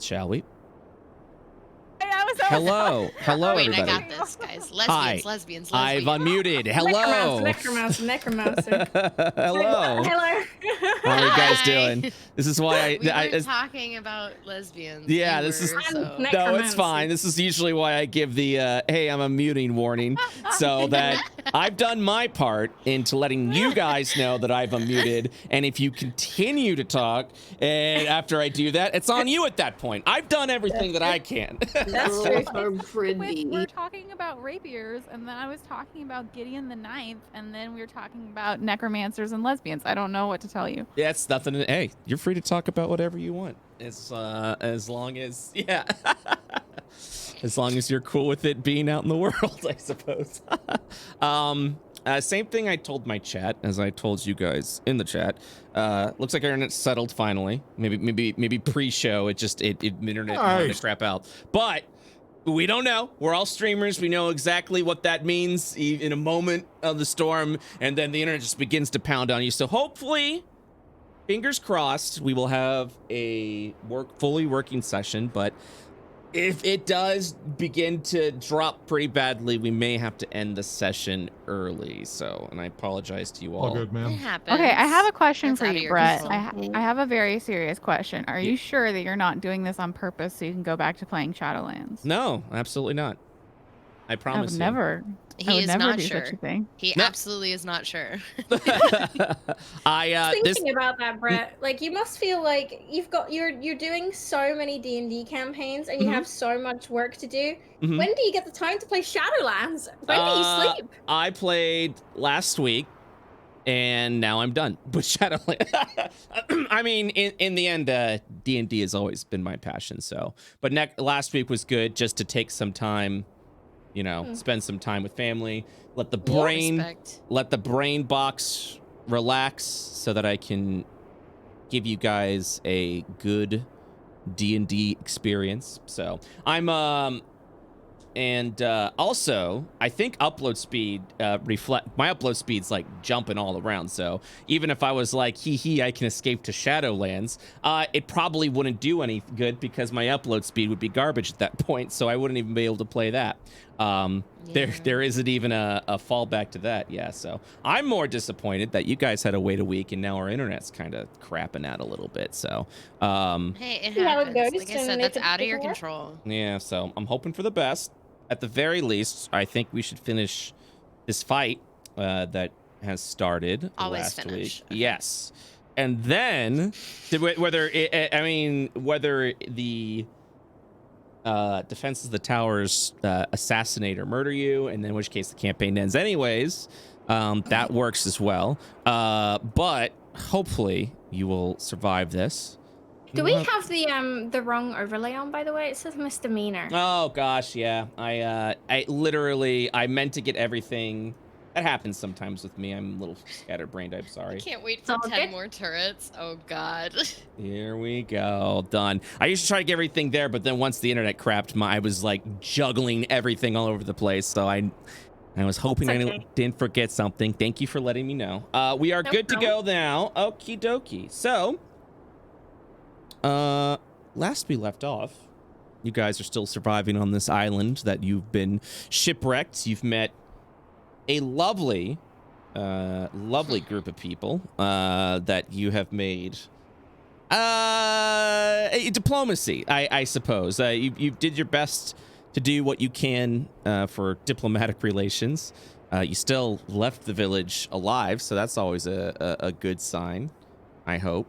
Shall we? Hello, Wait, everybody. I got this, guys. Hi. Lesbians. I've unmuted. Hello. Necromancer. Hello. Hello. How are you guys Hi. doing? This is why We were talking about lesbians. Yeah, You this is were, so. no, it's Necromancy. fine. This is usually why I give the hey, I'm unmuting warning, so that I've done my part into letting you guys know that I've unmuted. And if you continue to talk, and after I do that, it's on you at that point. I've done everything that I can. That's true. We're talking about rapiers, and then I was talking about Gideon the Ninth, and then we were talking about necromancers and lesbians. I don't know what to tell you. Yeah, it's nothing. Hey, you're free to talk about whatever you want. As long as as long as you're cool with it being out in the world, I suppose. Same thing I told my chat as I told you guys in the chat. Looks like our internet's settled finally. Maybe pre-show it internet wanted to crap out, but we don't know. We're all streamers. We know exactly what that means in a moment of the storm, and then the internet just begins to pound on you. So hopefully, fingers crossed, we will have a fully working session. But if it does begin to drop pretty badly, we may have to end the session early. So, and I apologize to you all. All good, It man. happens. Okay, I have a question That's for out of you, your Brett. control. I have a very serious question. Are Yeah. you sure that you're not doing this on purpose so you can go back to playing Shadowlands? No, absolutely not. I I promise would you. I He would is never not do sure. such a thing. He No. absolutely is not sure. Thinking about that, Brett, like you must feel like you're doing so many D&D campaigns and you have so much work to do. Mhm. When do you get the time to play Shadowlands? When do you sleep? I played last week, and now I'm done with Shadowlands. I mean, in the end, D&D has always been my passion. So, but last week was good just to take some time, spend some time with family, let the brain box relax, so that I can give you guys a good D&D experience. So I'm and also I think upload speed my upload speed's like jumping all around. So even if I was like I can escape to Shadowlands, it probably wouldn't do any good because my upload speed would be garbage at that point. So I wouldn't even be able to play that. There isn't even a fallback to that. Yeah, so I'm more disappointed that you guys had to wait a week and now our internet's kind of crapping out a little bit. So Hey, it See how it happens. goes Like I and said, make that's it out of your bigger? control. yeah, so I'm hoping for the best. At the very least, I think we should finish this fight that has started Always last finish. week. Okay. Yes, and then whether the defense of the towers assassinate or murder you, and in which case the campaign ends anyways. That works as well. But hopefully you will survive this. Do we have the wrong overlay on, by the way? It says misdemeanor. Oh gosh, yeah. I meant to get everything. That happens sometimes with me. I'm a little scatterbrained. I'm I sorry. can't wait It's for all 10 good. more turrets. Oh god. Here we go. Done. I used to try to get everything there, but then once the internet crapped, I was like juggling everything all over the place. So I was hoping It's I okay. didn't forget something. Thank you for letting me know. We are No good to go problem. now. Okie dokie. So, last we left off, you guys are still surviving on this island that you've been shipwrecked. You've met a lovely group of people that you have made diplomacy, I suppose. You did your best to do what you can for diplomatic relations. You still left the village alive, so that's always a good sign, I hope.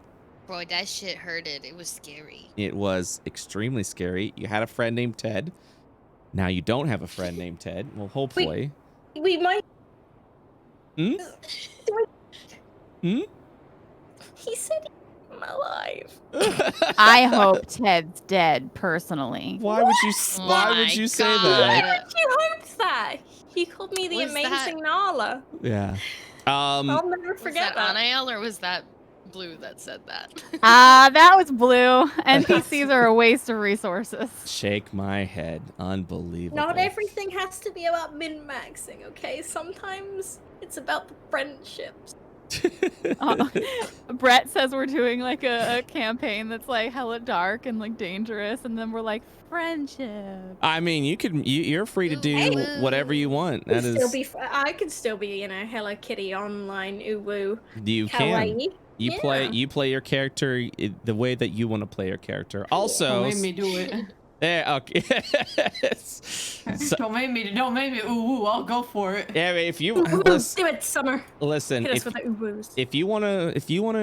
Boy, that shit hurted. It was scary. It was extremely scary. You had a friend named Ted. Now you don't have a friend named Ted. Well, hopefully. We might. Hmm? Hmm? He said I'm alive. I hope Ted's dead, personally. Why would you? Oh Why would my you say God. Why that? would you hope that? He called me the Was that- amazing Nala. Yeah. I'll never Was forget that that. Anael or was that Blue that said that? That was Blue. NPCs are a waste of resources. Shake my head. Unbelievable. Not everything has to be about min-maxing, okay? Sometimes it's about the friendships. Brett says we're doing like a campaign that's like hella dark and like dangerous, and then we're like friendship. I mean, you're free to do whatever you want. That is, I could still be, Hello Kitty online. Ooh woo. you can. You play your character the way that you want to play your character. Also, Don't make me do it. yeah, okay. Don't make me. Ooh, I'll go for it. Yeah, if you Do it, Summer. listen, Hit us with the ooh woos. if you wanna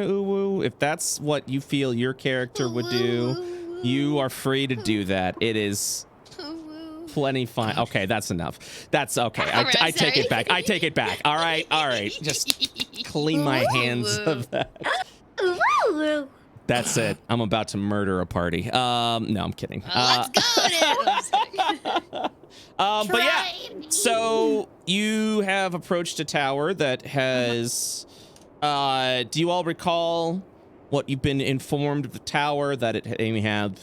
ooh woo, if that's what you feel your character would do, you are free to do that. It is plenty fine. Okay, that's enough. That's okay. I take it back. I take it back. All right. Just clean my hands of that. That's it. I'm about to murder a party. No, I'm kidding. Let's go. But yeah, so you have approached a tower that has. Do you all recall what you've been informed of the tower? That it may have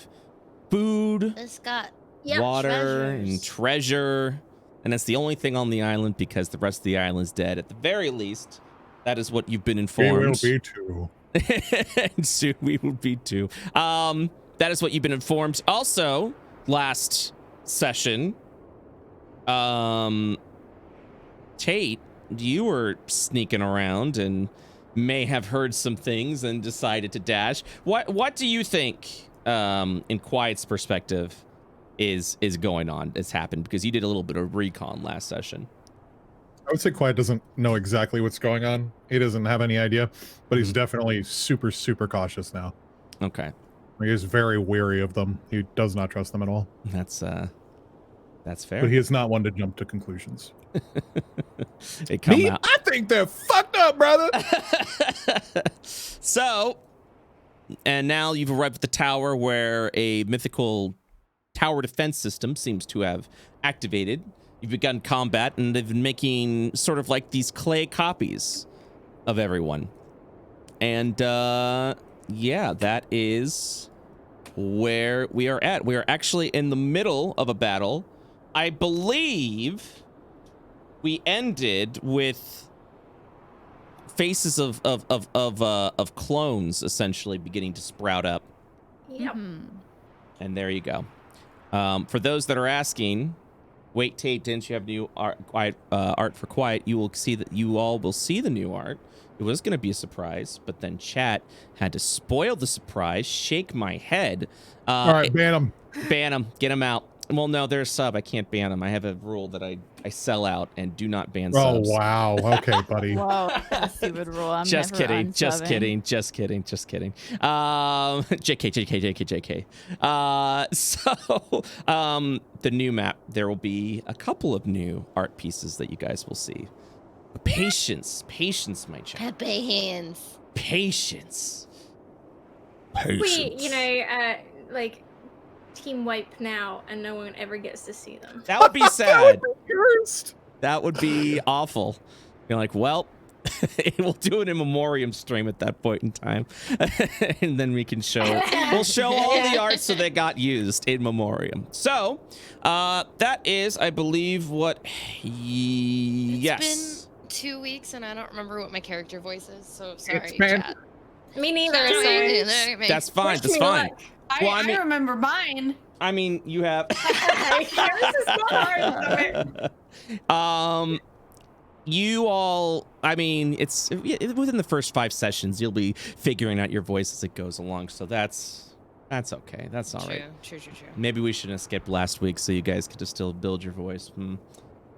food, It's got water, and treasure, and that's the only thing on the island because the rest of the island's dead. At the very least, that is what you've been informed. We will be too. And soon we will be too. That is what you've been informed. Also, last session, Tate, you were sneaking around and may have heard some things and decided to dash. What do you think, in Quiet's perspective, is going on? Has happened because you did a little bit of recon last session. I would say Quiet doesn't know exactly what's going on. He doesn't have any idea, but he's definitely super, super cautious now. Okay. He is very wary of them. He does not trust them at all. That's fair. But he is not one to jump to conclusions. It come out. I think they're fucked up, brother. So, and now you've arrived at the tower where a mythical tower defense system seems to have activated. You've begun combat, and they've been making sort of like these clay copies of everyone. And yeah, that is where we are at. We are actually in the middle of a battle. I believe we ended with faces of clones essentially beginning to sprout up. Yep. And there you go. For those that are asking, wait, Tate, didn't you have new art for Quiet? You will see that you all will see the new art. It was going to be a surprise, but then chat had to spoil the surprise, shake my head. All right, ban him. Ban him. Get him out. Well, no, they're a sub. I can't ban them. I have a rule that I sell out and do not ban subs. Oh, wow. Okay, buddy. Whoa, that's a stupid rule. I'm Just never kidding. Just unsubbing. kidding. Just kidding. Just kidding. JK. So, the new map, there will be a couple of new art pieces that you guys will see. But patience, my child. Pepe hands. Patience. We, like, team wipe now, and no one ever gets to see them. That would be sad. That would be cursed. That would be awful. You're like, well, we'll do an in memoriam stream at that point in time, and then we'll show all the art so they got used in memoriam. So that is, I believe, what. Yes. It's been 2 weeks, and I don't remember what my character voice is. So sorry, It's been- chat. Me neither. That's fine. That's fine. Well, I mean- I remember mine. I mean, you have. You all, I mean, it's within the first 5 sessions, you'll be figuring out your voice as it goes along. So that's okay. That's all right. True. Maybe we shouldn't have skipped last week so you guys could just still build your voice.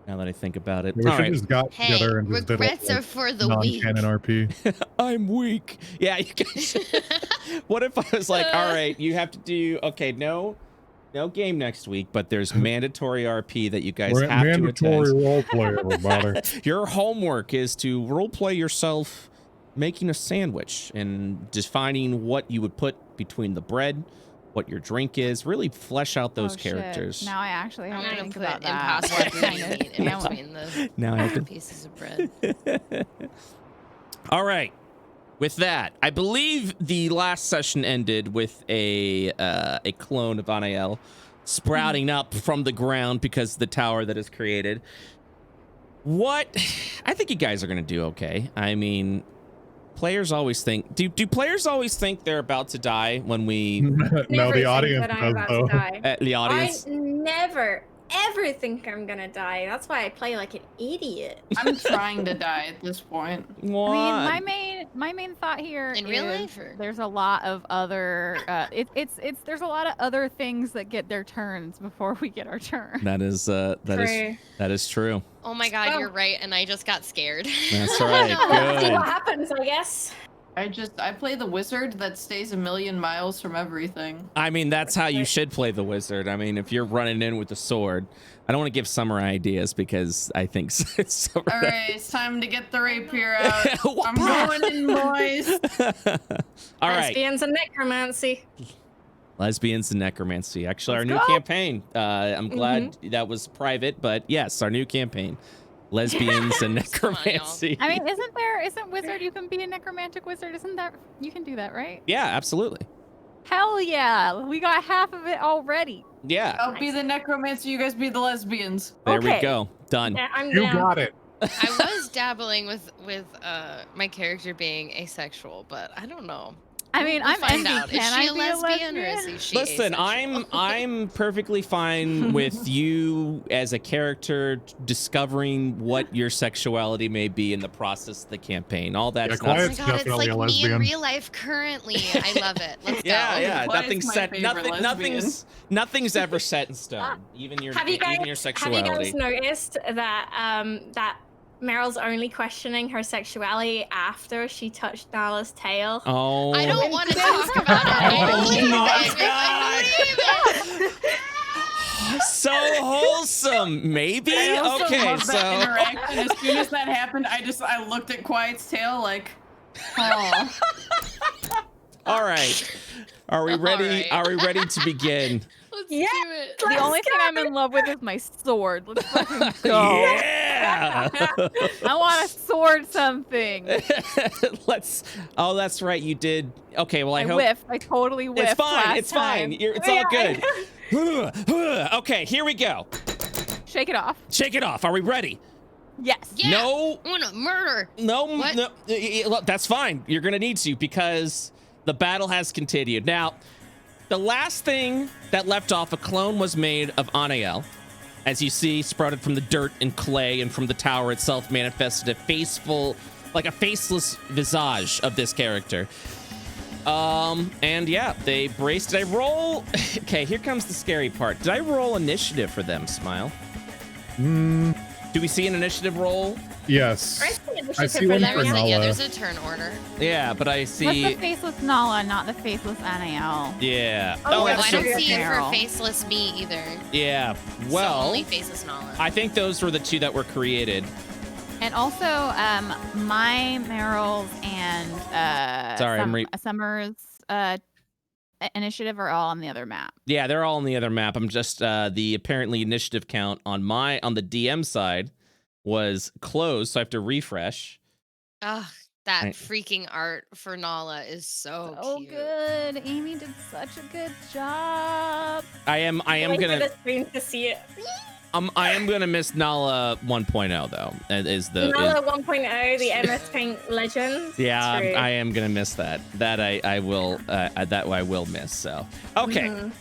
Now that I think about it. We All should right. just got Hey, together and just did regrets a are for the weak. non-canon RP. I'm weak. Yeah, you guys. What if I was like, all right, you have to do, okay, no game next week, but there's mandatory RP that you guys We're have to mandatory attend. roleplay, everybody. Your homework is to roleplay yourself making a sandwich and defining what you would put between the bread, what your drink is, really flesh out those Oh, shit. characters. Now I actually I'm have to gonna think put about that. impossible What green kind of meat in sandwich? between the Now I have to. pieces of bread. All right. With that, I believe the last session ended with a clone of Anael sprouting up from the ground because of the tower that is created. I think you guys are gonna do okay. I mean, Players always think. Do players always think they're about to die when we? No, Never the think audience that I'm does about though. to die. The audience. I never ever think I'm gonna die. That's why I play like an idiot. I'm trying to die at this point. What? I mean, my main thought here In is real life, or- there's a lot of other there's a lot of other things that get their turns before we get our turn. That is true. Oh my god, Oh. you're right, and I just got scared. That's right. Let's see Good. what happens, I guess. I play the wizard that stays a million miles from everything. I mean, that's how you should play the wizard. I mean, if you're running in with a sword, I don't want to give Summer ideas because I think Summer. All right, it's time to get the rapier out. I'm Whoop. going in, boys. All right. Lesbians and necromancy. Lesbians and necromancy. Actually, our Let's new go. campaign. I'm glad that was private, but yes, our new campaign. Lesbians and Come on, y'all. necromancy. I mean, isn't wizard? You can be a necromantic wizard. Isn't that you can do that, right? Yeah, absolutely. Hell yeah! We got half of it already. Yeah. I'll be the necromancer, you guys be the lesbians. There we Okay. go. Done. Yeah, I'm You down. got it. I was dabbling with my character being asexual, but I don't know. I mean, We'll I'm find envy. out. Can Is I she a be lesbian, a or is lesbian? she Listen, asexual? I'm perfectly fine with you as a character discovering what your sexuality may be in the process of the campaign. All that's Yeah, not. Oh my Quiet's god, it's definitely like a me in lesbian. real life currently. I love it. Let's go. Yeah, yeah. Why is Nothing's my set. favorite Nothing's ever set in stone. Even your Have you guys even your sexuality. Have you guys noticed that that Meryl's only questioning her sexuality after she touched Nala's tail? Oh. I don't want to talk about it. I don't Oh believe my it. I don't believe it. So wholesome. Maybe. I also Okay. love that So. interaction. As soon as that happened, I looked at Quiet's tail like, oh. All right. Are we All ready? right. Are we ready to begin? Let's Yeah. do it. The Let's only thing go. I'm in love with is my sword. Let's fucking go. Yeah. I want to sword something. Let's. Oh, that's right. You did. Okay. Well, I I hope. whiffed. I totally whiffed. It's fine. last It's fine. time. It's all good. Okay. Here we go. Shake it off. Shake it off. Are we ready? Yes. Yeah. No. I want to murder. No. What? No. Look, that's fine. You're gonna need to because the battle has continued. Now, the last thing that left off, a clone was made of Anael. As you see, sprouted from the dirt and clay, and from the tower itself manifested a faceless visage of this character. And yeah, they braced. Did I roll? Okay, here comes the scary part. Did I roll initiative for them, Smile? Do we see an initiative roll? Yes. I see for one them, for yeah. Nala. Yeah, there's a turn order. Yeah, but I What's see. the faceless Nala, not the faceless Anael? Yeah. Oh, Oh, that's I don't true. see it for Meryl. faceless me either. Yeah. So Well, only faceless knowledge. I think those were the two that were created. And also, my Meryl's and Sorry, Summer's initiative are all on the other map. Yeah, they're all on the other map. I'm just the apparently initiative count on the DM side was closed, so I have to refresh. Ugh, that Right. freaking art for Nala is so Oh, cute. good. Amy did such a good job. I am Wait for gonna the screen to see it. I am gonna miss Nala 1.0 though. Is the Nala 1.0, the MS Paint Legends. yeah, True. I am gonna miss that. That I will miss. So okay. Mhm.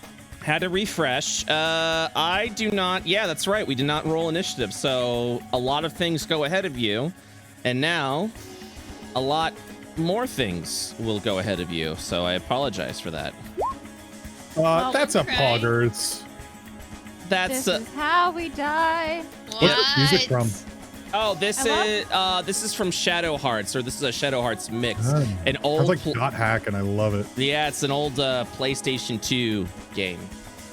Had to refresh. I do not. Yeah, that's right. We did not roll initiative. So a lot of things go ahead of you. And now a lot more things will go ahead of you. So I apologize for that. That's a okay. poggers. That's This is how we die. What? What's the music from? this is from Shadow Hearts, or this is a Shadow Hearts mix. Oh. An Sounds old like dot hack, and I love it. yeah, it's an old PlayStation 2 game.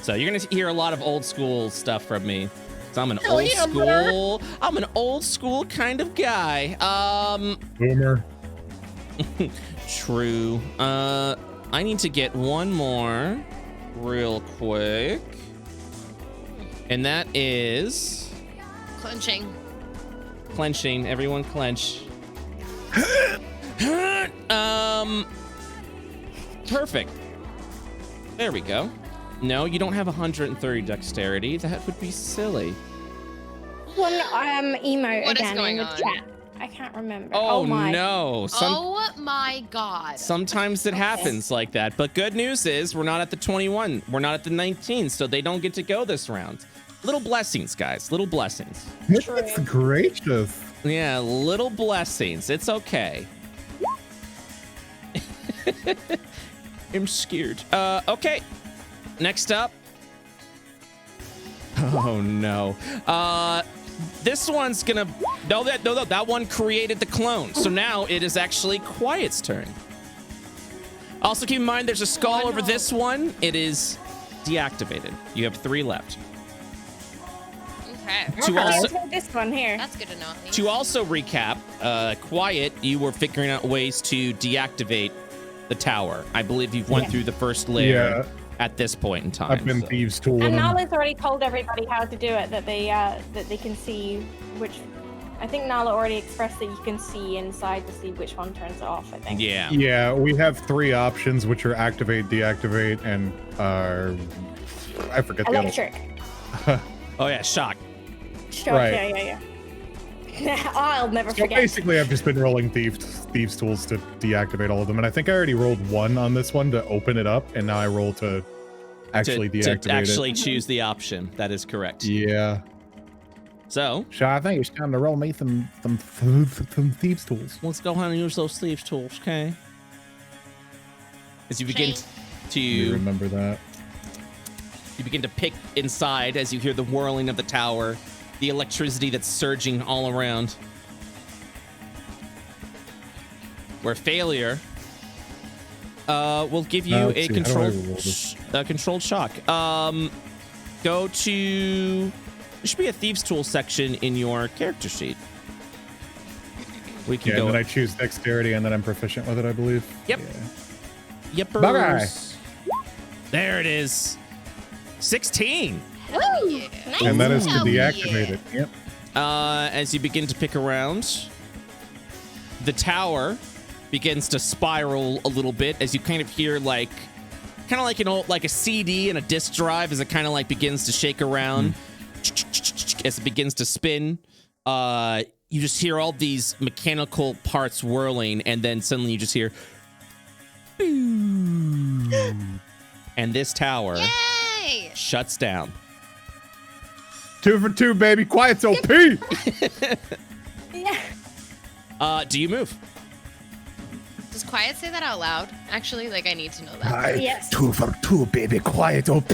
So you're gonna hear a lot of old school stuff from me. So I'm an Oh, old school kind of guy. Boomer. True. I need to get one more real quick. And that is Clenching. clenching. Everyone clench. Perfect. There we go. No, you don't have 130 dexterity. That would be silly. One emote What is again going in the on? chat. I can't remember. Oh, my. no. Oh my god. Sometimes it happens like that. But good news is we're not at the 21. We're not at the 19, so they don't get to go this round. Little blessings, guys. Little blessings. That's gracious. Yeah, little blessings. It's okay. I'm scared. Okay. Next up. Oh no. This one's gonna no that one created the clone. So now it is actually Quiet's turn. Also keep in mind there's a skull over this one. It is deactivated. You have 3 left. Okay. Let's take this one here. That's good to know. At least. To also recap, Quiet, you were figuring out ways to deactivate the tower. I believe you've went through the first layer at this point in time. I've been thieves' tool. And Nala's already told everybody how to do it. That they can see which. I think Nala already expressed that you can see inside to see which one turns it off. I think. Yeah. Yeah, we have 3 options, which are activate, deactivate, and I forget Electric. the other. Oh yeah, shock. Sure. Right. Yeah. I'll never So forget. basically, I've just been rolling thieves' tools to deactivate all of them, and I think I already rolled 1 on this one to open it up, and now I roll to actually deactivate to actually it. choose the option. That is correct. Yeah. So, I think it's time to roll me some thieves' tools. let's go ahead and use those thieves tools, okay? As you begin You to remember that? pick inside as you hear the whirling of the tower, the electricity that's surging all around. Where failure will give you let's a see, how do I roll controlled shock. Go to there should be a thieves tool section in your character sheet. We can Yeah, go. and then I choose dexterity, and then I'm proficient with it, I believe. Yep. Yeah. Yepers. There it is. 16. Woo! Nice. And that is to Hell deactivate yeah. it. Yep. As you begin to pick around, the tower begins to spiral a little bit as you kind of hear like an old, like a CD and a disk drive as it kind of like begins to shake around as it begins to spin. You just hear all these mechanical parts whirling, and then suddenly you just hear and this tower Yay! shuts down. 2 for 2, baby. Quiet's OP. Yeah. Do you move? Does Quiet say that out loud? Actually, like I need to know that. Yes. 2 for 2, baby. Quiet OP.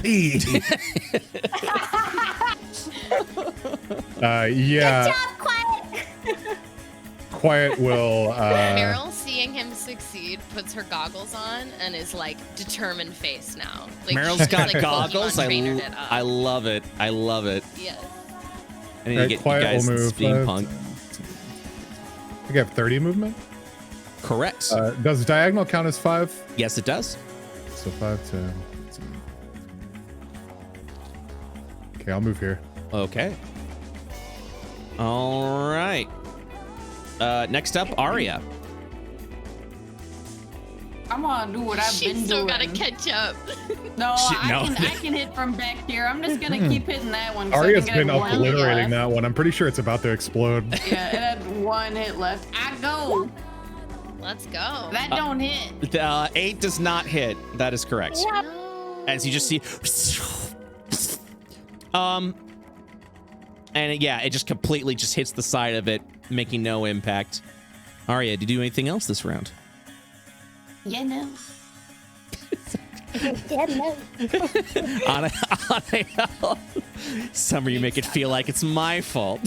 Yeah. Good job, Quiet. Quiet will. Meryl, seeing him succeed, puts her goggles on and is like determined face now. Like, Meryl's she's, got like, goggles. Pokemon trainered it up. I love it. I love it. Yes. I need to Right, get you Quiet guys will move. steampunk. I think I have 30 movement. Correct. Does diagonal count as 5? Yes, it does. So 5, 10. Okay, I'll move here. Okay. All right. Next up, Arya. I'm gonna do what I've been She's still doing. gotta catch up. No, No. I can hit from back here. I'm just gonna keep hitting that one. So Arya's I can been get one obliterating left. that one. I'm pretty sure it's about to explode. Yeah, it had 1 hit left. I go. Let's go. That don't hit. 8 does not hit. That is correct. No. As you just see, and yeah, it just completely just hits the side of it, making no impact. Arya, did you do anything else this round? Yeah, no. Yeah, no. Anna, Summer, you make it feel like it's my fault.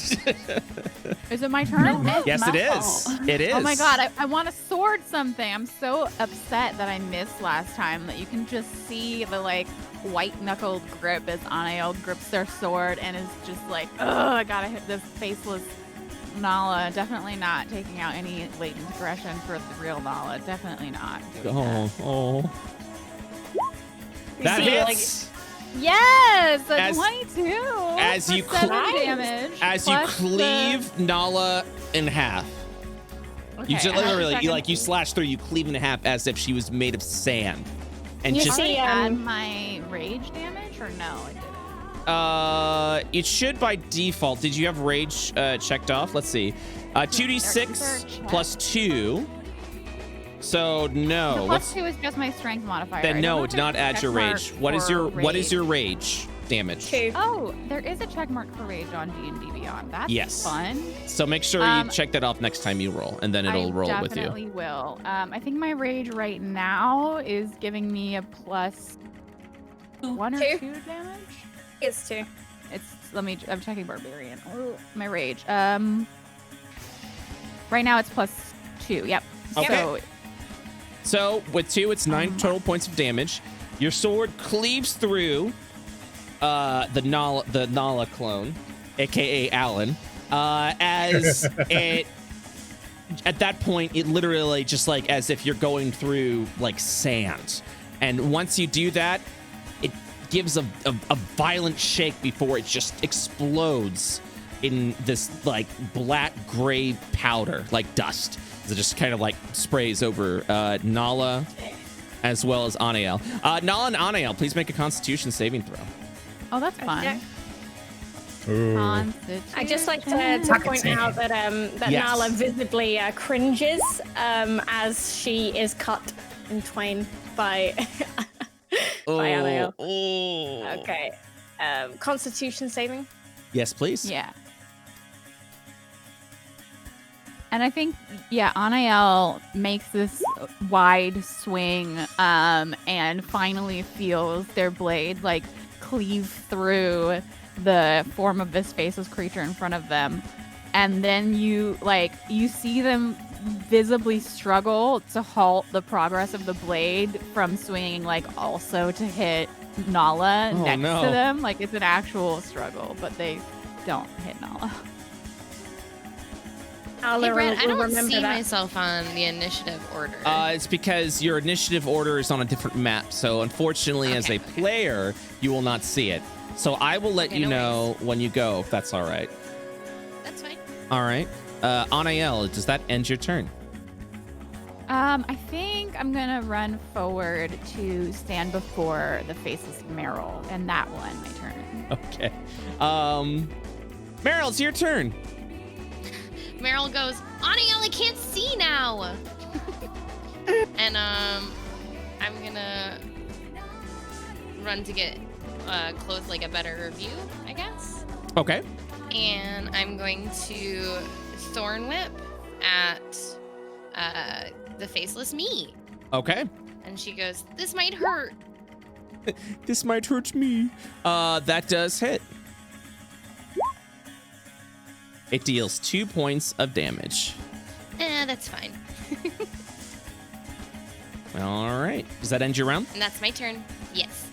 Is it my turn? Yes, it is. fault. It is. Oh my god, I want to sword something. I'm so upset that I missed last time that you can just see the like white-knuckled grip as Anael grips their sword and is just like, ugh, I gotta hit this faceless Nala. Definitely not taking out any latent aggression for the real Nala. Definitely not doing that. Oh. That see, like, hits. Yes, a As- 22. as for you 7 Nice. damage. As you plus the- cleave Nala in half. Okay, You just I have a literally, you second- slash through, you cleave in half as if she was made of sand. And You just see- add my rage damage or no? I didn't. it should by default. Did you have rage checked off? Let's see. 2d6 plus 2. So no. The plus 2 is just my strength modifier. Then I no, don't it's know not if there's add a your check rage. mark What is for your rage. rage damage? 2. Oh, there is a check mark for rage on D&D Beyond. That's Yes. fun. So make sure you check that off next time you roll, and then it'll roll with you. I definitely will. I think my rage right now is giving me a plus 1 or 2. 2 damage. It's 2. I'm checking barbarian. Oh, my rage. Right now it's plus 2. Yep. Okay. So with 2, it's 9 total points of damage. Your sword cleaves through the Nala clone, aka Alan. As it at that point, it literally just like as if you're going through like sand. And once you do that, it gives a violent shake before it just explodes in this like black gray powder, like dust. It just kind of like sprays over Nala as well as Anael. Nala and Anael, please make a Constitution saving throw. Oh, that's fun. Yeah. Ooh. I'd just like to point out that Yes. Nala visibly cringes as she is cut in twain by Anael. Oh. Okay. Constitution saving. Yes, please. Yeah. And I think, Anael makes this wide swing and finally feels their blade like cleave through the form of this faceless creature in front of them. And then you see them visibly struggle to halt the progress of the blade from swinging also to hit Nala next no. to them. Like it's an actual struggle, but they don't hit Nala. Hey, Brett, I don't remember see that. myself on the initiative order. It's because your initiative order is on a different map. So unfortunately, as a player, you will not see it. So I will let you no know when you go, if that's all right. That's fine. All right. Anael, does that end your turn? I think I'm gonna run forward to stand before the faceless Meryl, and that will end my turn. Okay. Meryl, it's your turn. Meryl goes, Anael, I can't see now. And I'm gonna run to get close, like a better view, I guess. Okay. And I'm going to Thorn Whip at the faceless me. Okay. And she goes, this might hurt. This might hurt me. That does hit. It deals 2 points of damage. That's fine. All right. Does that end your round? And that's my turn. Yes.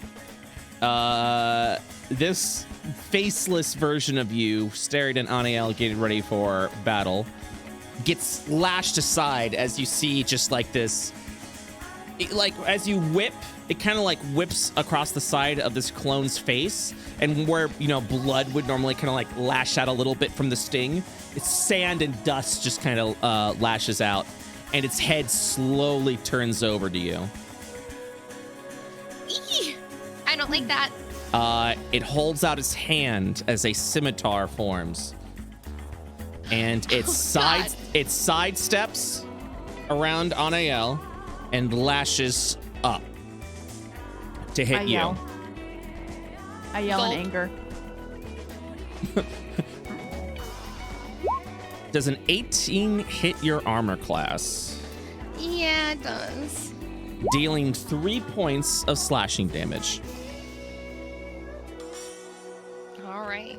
This faceless version of you staring at Anael getting ready for battle gets lashed aside as you see just like this, as you whip, it kind of like whips across the side of this clone's face, and where blood would normally kind of like lash out a little bit from the sting, it's sand and dust just kind of lashes out, and its head slowly turns over to you. Eee! I don't like that. It holds out its hand as a scimitar forms, and it sidesteps around Anael and lashes up to hit you. I yell in Gulp. anger. Does an 18 hit your armor class, Yeah, it does. dealing 3 points of slashing damage? All right.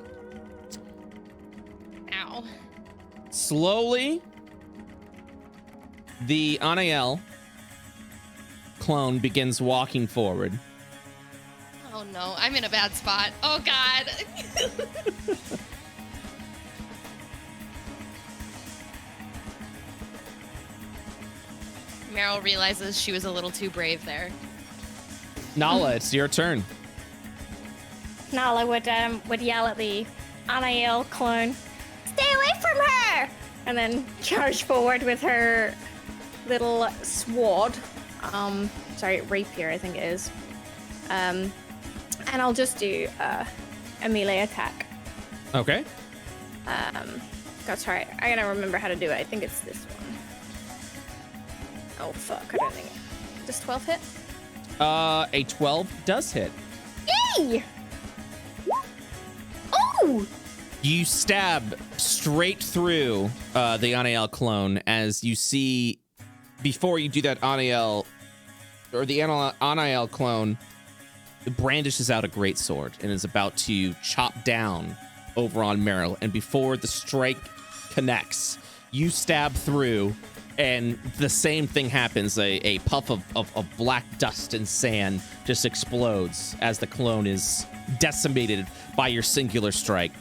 Ow. Slowly, the Anael clone begins walking forward. Oh no, I'm in a bad spot. Oh god. Meryl realizes she was a little too brave there. Nala, it's your turn. Nala would yell at the Anael clone, "Stay away from her!" and then charge forward with her little sword. Rapier, I think it is. And I'll just do a melee attack. Okay. That's right. I gotta remember how to do it. I think it's this one. Oh fuck! I don't think it. Does 12 hit? A 12 does hit. Yay! Oh! You stab straight through the Anael clone as you see, before you do that, Anael, or the Anael clone, brandishes out a greatsword and is about to chop down over on Meryl. And before the strike connects, you stab through, and the same thing happens. A puff of black dust and sand just explodes as the clone is decimated by your singular strike.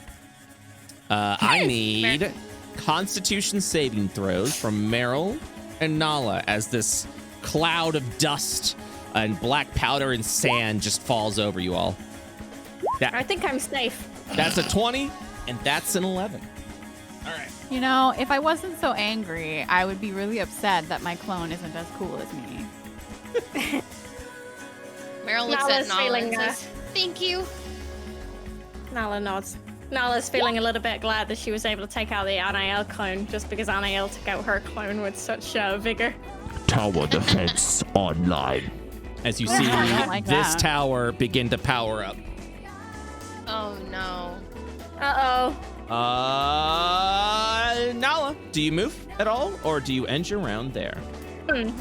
I need Constitution saving throws from Meryl and Nala as this cloud of dust and black powder and sand just falls over you all. I think I'm safe. That's a 20, and that's an 11. All right. You know, if I wasn't so angry, I would be really upset that my clone isn't as cool as me. Meryl looks Nala's at Nala feeling and says, "Thank you." Nala nods. Nala's feeling a little bit glad that she was able to take out the Anael clone just because Anael took out her clone with such vigor. Tower defense online. As you see I don't like this that. tower begin to power up. Oh no. Uh-oh. Nala, do you move at all, or do you end your round there?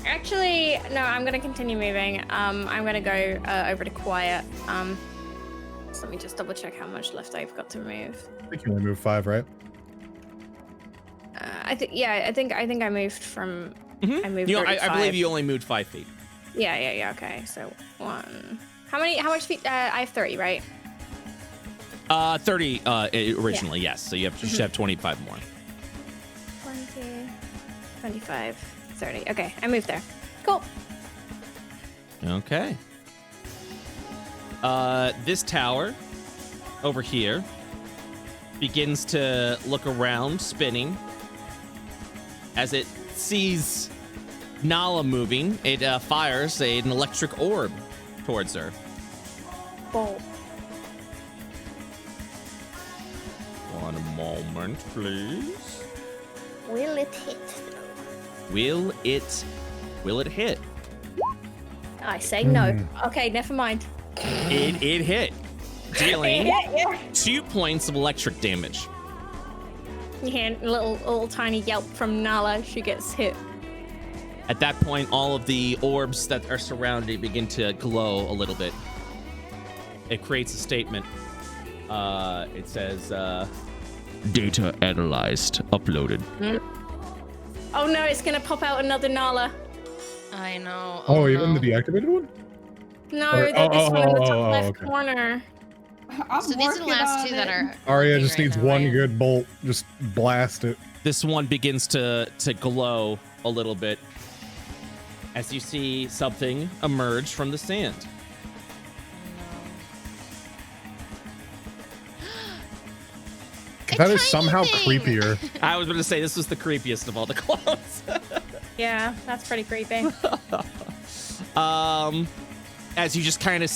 Actually, no, I'm going to continue moving. I'm going to go over to Quiet. So let me just double check how much left I've got to move. I think you only move 5, right? I think I moved from. I moved. I 35. believe you only moved 5 feet. Yeah. Okay, so 1. How much feet? I have 30, right? 30 originally, yes. So you should have 25 more. 20, 25, 30. Okay, I moved there. Cool. Okay. This tower over here begins to look around, spinning. As it sees Nala moving, it fires an electric orb towards her. Cool. One moment, please. Will it hit? Will it hit? I say no. Okay, never mind. It hit, dealing Yeah. 2 points of electric damage. You hear a little tiny yelp from Nala. She gets hit. At that point, all of the orbs that are surrounding it begin to glow a little bit. It creates a statement. It says, Data analyzed. Uploaded. Oh no, it's gonna pop out another Nala. I know. Oh, even no. the deactivated one? No, Or- this one in the top left okay. corner. I'm So these are the working last on two that it. are. Arya working just right needs now, one right? good bolt. Just blast it. this one begins to glow a little bit as you see something emerge from the sand. A That is tiny somehow thing. creepier. I was going to say this was the creepiest of all the clones. Yeah, that's pretty creepy. As you just kind of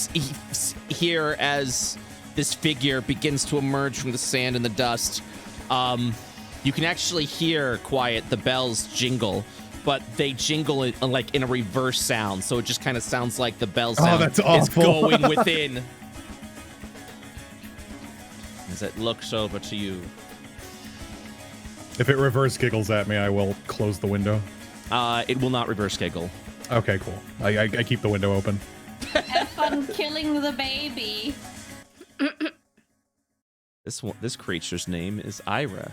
hear as this figure begins to emerge from the sand and the dust, you can actually hear quiet the bells jingle, but they jingle it like in a reverse sound, so it just kind of sounds like the bell sound that's is awful. going within. As it looks over to you. If it reverse giggles at me, I will close the window. It will not reverse giggle. Okay, cool. I keep the window open. Have fun killing the baby. This creature's name is Ira.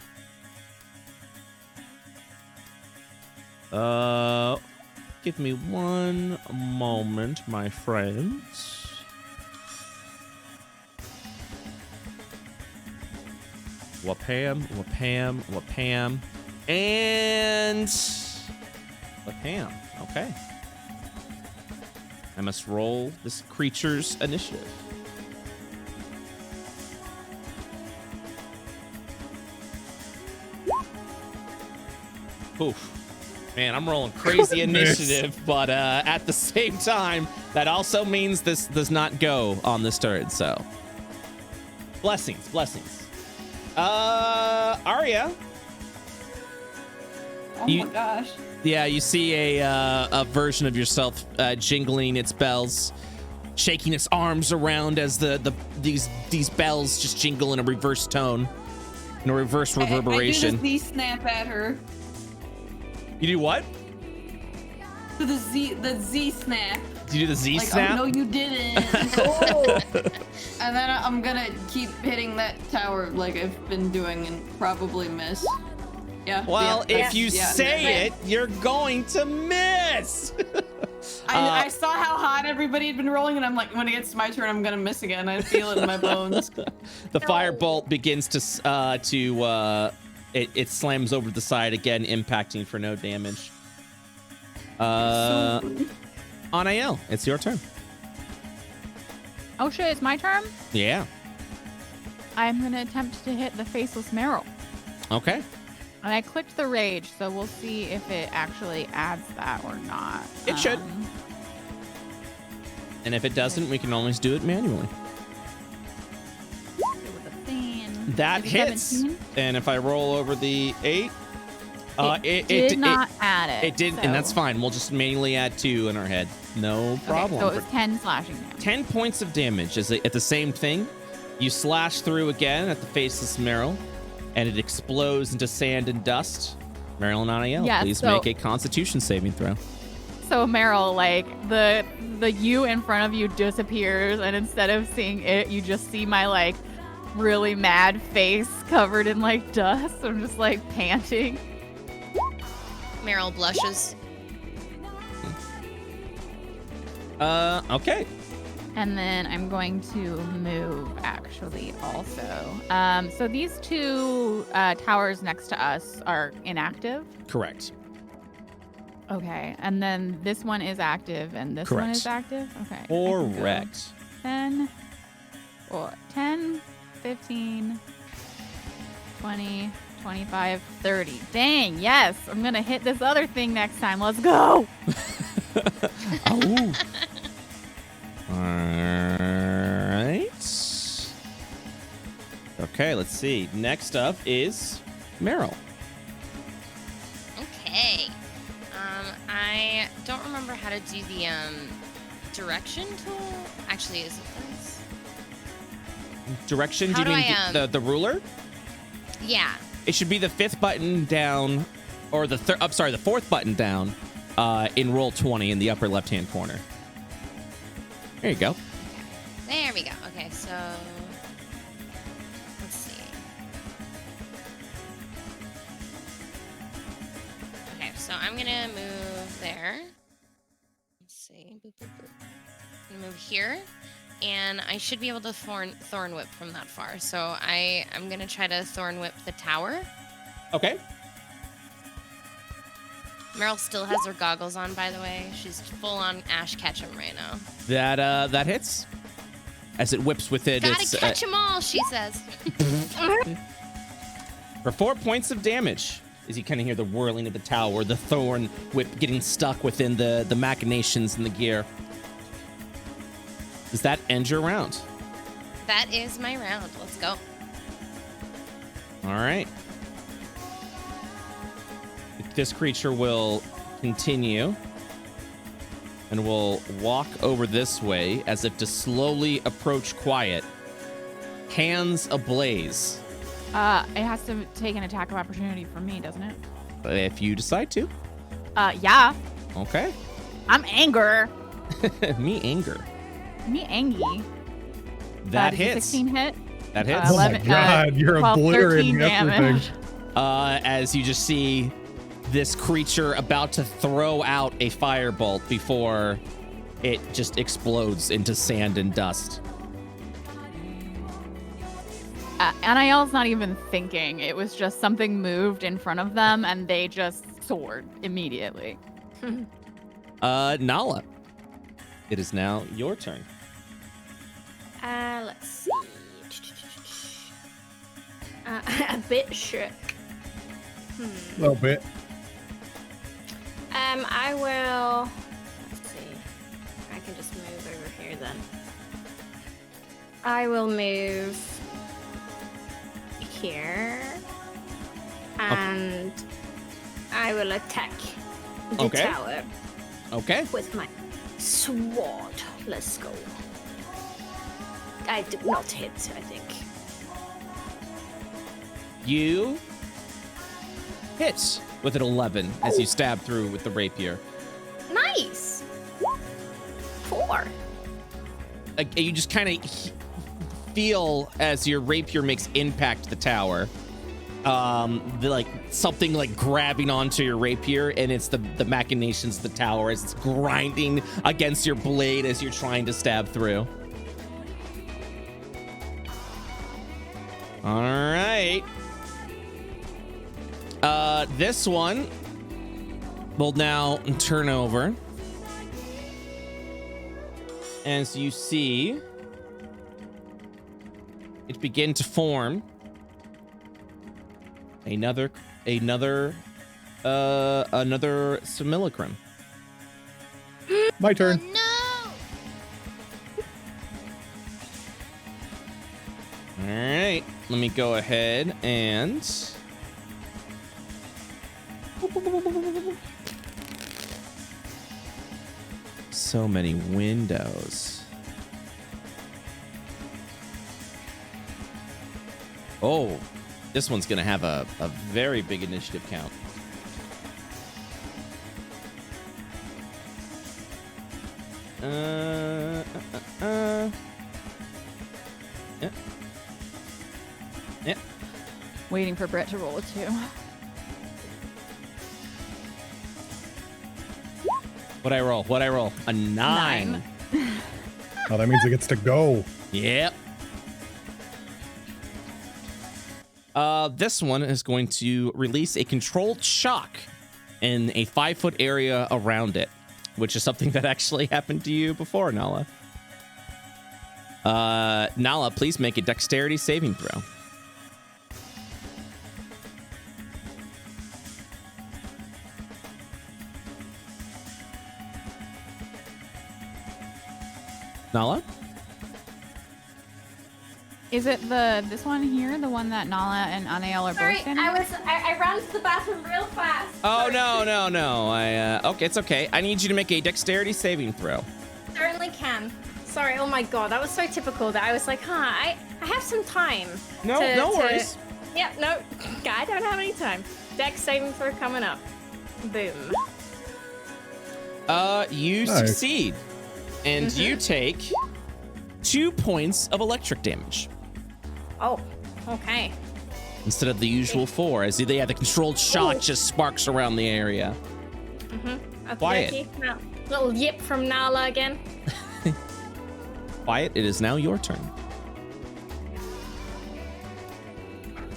Give me one moment, my friends. Wapam, Wapam, Wapam, and Wapam. Okay. I must roll this creature's initiative. Oof. Man, I'm rolling crazy initiative, but at the same time, that also means this does not go on this turn, so. Blessings. Arya, Oh You- my gosh. Yeah, you see a version of yourself jingling its bells, shaking its arms around as these bells just jingle in a reverse tone, in a reverse reverberation. I do the Z snap at her. You do what? To the Z snap. Do you do the Z Like, snap? oh no, you didn't. Oh. And then I'm gonna keep hitting that tower like I've been doing and probably miss. Yeah. Well, yeah, if you yeah, say yeah. it, you're going to miss. I saw how hot everybody had been rolling, and I'm like, when it gets to my turn, I'm gonna miss again. I feel it in my bones. The firebolt begins to it slams over the side again, impacting for no damage. Anael, it's your turn. Oh shit, it's my turn? Yeah. I'm gonna attempt to hit the faceless Meryl. Okay. And I clicked the rage, so we'll see if it actually adds that or not. It should. And if it doesn't, we can always do it manually. With a fan. That Is it hits. 17? And if I roll over the 8, It did not add it. It didn't, so- and that's fine. We'll just manually add 2 in our head. No problem. Okay, so it was 10 slashing damage. 10 points of damage is at the same thing. You slash through again at the faceless Meryl, and it explodes into sand and dust. Meryl and Anael, Yeah, please so- make a Constitution saving throw. So Meryl, like the you in front of you disappears, and instead of seeing it, you just see my like really mad face covered in like dust. I'm just like panting. Meryl blushes. Okay. And then I'm going to move actually also. So these 2 towers next to us are inactive. Correct. Okay. And then this one is active and this one Correct. is active. Okay. I can go Correct. 10, 10, 15, 20, 25, 30. Dang, yes. I'm going to hit this other thing next time. Let's go. Oh. All right. Okay, let's see. Next up is Meryl. Okay. I don't remember how to do the direction tool. Actually, is it this? Direction? How do you do mean I, the ruler? Yeah. It should be the 5th button down, or the 4th button down in roll 20 in the upper left-hand corner. There you go. There we go. Okay, so let's see. Okay, so I'm gonna move there. Let's see. Boop, boop, boop. I'm gonna move here, and I should be able to thorn whip from that far. So I'm gonna try to thorn whip the tower. Okay. Meryl still has her goggles on, by the way. She's full on Ash Ketchum right now. That hits. As it whips within Gotta its catch 'em all, she says. for 4 points of damage. As you kind of hear the whirling of the tower, the thorn whip getting stuck within the machinations in the gear. Does that end your round? That is my round. Let's go. All right. This creature will continue and will walk over this way as if to slowly approach quiet. Hands ablaze. It has to take an attack of opportunity from me, doesn't it? If you decide to. Yeah. Okay. I'm anger. Me anger. Me angy. That Did a hits. 16 hit. That hits. Oh my 11, god, you're 12, 13 obliterating damage. everything. As you just see this creature about to throw out a firebolt before it just explodes into sand and dust. Anael's not even thinking. It was just something moved in front of them and they just soared immediately. Nala, it is now your turn. Let's see. A bit shook. A little bit. I will. Let's see. I can just move over here then. I will move here, and I I will attack the Okay. tower Okay. with my sword. Let's go. I did not hit, I think. You hit with an 11 as you stab through with the rapier. Nice. 4. You just kind of feel as your rapier makes impact the tower. Something like grabbing onto your rapier, and it's the machinations of the tower as it's grinding against your blade as you're trying to stab through. All right. This one will now turn over. As you see, it begin to form another simulacrum. My turn. No! All right, let me go ahead and so many windows. Oh, this one's gonna have a very big initiative count. Yeah. Yeah. Waiting for Brett to roll a 2. What'd I roll? What'd I roll? A 9. Oh, that means it gets to go. Yep. This one is going to release a controlled shock in a 5-foot area around it, which is something that actually happened to you before, Nala. Nala, please make a dexterity saving throw. Nala? Is it this one here, the one that Nala and Anael are Sorry, both in? I ran to the bathroom real fast. Oh, no. Okay, it's okay. I need you to make a dexterity saving throw. Certainly can. Sorry, oh my god, that was so typical that I was like, I have some time. No worries. Yep, no, I don't have any time. Dex saving throw coming up. Boom. You Nice. succeed. And you take 2 points of electric damage. Oh, okay. Instead of the usual 4, as the controlled shock Ooh. just sparks around the area. Quiet. Okay. Now, little yip from Nala again. Quiet, it is now your turn.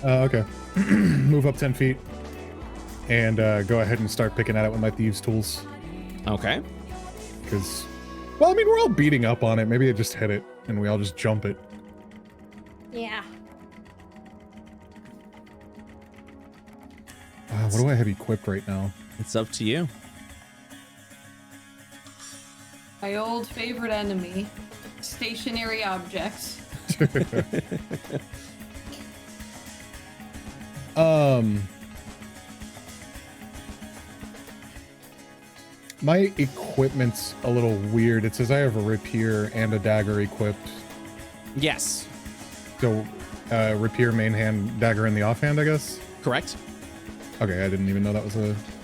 Okay. Move up 10 feet and go ahead and start picking at it with my thieves' tools. Okay. Because, well, I mean, we're all beating up on it. Maybe I just hit it and we all just jump it. Yeah. What do I have equipped right now? It's up to you. My old favorite enemy, stationary objects. My equipment's a little weird. It says I have a rapier and a dagger equipped. Yes. So, rapier, main hand, dagger in the offhand, I guess? Correct. Okay, I didn't even know that was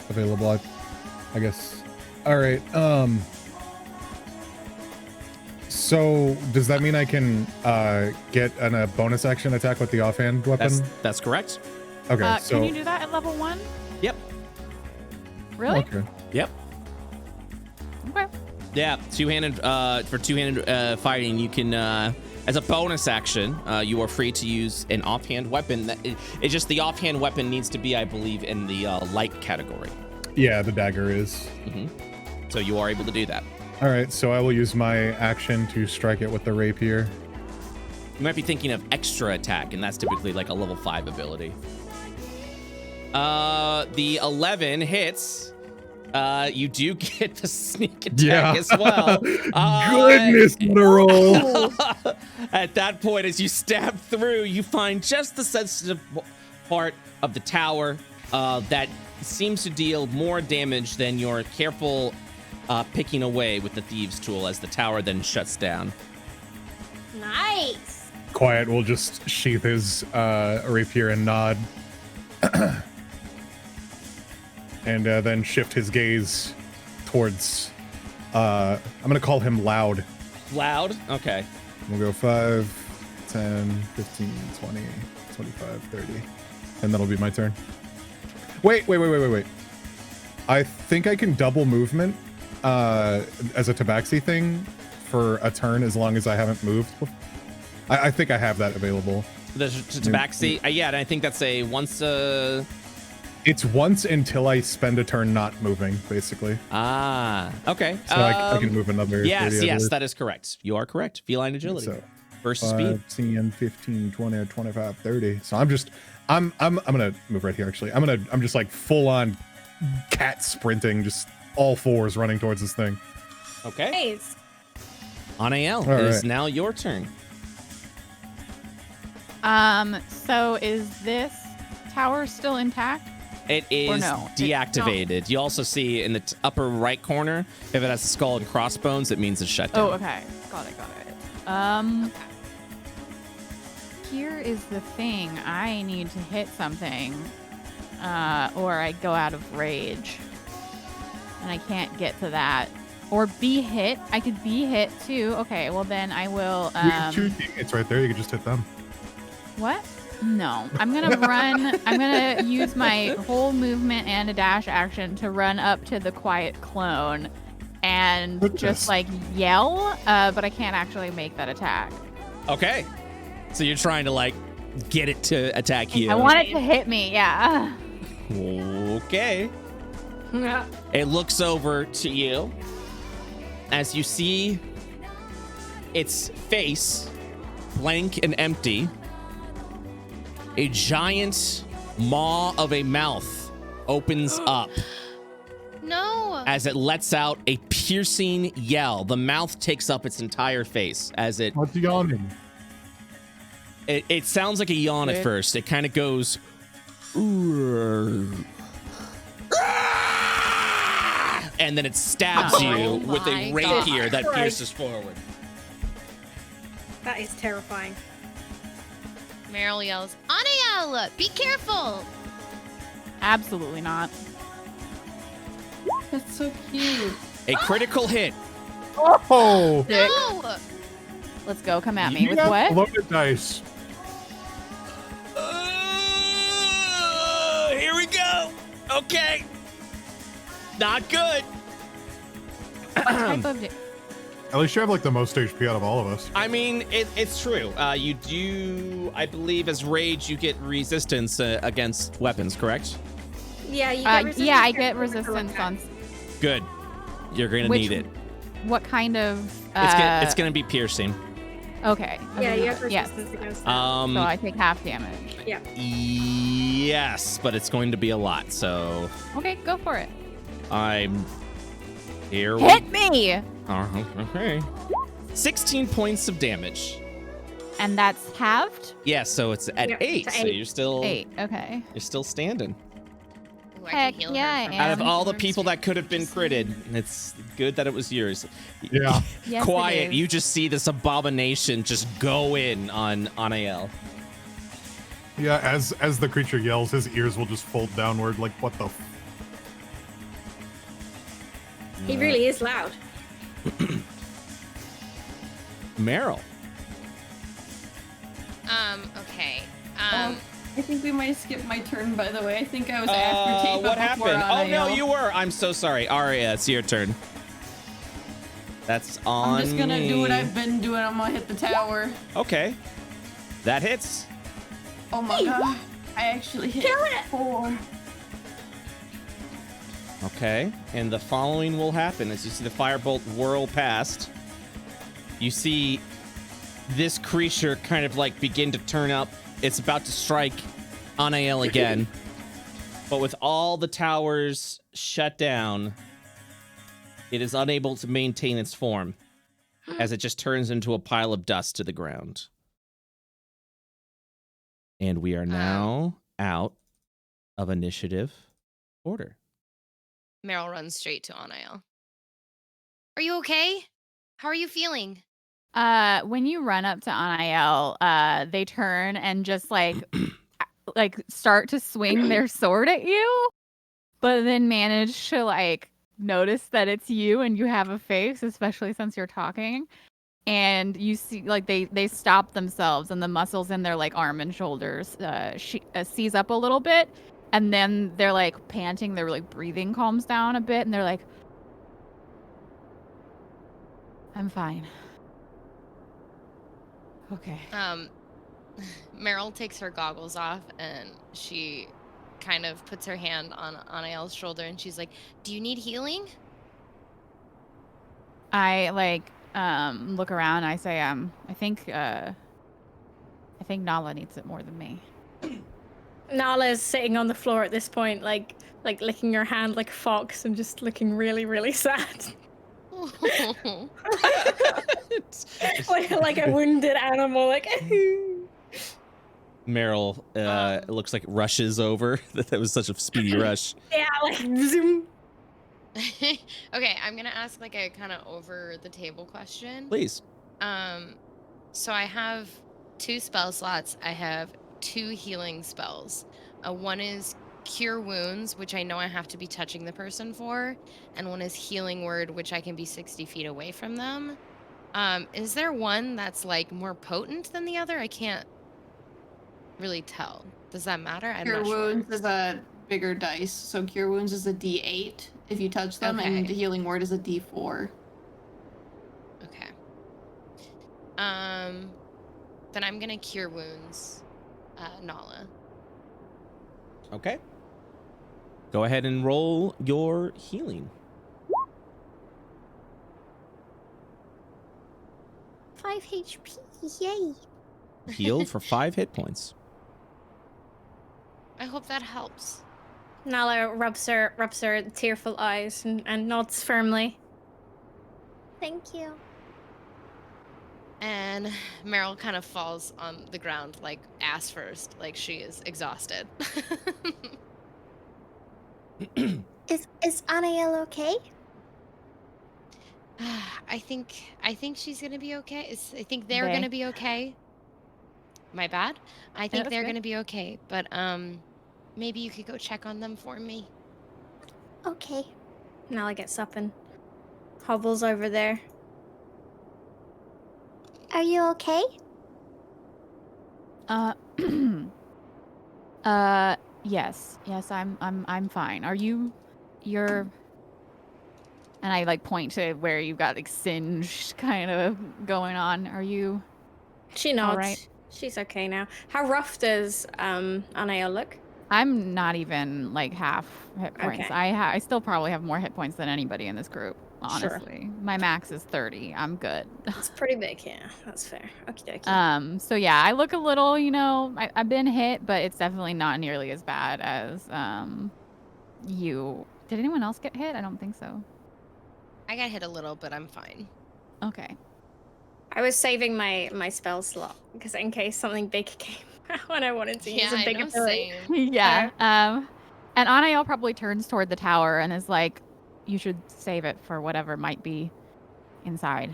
available. I guess. All right. So does that mean I can get a bonus action attack with the offhand weapon? That's correct. Okay. So Can you do that at level 1? Yep. Really? okay. Yep. Okay. Yeah, for two-handed fighting, you can, as a bonus action, you are free to use an offhand weapon. It's just the offhand weapon needs to be, I believe, in the light category. Yeah, the dagger is. So you are able to do that. All right, so I will use my action to strike it with the rapier. You might be thinking of extra attack, and that's typically like a level 5 ability. The 11 hits. You do get the sneak attack as well. Goodness, what a roll! At that point, as you stab through, you find just the sensitive part of the tower, that seems to deal more damage than your careful picking away with the thieves tool as the tower then shuts down. Nice. Quiet will just sheath his rapier and nod. And then shift his gaze towards, I'm going to call him Loud. Loud? Okay. We'll go 5, 10, 15, 20, 25, 30. And that'll be my turn. Wait. I think I can double movement as a tabaxi thing for a turn as long as I haven't moved. I think I have that available. The tabaxi? Yeah, and I think that's a once... It's once until I spend a turn not moving, basically. Ah, okay. So I can move another. Yes, that is correct. You are correct. Feline agility So, versus 5, speed. 10, 15, 20, 25, 30. So I'm gonna move right here. Actually, I'm just like full on cat sprinting, just all fours running towards this thing. Okay. Nice. Anael, All it is right. now your turn. So is this tower still intact? It is no? deactivated. You also see in the upper right corner, if it has a skull and crossbones, it means it's shut down. Oh, okay. Got it. Here is the thing. I need to hit something, or I go out of rage, and I can't get to that. Or be hit. I could be hit too. Okay, well then I will. It's right there. You can just hit them. What? No. I'm gonna run. I'm gonna use my whole movement and a dash action to run up to the quiet clone and just like yell, but I can't actually make that attack. Okay. So you're trying to like get it to attack you. I want it to hit me, yeah. Okay. It looks over to you as you see its face, blank and empty. A giant maw of a mouth opens up No. as it lets out a piercing yell. The mouth takes up its entire face as it What's yawning? it sounds like a yawn at first. It kind of goes and then it stabs you with a my rapier that God. pierces forward. That is terrifying. Meryl yells, Anael, be careful. Absolutely not. That's so cute. A critical hit. Oh! No. Let's go. Come at me. You With got what? loaded dice. Here we go. Okay. Not good. What type of At least you have like the most HP out of all of us. I mean, it's true. You do, I believe, as rage, you get resistance against weapons, correct? Yeah, you get resistance. yeah, I get resistance on. Good. You're gonna Which- need it. What kind of? It's gonna be piercing. Okay. Yeah, you have Yes. resistance against that. So I take half damage. Yeah. Yes, but it's going to be a lot. So Okay, go for it. I'm here. Hit me! Okay. 16 points of damage. And that's halved? Yeah, so it's at Yeah, 8. to So 8. you're still 8. Okay. you're still standing. Ooh, I Heck can heal yeah, her I from am. Out of all the wounds. people that could have been critted, it's good that it was yours. Yeah. Yes, Quiet, it is. you just see this abomination just go in on Anael. Yeah, as the creature yells, his ears will just fold downward like, what the f- He really is loud. Meryl. Okay. I think we might skip my turn, by the way. I think I was after Tifa What before happened? Oh no, Anael. you were. I'm so sorry. Aria, it's your turn. That's on I'm just gonna do what me. I've been doing. I'm gonna hit the tower. Okay. That hits. Oh my god. I actually hit 4. Okay. And the following will happen as you see the firebolt whirl past. You see this creature kind of like begin to turn up. It's about to strike Anael again. But with all the towers shut down, it is unable to maintain its form as it just turns into a pile of dust to the ground. And we are now out of initiative order. Meryl runs straight to Anael. Are you okay? How are you feeling? When you run up to Anael, they turn and just like start to swing their sword at you, but then manage to like notice that it's you and you have a face, especially since you're talking. And you see like they stop themselves and the muscles in their like arm and shoulders seize up a little bit, and then they're like panting, their like breathing calms down a bit, and they're like, I'm fine. Okay. Meryl takes her goggles off and she kind of puts her hand on Anael's shoulder and she's like, do you need healing? I like look around and I say, I think Nala needs it more than me. Nala's sitting on the floor at this point, like licking her hand like a fox and just looking really, really sad. like a wounded animal, like. Meryl it looks like rushes over. That was such a speedy rush. Yeah, like zoom. Okay, I'm gonna ask like a kind of over the table question. Please. So I have 2 spell slots. I have 2 healing spells. One is Cure Wounds, which I know I have to be touching the person for, and one is Healing Word, which I can be 60 feet away from them. Is there one that's like more potent than the other? I can't really tell. Does that matter? I'm Cure not sure. Wounds is a bigger dice, so Cure Wounds is a D8 if you touch them, and Okay. Healing Word is a D4. Okay. Then I'm gonna Cure Wounds, Nala. Okay. Go ahead and roll your healing. 5 HP, yay. Heal for 5 hit points. I hope that helps. Nala rubs her tearful eyes and nods firmly. Thank you. And Meryl kind of falls on the ground, like ass first, like she is exhausted. Is Anael okay? I think she's gonna be okay. I think they're They. gonna be okay. My bad. I think that's they're good. gonna be okay, but maybe you could go check on them for me. Okay. Nala gets up and hobbles over there. Are you okay? Yes, I'm fine. Are you? You're. And I like point to where you've got like singed kind of going on. Are you? She nods. All right. She's okay now. How rough does Anael look? I'm not even like half hit points. Okay. I still probably have more hit points than anybody in this group. Sure. Honestly, my max is 30. I'm good. It's pretty big, yeah. That's fair. Okie dokie. So yeah, I look a little, I've been hit, but it's definitely not nearly as bad as you. Did anyone else get hit? I don't think so. I got hit a little, but I'm fine. Okay. I was saving my spell slot because in case something big came out and I wanted to use a big ability. Same. Yeah. And Anael probably turns toward the tower and is like, you should save it for whatever might be inside.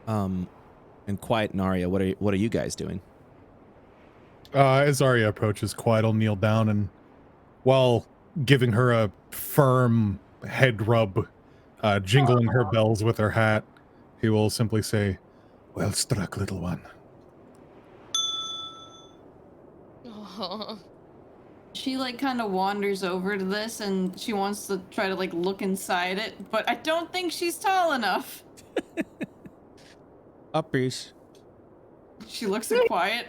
And Quiet and Arya, what are you guys doing? As Arya approaches, Quiet will kneel down and, while giving her a firm head rub, jingling her bells with her hat, he will simply say, "Well struck, little one." Oh. She like kind of wanders over to this and she wants to try to like look inside it, but I don't think she's tall enough. Uppies. She looks at Quiet.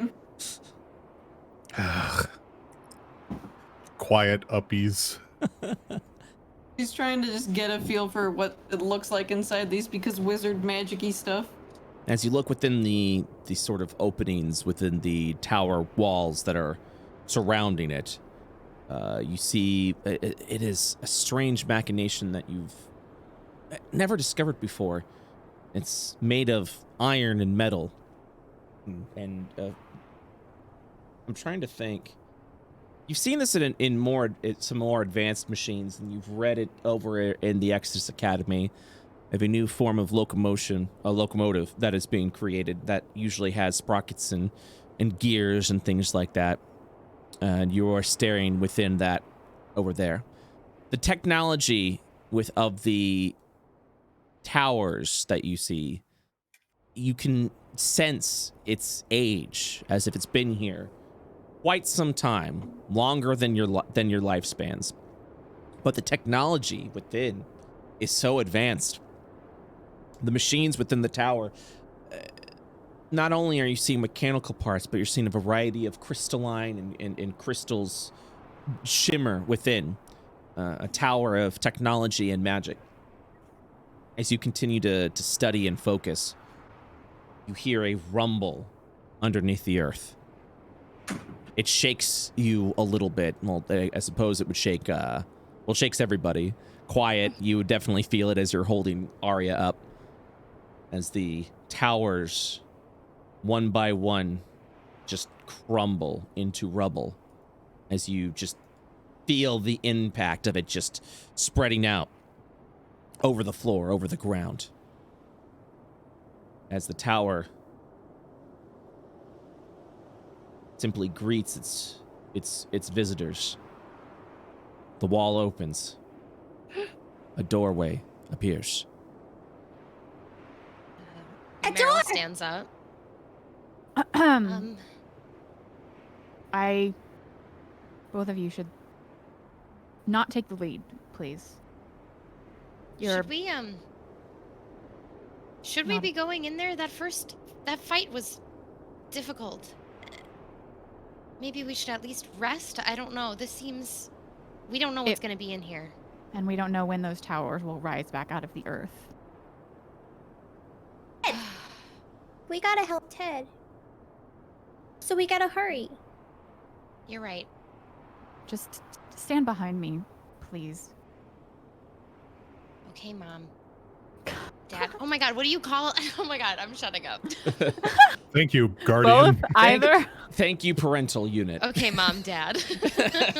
Quiet uppies. She's trying to just get a feel for what it looks like inside these because wizard magic-y stuff. As you look within the sort of openings within the tower walls that are surrounding it, you see it is a strange machination that you've never discovered before. It's made of iron and metal. And I'm trying to think. You've seen this in some more advanced machines, and you've read it over in the Exodus Academy of a new form of locomotive that is being created that usually has sprockets and gears and things like that. And you are staring within that over there. The technology of the towers that you see, you can sense its age as if it's been here quite some time, longer than your lifespans. But the technology within is so advanced. The machines within the tower, not only are you seeing mechanical parts, but you're seeing a variety of crystalline and crystals shimmer within a tower of technology and magic. As you continue to study and focus, you hear a rumble underneath the earth. It shakes you a little bit. Well, I suppose it would shake, shakes everybody. Quiet, you would definitely feel it as you're holding Arya up. As the towers, one by one, just crumble into rubble. As you just feel the impact of it just spreading out over the floor, over the ground. As the tower simply greets its visitors, the wall opens. A doorway appears. A Meryl door! stands up. Both of you should not take the lead, please. Should we be going in there? That fight was difficult. Maybe we should at least rest? I don't know. We don't know what's going to be in here. And we don't know when those towers will rise back out of the earth. We gotta help Ted. So we gotta hurry. You're right. Just stand behind me, please. Okay, Mom. Dad. Oh my God, what do you call it? Oh my God, I'm shutting up. Thank you, Guardian. Both? Either? Thank you, parental unit. Okay, Mom, Dad.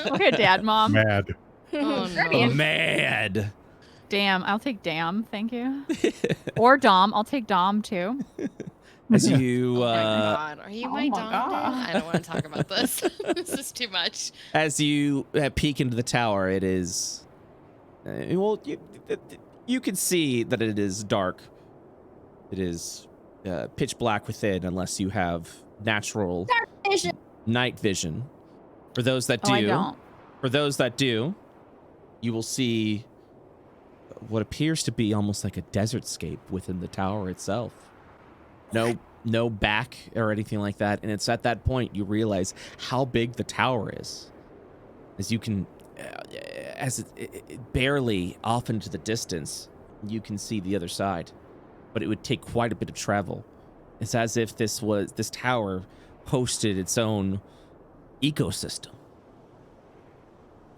Okay, Dad, Mom. Mad. Oh, no. Guardian. Mad. Damn, I'll take Dam, thank you. Or Dom, I'll take Dom too. As you, Oh my God, are you oh my my dom, God. Dad? I don't want to talk about this. This is too much. as you peek into the tower, it is, you can see that it is dark. It is pitch black within, unless you have natural Vision. night vision. For those that Oh, I don't. do, you will see what appears to be almost like a desert scape within the tower itself. No back or anything like that. And it's at that point you realize how big the tower is. As you can, as it barely off into the distance, you can see the other side. But it would take quite a bit of travel. It's as if this tower hosted its own ecosystem.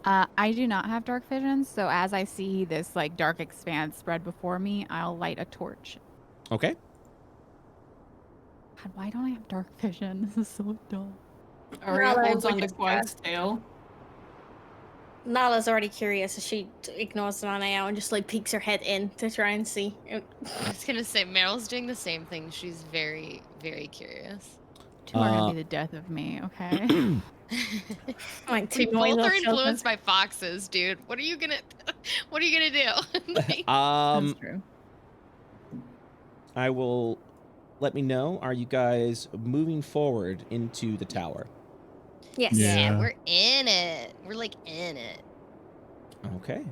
I do not have dark vision, so as I see this like dark expanse spread before me, I'll light a torch. Okay. God, why don't I have dark vision? This is so dumb. Arya Nala holds would onto just Quiet's tail. Nala's already curious, so she ignores Nanaya and just like peeks her head in to try and see. I was gonna say Meryl's doing the same thing. She's very, very curious. Two are gonna be the death of me, okay? Like We two both little are children. influenced by foxes, dude. What are you gonna do? Like, That's true. I will let me know. Are you guys moving forward into the tower? Yes. Yeah. yeah, we're in it. We're like in it. Okay.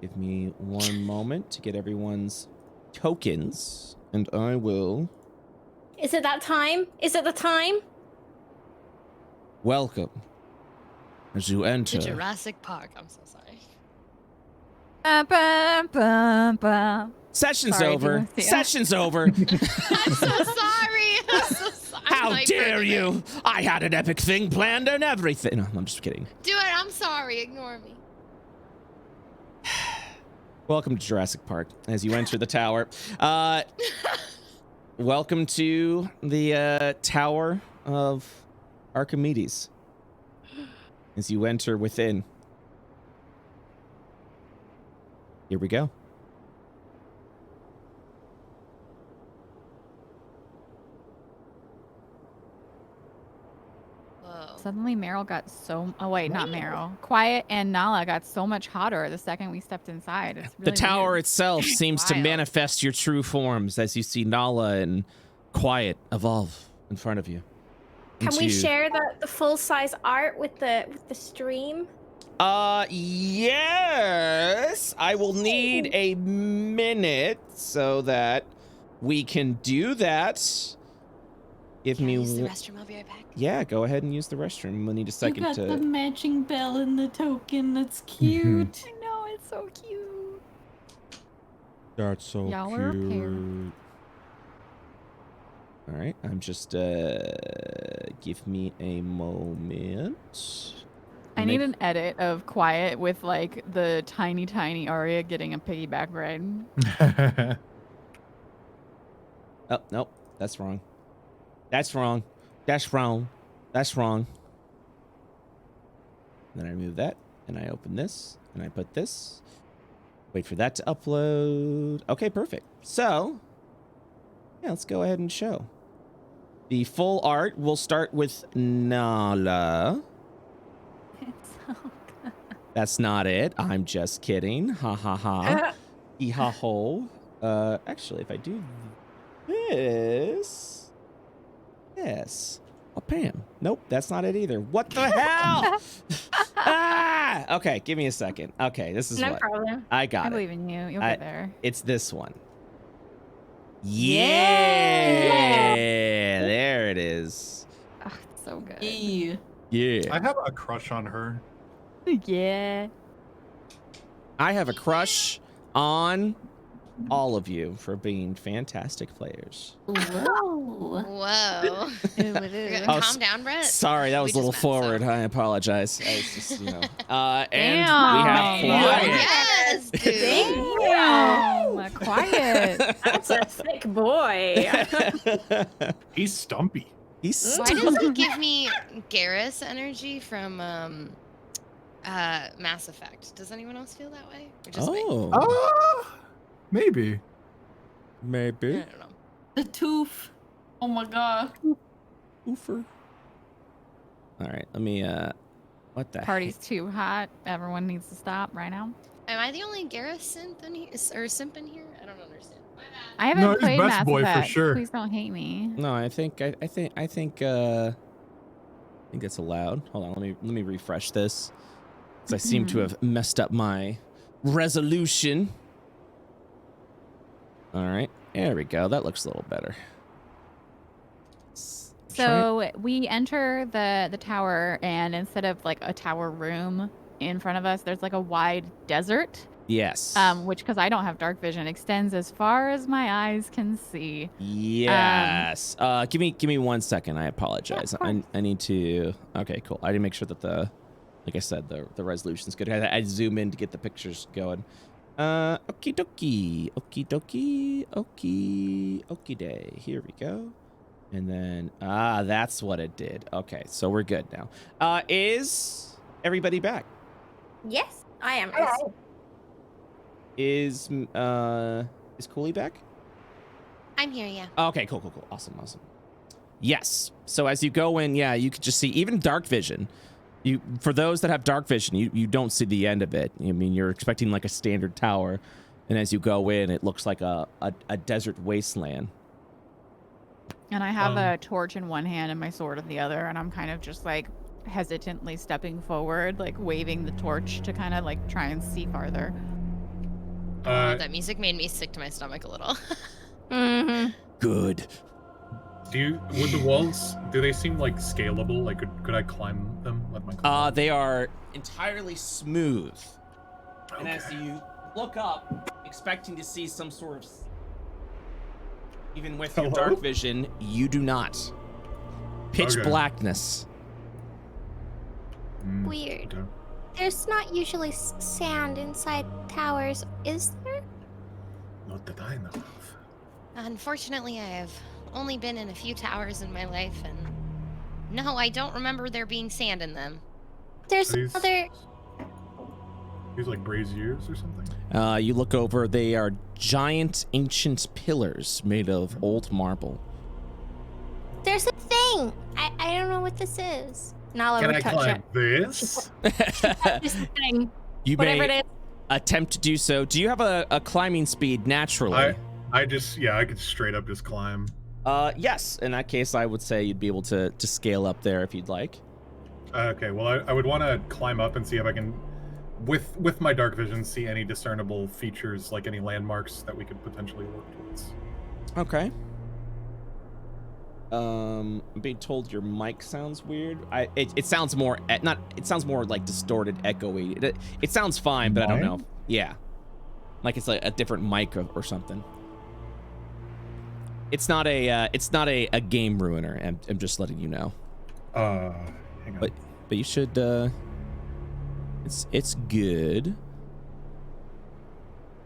Give me one moment to get everyone's tokens, and I will Is it that time? Is it the time? welcome as you To enter. Jurassic Park. I'm so sorry. Session's Sorry, over. Dorothea. Session's over. I'm so sorry. I'm so sorry. How I'm dare hyper you? I had an epic thing planned and everything. No, I'm just kidding. Do it. I'm sorry. Ignore me. Welcome to Jurassic Park as you enter the tower. Welcome to the Tower of Archimedes. as you enter within. Here we go. Whoa. Suddenly Meryl got so, oh wait, not Meryl. Quiet and Nala got so much hotter the second we stepped inside. It's really The tower weird. itself seems to Wild. manifest your true forms as you see Nala and Quiet evolve in front of you. Can we Into- share the full size art with the stream? Yes. I will need a minute so that we can do that. Give Can I me use the one- restroom? I'll be right back. Yeah, go ahead and use the restroom. We'll need a You second got to. the matching bell and the token. That's cute. I know, it's so cute. That's so Y'all are a pair. cute. All right, I'm just give me a moment. I need an edit of Quiet with like the tiny Arya getting a piggyback ride. Oh, nope, that's wrong. That's wrong. That's wrong. That's wrong. Then I remove that, and I open this, and I put this. Wait for that to upload. Okay, perfect. So, yeah, let's go ahead and show. The full art will start with Nala. It's so good. That's not it. I'm just kidding. Ha ha ha. Hee ha ho. Actually, if I do this. Yes. Oh, Pam. Nope, that's not it either. What the hell? Ah! Okay, give me a second. Okay, this is No what. problem. I I got it. believe in you. You'll I- get there. It's this one. Yeah! There it is. Oh, it's so good. Ew. Yeah. I have a crush on her. Yeah. I have a crush on all of you for being fantastic players. Whoa. Whoa. You're Oh, gonna calm down, Brett. Sorry, that We was a just little met, forward. so- I apologize. I was just, you know. And Damn. we have Quiet. Yes, dude. Damn. Quiet. That's a thick boy. He's stumpy. He's Why does it give me Garrus energy from Mass Effect? Does anyone else feel that way? Or just me? Oh, Maybe. I maybe. don't know. The tooth. Oh my god. Oofer. All right, let me. What the Party's too hot. Everyone needs to stop right now. Am I the only Garrus synth in here, or simp in here? I don't understand. I haven't No, he's played best Mass boy for Effect. sure. Please don't hate me. No, I think it's allowed. Hold on, let me refresh this, because I seem to have messed up my resolution. All right, there we go. That looks a little better. So we enter the tower, and instead of like a tower room in front of us, there's like a wide desert. Yes. Which, because I don't have dark vision, extends as far as my eyes can see. Yes. Give me 1 second. I apologize. Yeah, of I need to. Okay, cool. I didn't make sure that like I said, the resolution's good. I zoom in to get the pictures going. Okie dokie, okie dokie, okie day. Here we go. And then that's what it did. Okay, so we're good now. Is everybody back? Yes, I am. Is Cooley back? I'm here, yeah. Okay, cool. Awesome. Yes. So as you go in, yeah, you could just see even dark vision. For those that have dark vision, you don't see the end of it. I mean, you're expecting like a standard tower, and as you go in, it looks like a desert wasteland. And I have a torch in one hand and my sword in the other, and I'm kind of just like hesitantly stepping forward, like waving the torch to kind of like try and see farther. That music made me sick to my stomach a little. Mm-hmm. Good. Would the walls, do they seem like scalable? Like, could I climb them with my car? They are entirely smooth. And as you look up, expecting to see some sort of, even with your Hello? dark vision, you do not. Pitch Okay. blackness. Weird. Okay. There's not usually sand inside towers, is there? Not that I know of. Unfortunately, I have only been in a few towers in my life, and no, I don't remember there being sand in them. there's These- another. These like braziers or something. You look over, they are giant ancient pillars made of old marble. There's a thing. I don't know what this is. Nala Can would I touch climb it. this? This thing, You whatever may it is. attempt to do so. Do you have a climbing speed naturally? I could straight up just climb. Yes. In that case, I would say you'd be able to scale up there if you'd like. Okay, well I would want to climb up and see if I can, with my dark vision, see any discernible features, like any landmarks that we could potentially work towards. Okay. I'm being told your mic sounds weird. It sounds more it sounds more like distorted, echoey. It sounds fine, but I don't know. Yeah, like it's like a different mic or something. It's not a game ruiner. I'm just letting you know. Hang on. But you should. It's good.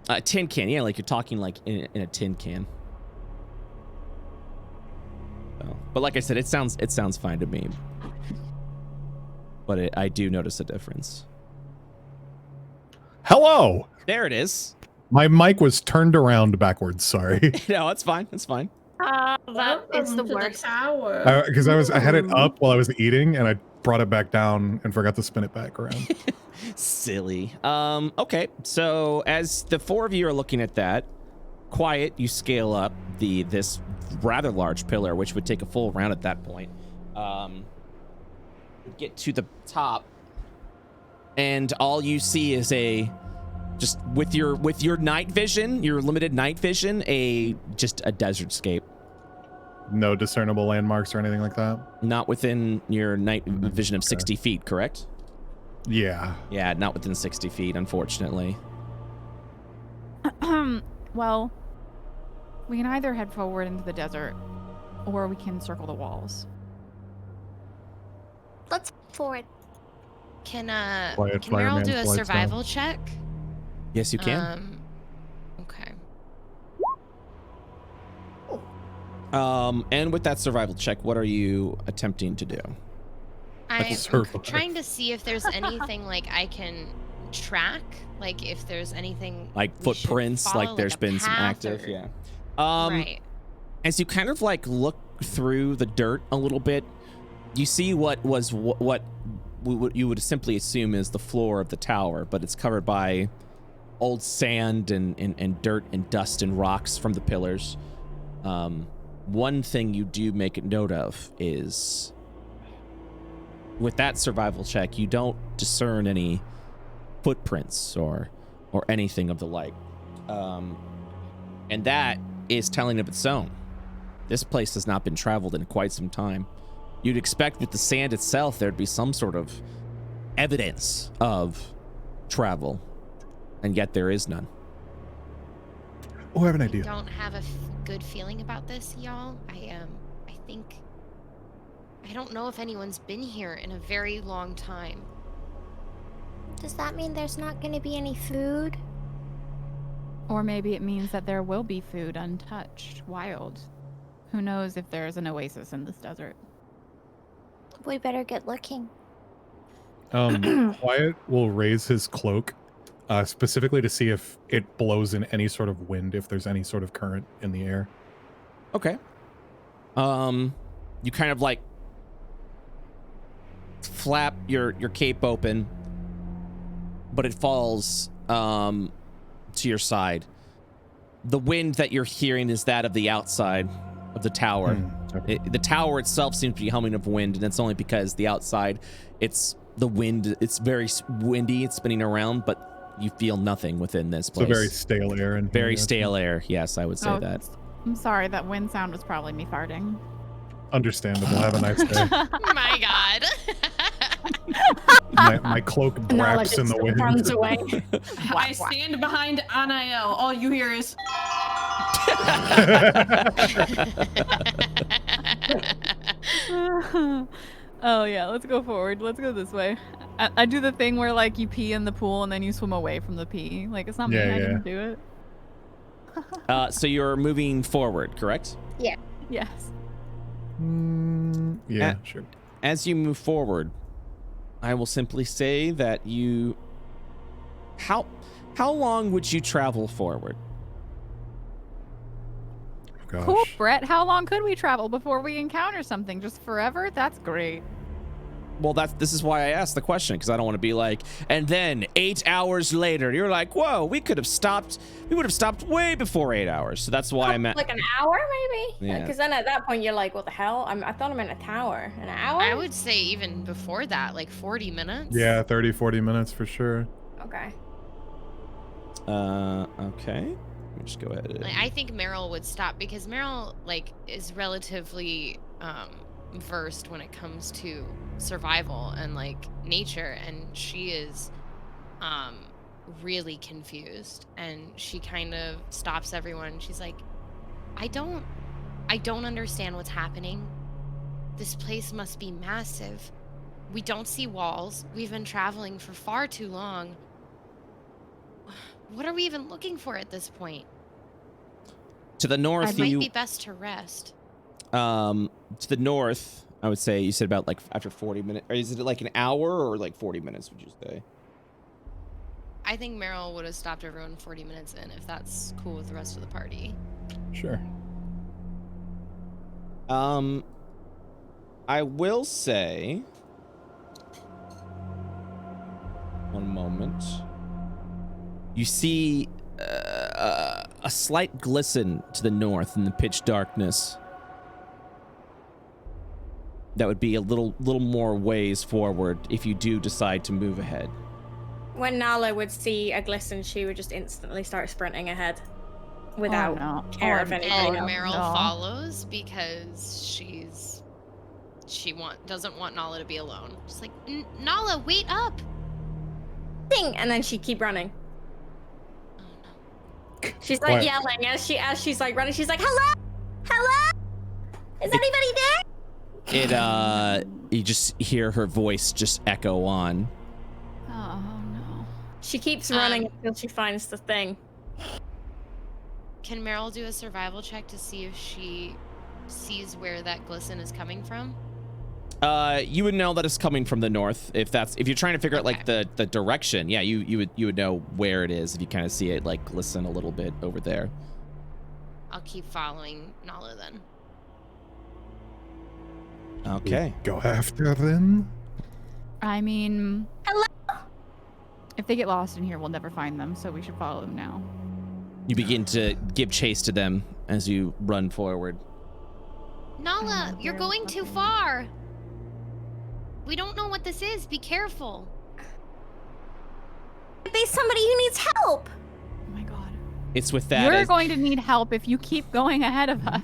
A tin can, yeah, like you're talking like in a tin can. So, but like I said, it sounds fine to me. But I do notice a difference. Hello. There it is. My mic was turned around backwards. Sorry. No, it's fine. It's fine. That is the worst. tower. Because I had it up while I was eating, and I brought it back down and forgot to spin it back around. Silly. Okay. So as the four of you are looking at that, quiet, you scale up this rather large pillar, which would take a full round at that point. Get to the top, and all you see is just with your night vision, your limited night vision, just a desert scape. No discernible landmarks or anything like that? Not within your night vision of 60 feet, correct? Yeah. Yeah, not within 60 feet, unfortunately. Well, we can either head forward into the desert, or we can circle the walls. Let's forward. Can Quiet can Meryl fireman do a flights survival check? Yes, you can. Okay. And with that survival check, what are you attempting to do? I'm survive. trying to see if there's anything like I can track, like if there's anything Like we should footprints, follow, like there's a been some path active, or- yeah. Right. As you kind of like look through the dirt a little bit, you see what you would simply assume is the floor of the tower, but it's covered by old sand and dirt and dust and rocks from the pillars. One thing you do make a note of is with that survival check, you don't discern any footprints or anything of the like. And that is telling of its own. This place has not been traveled in quite some time. You'd expect with the sand itself there'd be some sort of evidence of travel, and yet there is none. Oh, I have an idea. Don't have a good feeling about this, y'all. I think I don't know if anyone's been here in a very long time. Does that mean there's not going to be any food? Or maybe it means that there will be food untouched, wild. Who knows if there's an oasis in this desert? We better get looking. Quiet will raise his cloak, specifically to see if it blows in any sort of wind, if there's any sort of current in the air. Okay. You kind of like flap your cape open, but it falls to your side. The wind that you're hearing is that of the outside of the tower. Okay. The tower itself seems to be humming of wind, and it's only because the outside, it's the wind. It's very windy. It's spinning around, but you feel nothing within this place. So very stale air and Very stale air. Yes, I would say that. I'm sorry, that wind sound was probably me farting. Understandable. Have a nice day. My God. my cloak Nala braps in just the wind. runs away. I stand behind Anael. All you hear is. Oh yeah, let's go forward. Let's go this way. I do the thing where like you pee in the pool and then you swim away from the pee. Like it's not me. Yeah, I yeah. didn't do it. So you're moving forward, correct? Yes. Yeah, sure. As you move forward, I will simply say that you... How long would you travel forward? Gosh. Cool, Brett. How long could we travel before we encounter something? Just forever? That's great. Well, this is why I asked the question, because I don't want to be like, and then 8 hours later, you're like, whoa, we would have stopped way before 8 hours. So that's why I'm at... Like an hour, maybe? Yeah. Because then at that point, you're like, what the hell? I thought I'm in a tower. An hour? I would say even before that, like 40 minutes. Yeah, 30, 40 minutes for sure. Okay. Okay. Let me just go ahead and... Like, I think Meryl would stop because Meryl, like, is relatively versed when it comes to survival and, like, nature, and she is really confused, and she kind of stops everyone. She's like, I don't understand what's happening. This place must be massive. We don't see walls. We've been traveling for far too long. What are we even looking for at this point? To the north, It might be best to rest. To the north, I would say you said about like after 40 minutes. Or is it like an hour or like 40 minutes, would you say? I think Meryl would have stopped everyone 40 minutes in if that's cool with the rest of the party. Sure. I will say... One moment. You see a slight glisten to the north in the pitch darkness. That would be a little more ways forward if you do decide to move ahead. When Nala would see a glisten, she would just instantly start sprinting ahead without care of anything And else. Meryl follows because she doesn't want Nala to be alone. She's like, Nala, wait up! Ding! And then she'd keep running. Oh no. She's like What? yelling as she's like running. She's like, hello, hello, is anybody there? You just hear her voice just echo on. Oh no. She keeps running until she finds the thing. Can Meryl do a survival check to see if she sees where that glisten is coming from? You would know that it's coming from the north. If you're trying to figure out like the direction, yeah, you would know where it is if you kind of see it like glisten a little bit over there. I'll keep following Nala then. Okay. Go after them. I mean, Hello? if they get lost in here, we'll never find them, so we should follow them now. You begin to give chase to them as you run forward. Nala, you're going too far. We don't know what this is. Be careful. There's somebody who needs help. Oh my god. It's with that. You're going to need help if you keep going ahead of us.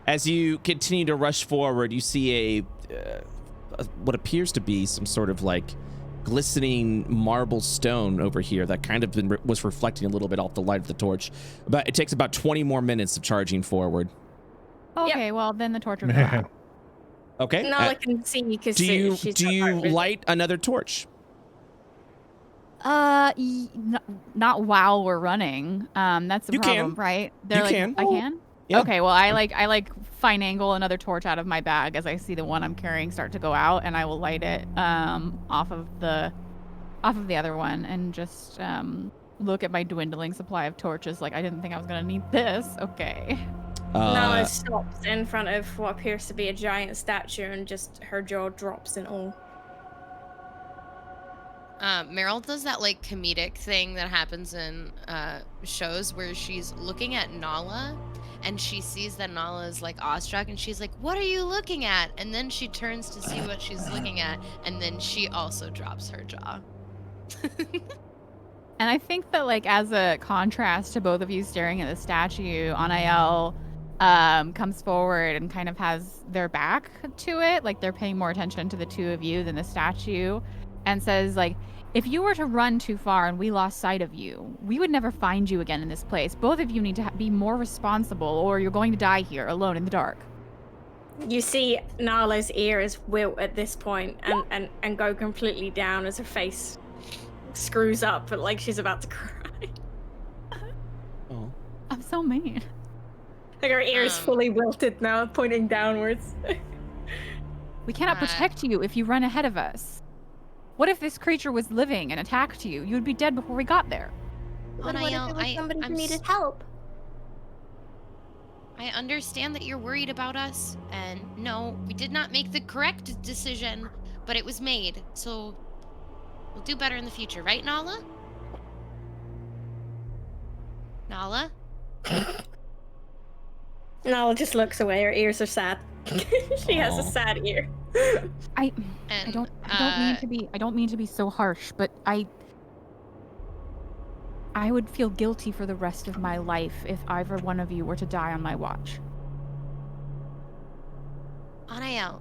As you continue to rush forward, you see what appears to be some sort of like glistening marble stone over here that kind of was reflecting a little bit off the light of the torch. But it takes about 20 more minutes of charging forward. Okay, well then the torch will go out. Okay. Nala can see because do you she's light another torch? Not while we're running. That's the You problem, can. right? You can. I can. Yeah. Okay, well I like fine angle another torch out of my bag as I see the one I'm carrying start to go out, and I will light it off of the other one and just look at my dwindling supply of torches. Like I didn't think I was gonna need this. Okay. Nala stops in front of what appears to be a giant statue, and just her jaw drops in awe. Meryl does that like comedic thing that happens in shows where she's looking at Nala and she sees that Nala is like awestruck and she's like, what are you looking at? And then she turns to see what she's looking at, and then she also drops her jaw. And I think that like as a contrast to both of you staring at the statue, Anael comes forward and kind of has their back to it, like they're paying more attention to the two of you than the statue, and says like, if you were to run too far and we lost sight of you, we would never find you again in this place. Both of you need to be more responsible, or you're going to die here alone in the dark. You see Nala's ears wilt at this point and go completely down as her face screws up, but like she's about to cry. Oh. I'm so mean. Like her ears fully wilted now, pointing downwards. We cannot protect you if you run ahead of us. What if this creature was living and attacked you? You would be dead before we got there. What if Anael, it was somebody who I'm needed help? I understand that you're worried about us, and no, we did not make the correct decision, but it was made, so we'll do better in the future, right, Nala? Nala? Nala just looks away. Her ears are sad. She has a Aw. sad ear. I And, don't mean to be so harsh, but I would feel guilty for the rest of my life if either one of you were to die on my watch. Anael,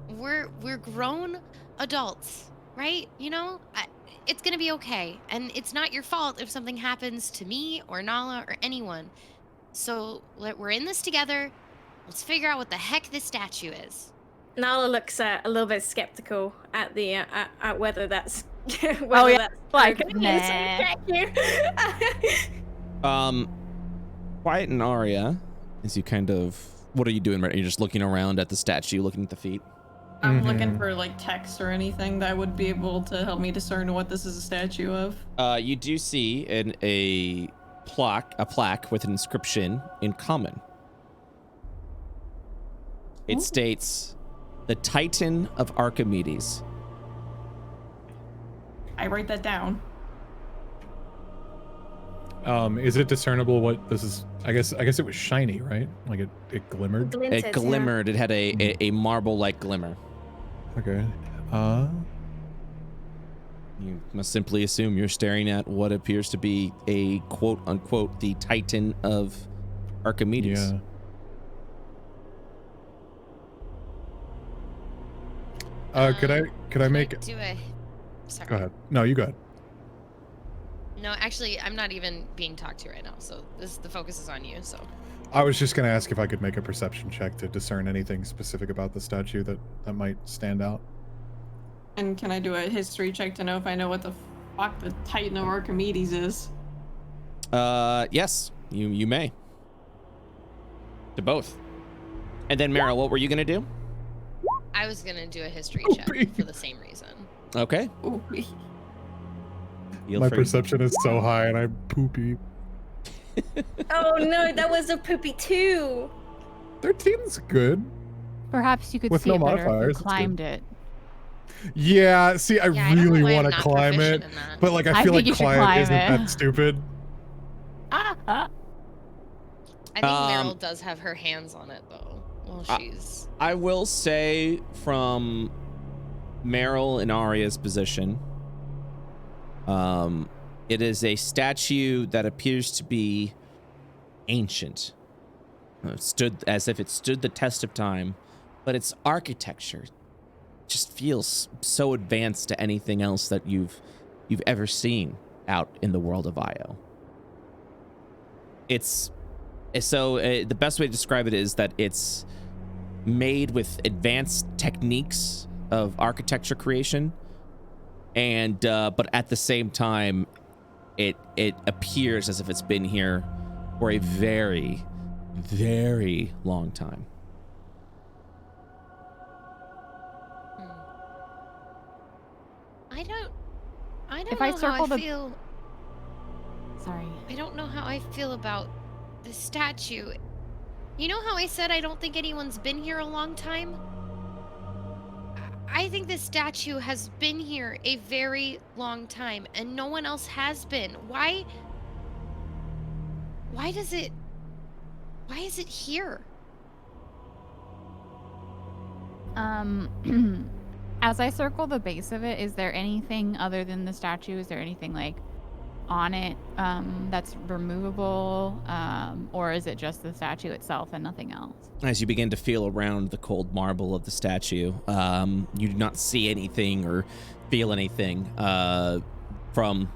we're grown adults, right? You know, it's gonna be okay, and it's not your fault if something happens to me or Nala or anyone. So we're in this together. Let's figure out what the heck this statue is. Nala looks a little bit skeptical at the at whether that's whether Oh, yeah. that's Like, okay. nah. Thank you. Quiet and Arya, as you kind of, what are you doing? Right? You're just looking around at the statue, looking at the feet. I'm looking for like text or anything that would be able to help me discern what this is a statue of. You do see a plaque with an inscription in common. It states, "The Titan of Archimedes." I write that down. Is it discernible what this is? I guess it was shiny, right? Like it glimmered. Glinted, It glimmered. It had a marble-like glimmer. Okay. You must simply assume you're staring at what appears to be a quote-unquote the Titan of Archimedes. Yeah. Could I make? Do a... Sorry. Go ahead. No, you go ahead. No, actually, I'm not even being talked to right now, so the focus is on you, so. I was just gonna ask if I could make a perception check to discern anything specific about the statue that might stand out. And can I do a history check to know if I know what the fuck the Titan of Archimedes is? Yes, you may. To both. And then Meryl, what were you gonna do? I was gonna do a history check for the same reason. Okay. Ooh. Feel My free. perception is so high, and I'm poopy. Oh no, that was a poopy 2. 13's good. Perhaps you could With see no it better if modifiers, you it's good. climbed it. Yeah. See, I Yeah, I don't know really why I'm want to not climb it, proficient in that. but like I I feel think like you should climb climb isn't it. that stupid. I think Um, Meryl does have her hands on it, though. Well, she's... I will say from Meryl and Arya's position, it is a statue that appears to be ancient. It stood as if it stood the test of time, but its architecture just feels so advanced to anything else that you've ever seen out in the world of Io. The best way to describe it is that it's made with advanced techniques of architecture creation, and but at the same time, it appears as if it's been here for a very, very long time. I don't If I know how circle I the- feel. Sorry. I don't know how I feel about the statue. You know how I said I don't think anyone's been here a long time? I think this statue has been here a very long time, and no one else has been. Why is it here? As I circle the base of it, is there anything other than the statue? Is there anything like on it that's removable, or is it just the statue itself and nothing else? As you begin to feel around the cold marble of the statue, you do not see anything or feel anything from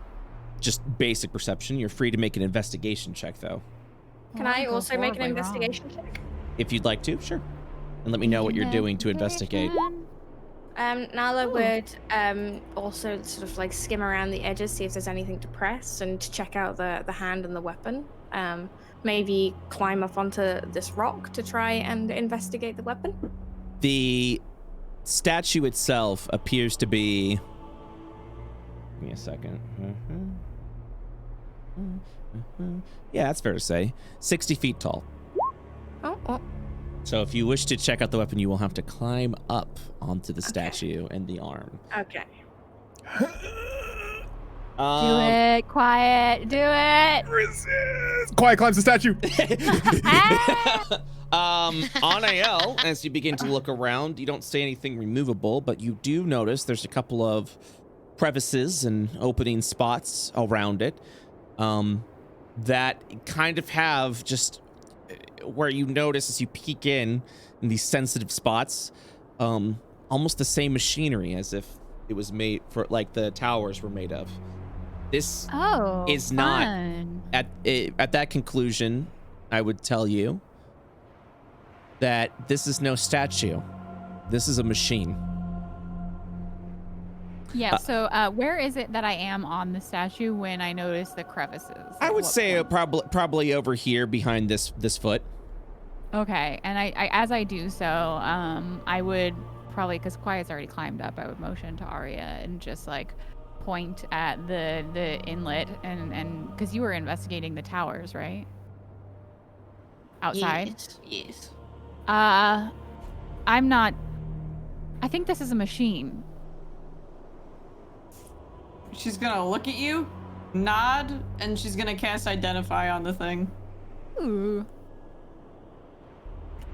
just basic perception. You're free to make an investigation check, though. Can Well, I go also make an horribly wrong. investigation check? If you'd like to, sure. And let me know what you're doing to investigate. Nala would also sort of like skim around the edges, see if there's anything to press, and to check out the hand and the weapon. Maybe climb up onto this rock to try and investigate the weapon. The statue itself appears to be me a second. Yeah, that's fair to say. 60 feet tall. Oh. So if you wish to check out the weapon, you will have to climb up onto the statue and the arm. Okay. Do it, quiet. Do it. Resist. Quiet climbs the statue. Anael, as you begin to look around, you don't see anything removable, but you do notice there's a couple of crevices and opening spots around it that kind of have just where you notice as you peek in these sensitive spots, almost the same machinery as if it was made for, like the towers were made of. This is not fun. at that conclusion. I would tell you that this is no statue. This is a machine. Yeah, so where is it that I am on the statue when I notice the crevices? I would What say point? probably over here behind this foot. Okay, and I as I do so, I would probably, because Quiet's already climbed up, I would motion to Arya and just like point at the inlet and because you were investigating the towers, right? Outside. Yes. I'm not. I think this is a machine. She's gonna look at you, nod, and she's gonna cast Identify on the thing. Ooh.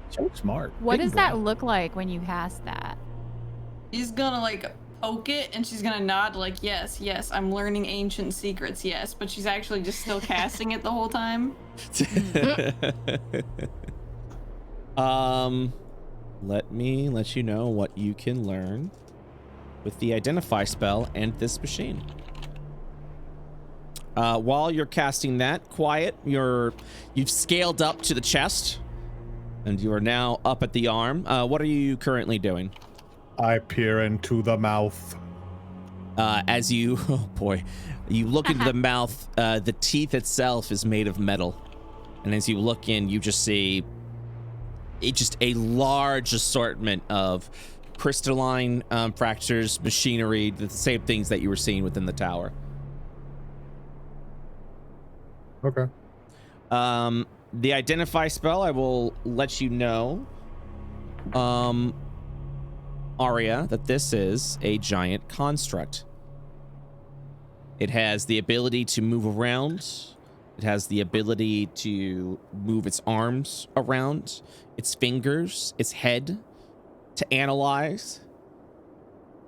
So smart. What Big does brain. that look like when you cast that? She's gonna like poke it, and she's gonna nod like, yes, I'm learning ancient secrets, yes, but she's actually just still casting it the whole time. Let me let you know what you can learn with the Identify spell and this machine. While you're casting that, Quiet, you've scaled up to the chest, and you are now up at the arm. What are you currently doing? I peer into the mouth. As you, oh boy, you look into the mouth, the teeth itself is made of metal. And as you look in, you just see just a large assortment of crystalline fractures, machinery, the same things that you were seeing within the tower. Okay. The Identify spell, I will let you know, Arya, that this is a giant construct. It has the ability to move around. It has the ability to move its arms around, its fingers, its head, to analyze.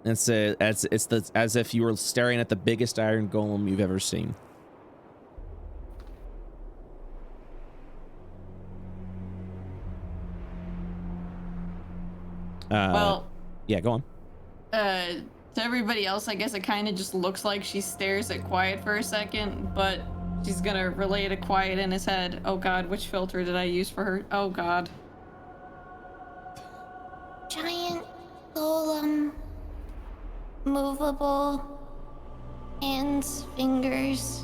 It's as if you were staring at the biggest iron golem you've ever seen. Well, yeah, go on. to everybody else, I guess it kind of just looks like she stares at Quiet for a second, but she's gonna relay to Quiet in his head. Oh god, which filter did I use for her? Oh god. Giant golem, movable, hands, fingers,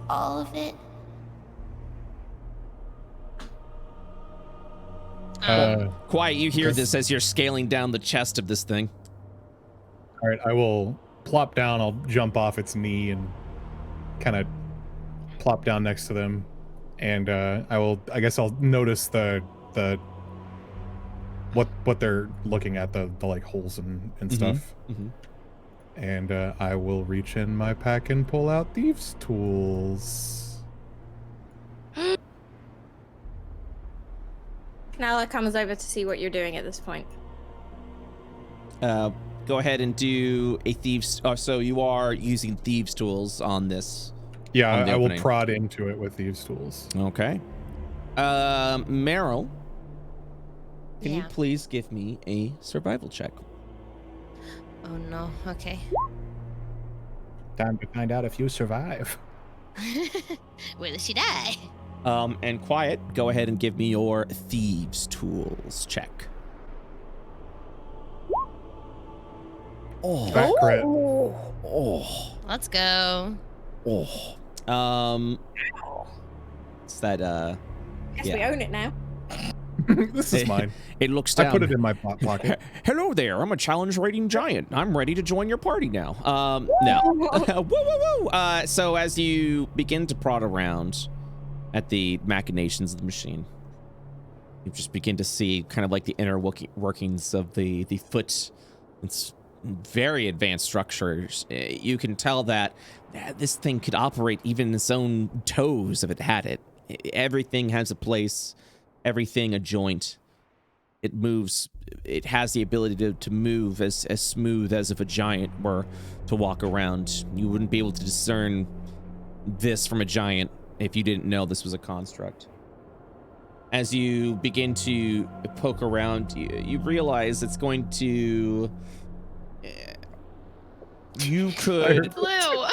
all of it. Quiet, you hear Yes. this as you're scaling down the chest of this thing. All right, I will plop down. I'll jump off its knee and kind of plop down next to them, and I guess I'll notice the what they're looking at, the like holes and stuff. Mhm. And I will reach in my pack and pull out thieves' tools. Nala comes over to see what you're doing at this point. Go ahead and do a thieves. Oh, so you are using thieves' tools on this. Yeah, on the I will opening. prod into it with thieves' tools. Okay. Meryl, can you Yeah. please give me a survival check? Oh no. Okay. Time to find out if you survive. Will she die? And Quiet, go ahead and give me your thieves' tools check. Oh, Back crit. oh, Let's go. oh. It's that Guess Yeah. we own it now. This is mine. It looks down. I put it in my pocket. Hello there. I'm a challenge rating giant. I'm ready to join your party now. No. Woo, woo, woo. So as you begin to prod around at the machinations of the machine, you just begin to see kind of like the inner workings of the foot. It's very advanced structures. You can tell that this thing could operate even in its own toes if it had it. Everything has a place, everything a joint. It moves. It has the ability to move as smooth as if a giant were to walk around. You wouldn't be able to discern this from a giant if you didn't know this was a construct. As you begin to poke around, you realize it's going to... You could... Blue.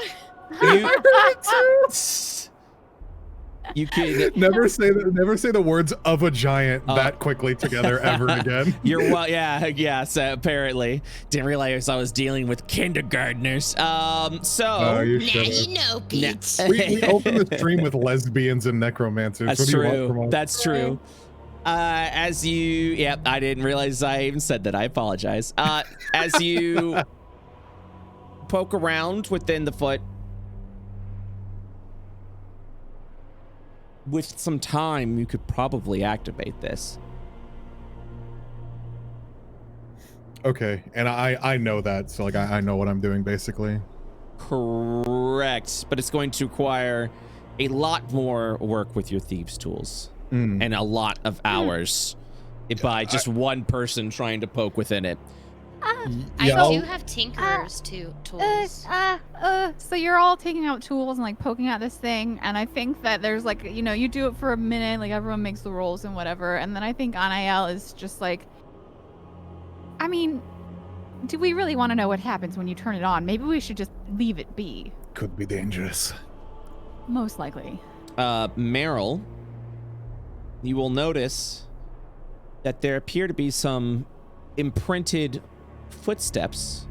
You could never say the words of a giant that quickly together ever again. You're well, yeah. So apparently, didn't realize I was dealing with kindergartners. So Now you know, Pete. we opened the stream with lesbians and necromancers. That's what do you true. want from us? That's true. As you, I didn't realize I even said that. I apologize. As you poke around within the foot. With some time, you could probably activate this. Okay, and I know that, so like I know what I'm doing basically. Correct, but it's going to require a lot more work with your thieves' tools and a lot of hours by just one person trying to poke within it. I do have tinkerers tools. So you're all taking out tools and like poking at this thing, and I think that there's like, you know, you do it for a minute, like everyone makes the rolls and whatever, and then I think Anael is just like, I mean, do we really want to know what happens when you turn it on? Maybe we should just leave it be. Could be dangerous. Most likely. Meryl, you will notice that there appear to be some imprinted footsteps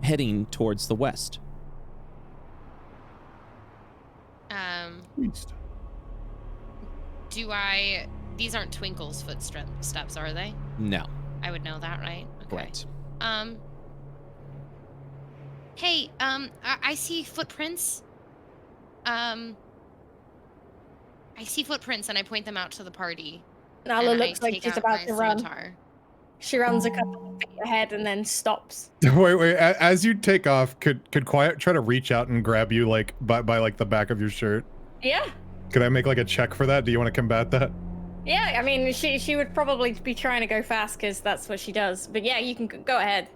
heading towards the west. These aren't Twinkle's footsteps, are they? No. I would know that, right? Okay. Correct. Hey, I see footprints. I see footprints and I point them out to the party. Nala and looks I like take she's out about my to run. scimitar. She runs a couple of feet ahead and then stops. Wait. As you take off, could Quiet try to reach out and grab you like by like the back of your shirt? Yeah. Could I make like a check for that? Do you want to combat that? Yeah, I mean, she would probably be trying to go fast because that's what she does. But yeah, you can go ahead.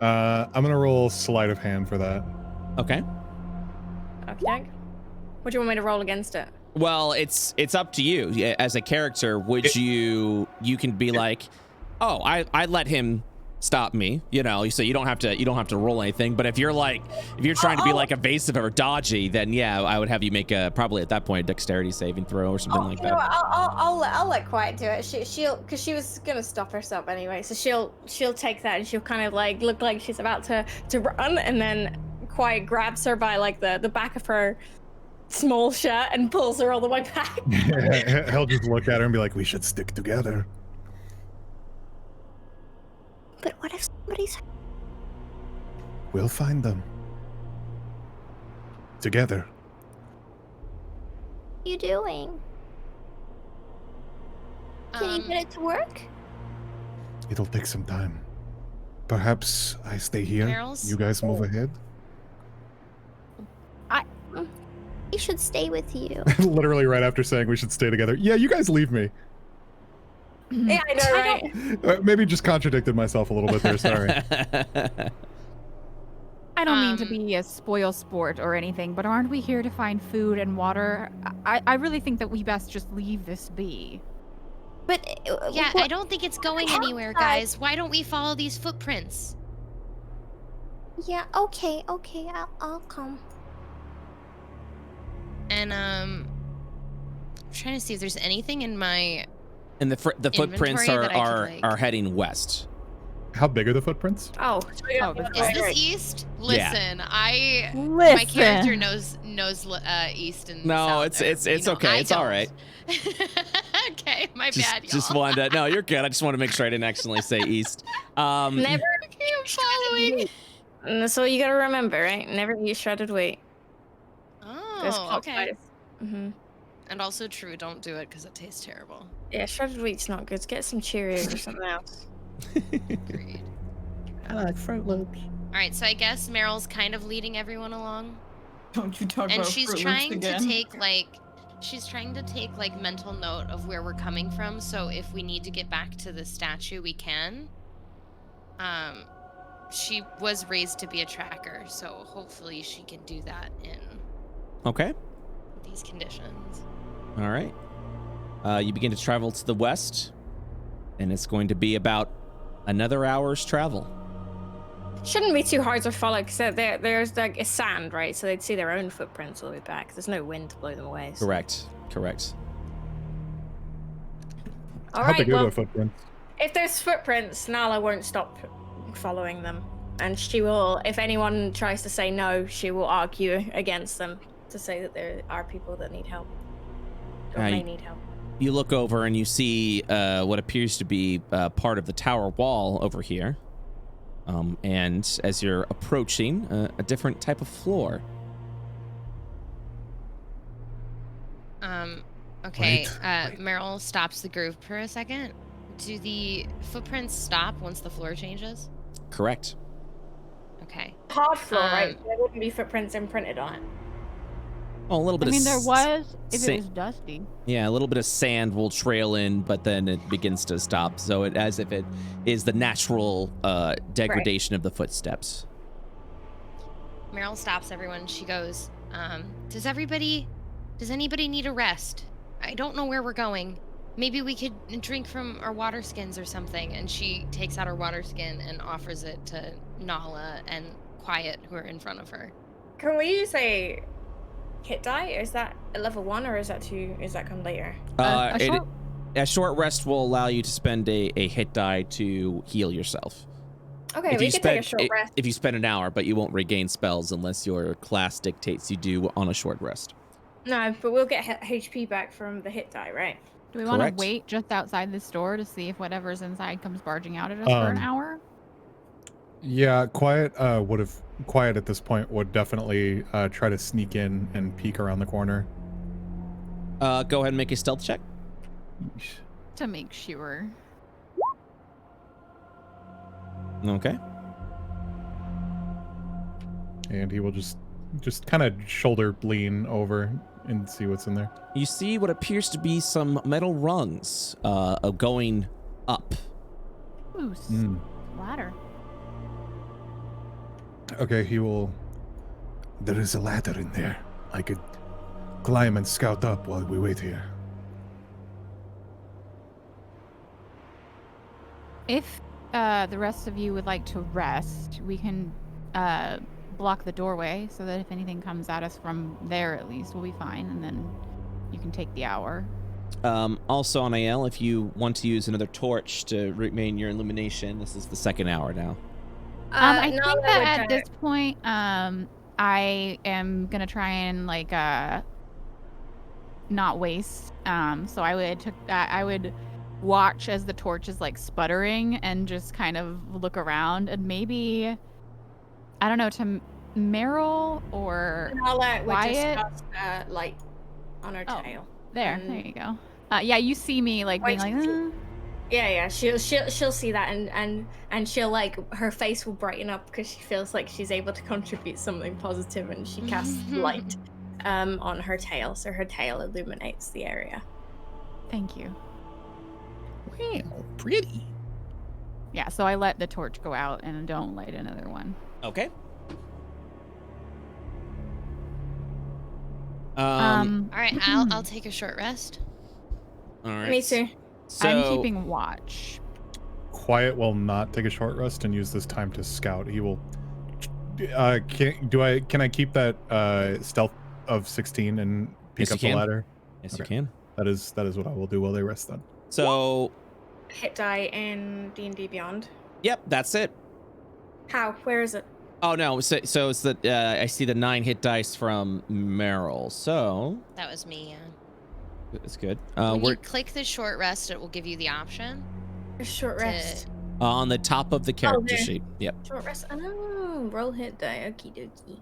I'm gonna roll sleight of hand for that. Okay. Okay. What do you want me to roll against it? Well, it's up to you. As a character, would you can be like, oh, I let him stop me, you know, so you don't have to roll anything. But if you're trying to be like evasive or dodgy, then yeah, I would have you make probably at that point a dexterity saving throw or something like that. You know what, I'll let Quiet do it. She'll because she was gonna stop herself anyway, so she'll take that and she'll kind of like look like she's about to run, and then Quiet grabs her by like the back of her small shirt and pulls her all the way back. He'll just look at her and be like, we should stick together. But what if somebody's... We'll find them. Together. What are you doing? Can you get it to work? It'll take some time. Perhaps I stay here. Meryl's? You guys move ahead. He should stay with you. Literally right after saying we should stay together. Yeah, you guys leave me. Yeah, I know, right? Maybe just contradicted myself a little bit there. Sorry. I don't mean to be a spoil sport or anything, but aren't we here to find food and water? I really think that we best just leave this be. But Yeah, I don't think it's going anywhere, guys. Why don't we follow these footprints? Yeah, okay, I'll come. And I'm trying to see if there's anything in my And the footprints inventory that I are could, like- are heading west. How big are the footprints? Is this east? Listen, my Listen. character knows east and No, south it's there, it's you know, okay. I It's all don't. right. Okay. My bad, y'all. Just wanted to. No, you're good. I just want to make sure I didn't accidentally say east. Never I'm following. And that's all you gotta remember, right? Never eat shredded wheat. There's Oh, okay. Mm-hmm. And also true, don't do it because it tastes terrible. Yeah, shredded wheat's not good. Get some Cheerios or something else. Agreed. I like Fruit Loops. All right, so I guess Meryl's kind of leading everyone along, Don't you talk and about she's Fruit Loops trying to again. take like mental note of where we're coming from. So if we need to get back to the statue, we can. She was raised to be a tracker, so hopefully she can do that in Okay. these conditions. All right. You begin to travel to the west, and it's going to be about another hour's travel. Shouldn't be too hard to follow because there's like a sand, right? So they'd see their own footprints all the way back. There's no wind to blow them away. So. Correct. All How right, big are well, the footprints? if there's footprints, Nala won't stop following them. And she will, if anyone tries to say no, she will argue against them to say that there are people that need help. Or may need help. You look over and you see what appears to be part of the tower wall over here. And as you're approaching, a different type of floor. Okay, Wait. Meryl stops the group for a second. Do the footprints stop once the floor changes? Correct. Okay. Hard floor, right? There wouldn't be footprints imprinted on it. Oh, a little bit I mean, of there was if sa- it was dusty. Yeah, a little bit of sand will trail in, but then it begins to stop. So it as if it is the natural degradation of the footsteps. Meryl stops everyone. She goes, does anybody need a rest? I don't know where we're going. Maybe we could drink from our water skins or something. And she takes out her water skin and offers it to Nala and Quiet, who are in front of her. Can we use a hit die? Is that a level 1 or is that come later? A short rest will allow you to spend a hit die to heal yourself. Okay, we can take a short rest. If you spend an hour, but you won't regain spells unless your class dictates you do on a short rest. No, but we'll get HP back from the hit die, right? Do we want to Correct. wait just outside the store to see if whatever's inside comes barging out at us for an hour? Yeah, Quiet at this point would definitely try to sneak in and peek around the corner. Go ahead and make a stealth check. To make sure. Okay. And he will just kind of shoulder lean over and see what's in there. You see what appears to be some metal rungs going up. Ooh, ladder. Okay, he will. There is a ladder in there. I could climb and scout up while we wait here. If the rest of you would like to rest, we can block the doorway so that if anything comes at us from there, at least, we'll be fine, and then you can take the hour. Also, on AL, if you want to use another torch to remain your illumination, this is the second hour now. I think that at this point, I am gonna try and not waste. So I would watch as the torch is sputtering and just kind of look around and maybe, I don't know, to Meryl or Wyatt. Light on her tail. There you go. Yeah, you see me being Yeah, she'll see that and she'll her face will brighten up because she feels like she's able to contribute something positive, and she casts light on her tail, so her tail illuminates the area. Thank you. Wow, pretty. Yeah, so I let the torch go out and don't light another one. Okay. All right, I'll take a short rest. All right. Me too. So, I'm keeping watch. Quiet will not take a short rest and use this time to scout. He will. Can I keep that stealth of 16 and pick Yes, up you the can. ladder? Yes, Okay. you can. That is what I will do while they rest then. So, Hit die in D&D Beyond. yep, that's it. How? Where is it? Oh no, so it's the I see the 9 hit dice from Meryl. So That was me, yeah. That's good. When We're you click the short rest, it will give you the option. A short to- rest. on the top of the character there. sheet. Yep. Short rest. Oh, roll hit die. Okie dokie.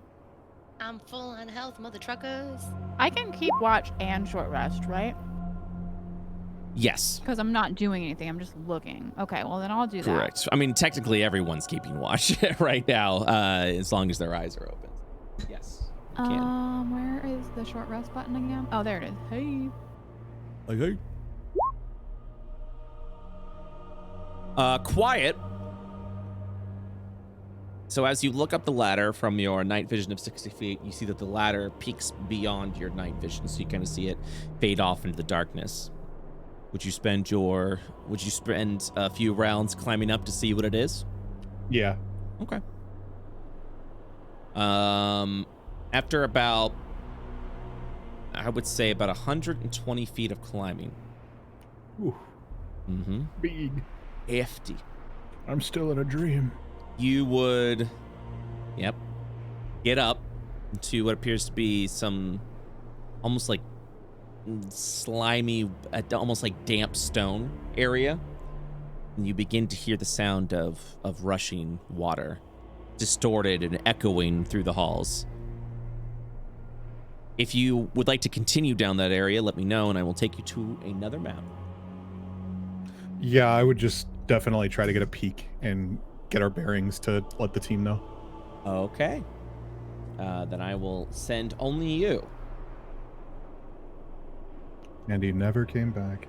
I'm full on health, mother truckers. I can keep watch and short rest, right? Yes. Because I'm not doing anything. I'm just looking. Okay, well then I'll do that. Correct. I mean, technically, everyone's keeping watch right now, as long as their eyes are open. Yes. You can. Where is the short rest button again? Oh, there it is. Hey. Okay. Quiet. So as you look up the ladder from your night vision of 60 feet, you see that the ladder peaks beyond your night vision, so you kind of see it fade off into the darkness. Would you spend a few rounds climbing up to see what it is? Yeah. Okay. After about, I would say about 120 feet of climbing. Ooh, Mm-hmm. big. Hefty. I'm still in a dream. You would, get up to what appears to be some almost like slimy, almost like damp stone area. And you begin to hear the sound of rushing water, distorted and echoing through the halls. If you would like to continue down that area, let me know and I will take you to another map. Yeah, I would just definitely try to get a peek and get our bearings to let the team know. Okay. Then I will send only you. And he never came back.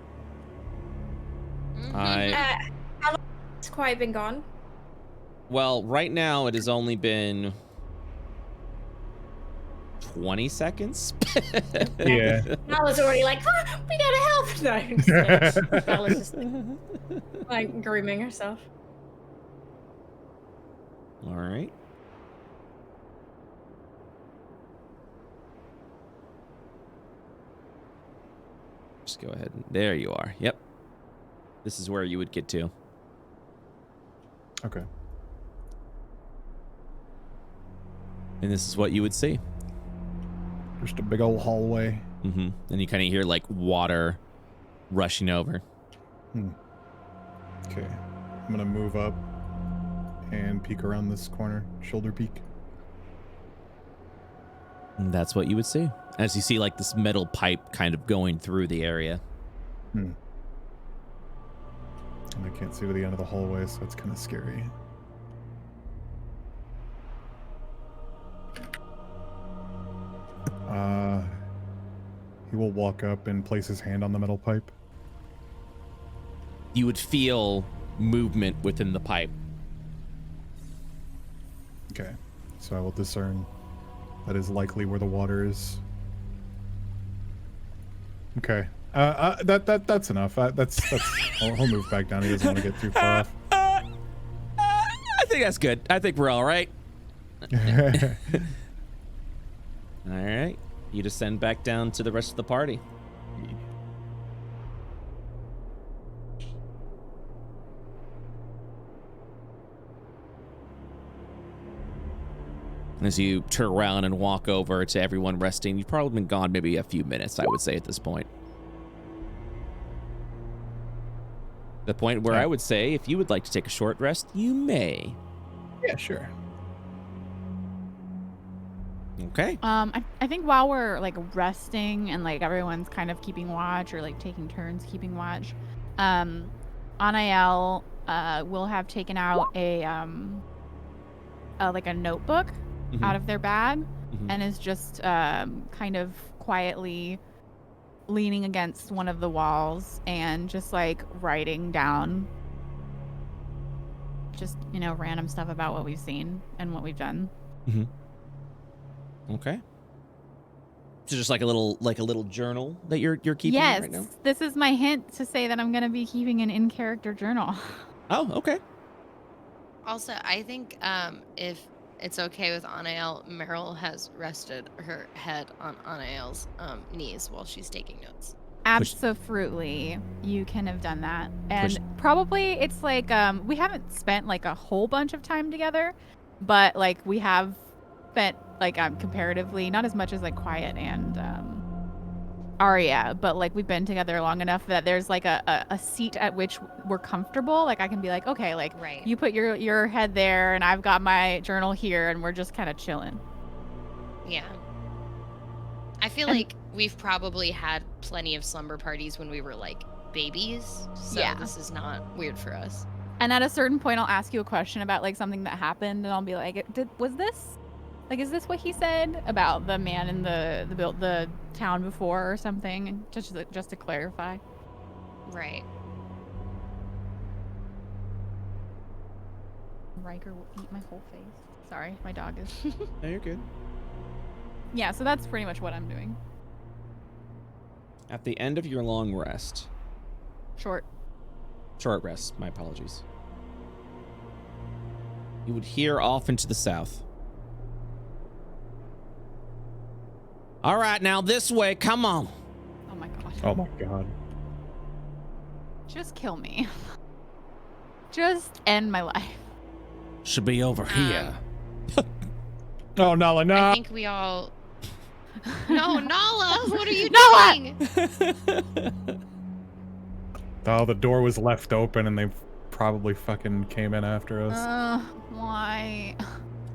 Mhm. How long has Quiet been gone? Well, right now it has only been 20 seconds. Yeah. Nala's already like, "Ah, we gotta help. No, just kidding. Nala's just like grooming herself. All right. Just go ahead and there you are. Yep. This is where you would get to. Okay. And this is what you would see. Just a big old hallway. Mm-hmm. And you kind of hear like water rushing over. Okay. I'm gonna move up and peek around this corner. Shoulder peek. And that's what you would see. As you see like this metal pipe kind of going through the area. And I can't see to the end of the hallway, so it's kind of scary. He will walk up and place his hand on the metal pipe. You would feel movement within the pipe. Okay. So I will discern that is likely where the water is. Okay. That's enough. He'll move back down. He doesn't want to get too far off. I think that's good. I think we're all right. All right. You descend back down to the rest of the party. As you turn around and walk over to everyone resting, you've probably been gone maybe a few minutes, I would say, at this point. The point where I would say, if you would like to take a short rest, you may. Yeah, sure. Okay. I think while we're like resting and like everyone's kind of keeping watch or like taking turns keeping watch, Anael will have taken out a like a notebook out of their bag and is just kind of quietly leaning against one of the walls and just like writing down just, you know, random stuff about what we've seen and what we've done. Okay. So just like a little journal that you're keeping Yes, right now? this is my hint to say that I'm going to be keeping an in-character journal. Oh, okay. Also, I think if it's okay with Anael, Meryl has rested her head on Anael's knees while she's taking notes. Absolutely, you can have done that. And probably it's like we haven't spent like a whole bunch of time together, but like we have spent like comparatively not as much as like Quiet and Arya, but like we've been together long enough that there's like a seat at which we're comfortable. Like I can be like, okay, like Right. you put your head there and I've got my journal here and we're just kind of chilling. Yeah. I feel like we've probably had plenty of slumber parties when we were like babies, so Yeah. this is not weird for us. And at a certain point, I'll ask you a question about like something that happened, and I'll be like, was this, like, is this what he said about the man in the town before or something? Just to clarify. Right. Riker will eat my whole face. Sorry, my dog is. No, you're good. Yeah, so that's pretty much what I'm doing. At the end of your long rest, Short rest, my apologies, you would hear off into the south. All right, now this way, come on. Oh my god. Oh my god. Just kill me. Just end my life. Should be over here. Oh, Nala, no. I think we all. No, Nala, what are you Nala! doing? Oh, the door was left open and they probably fucking came in after us. Why?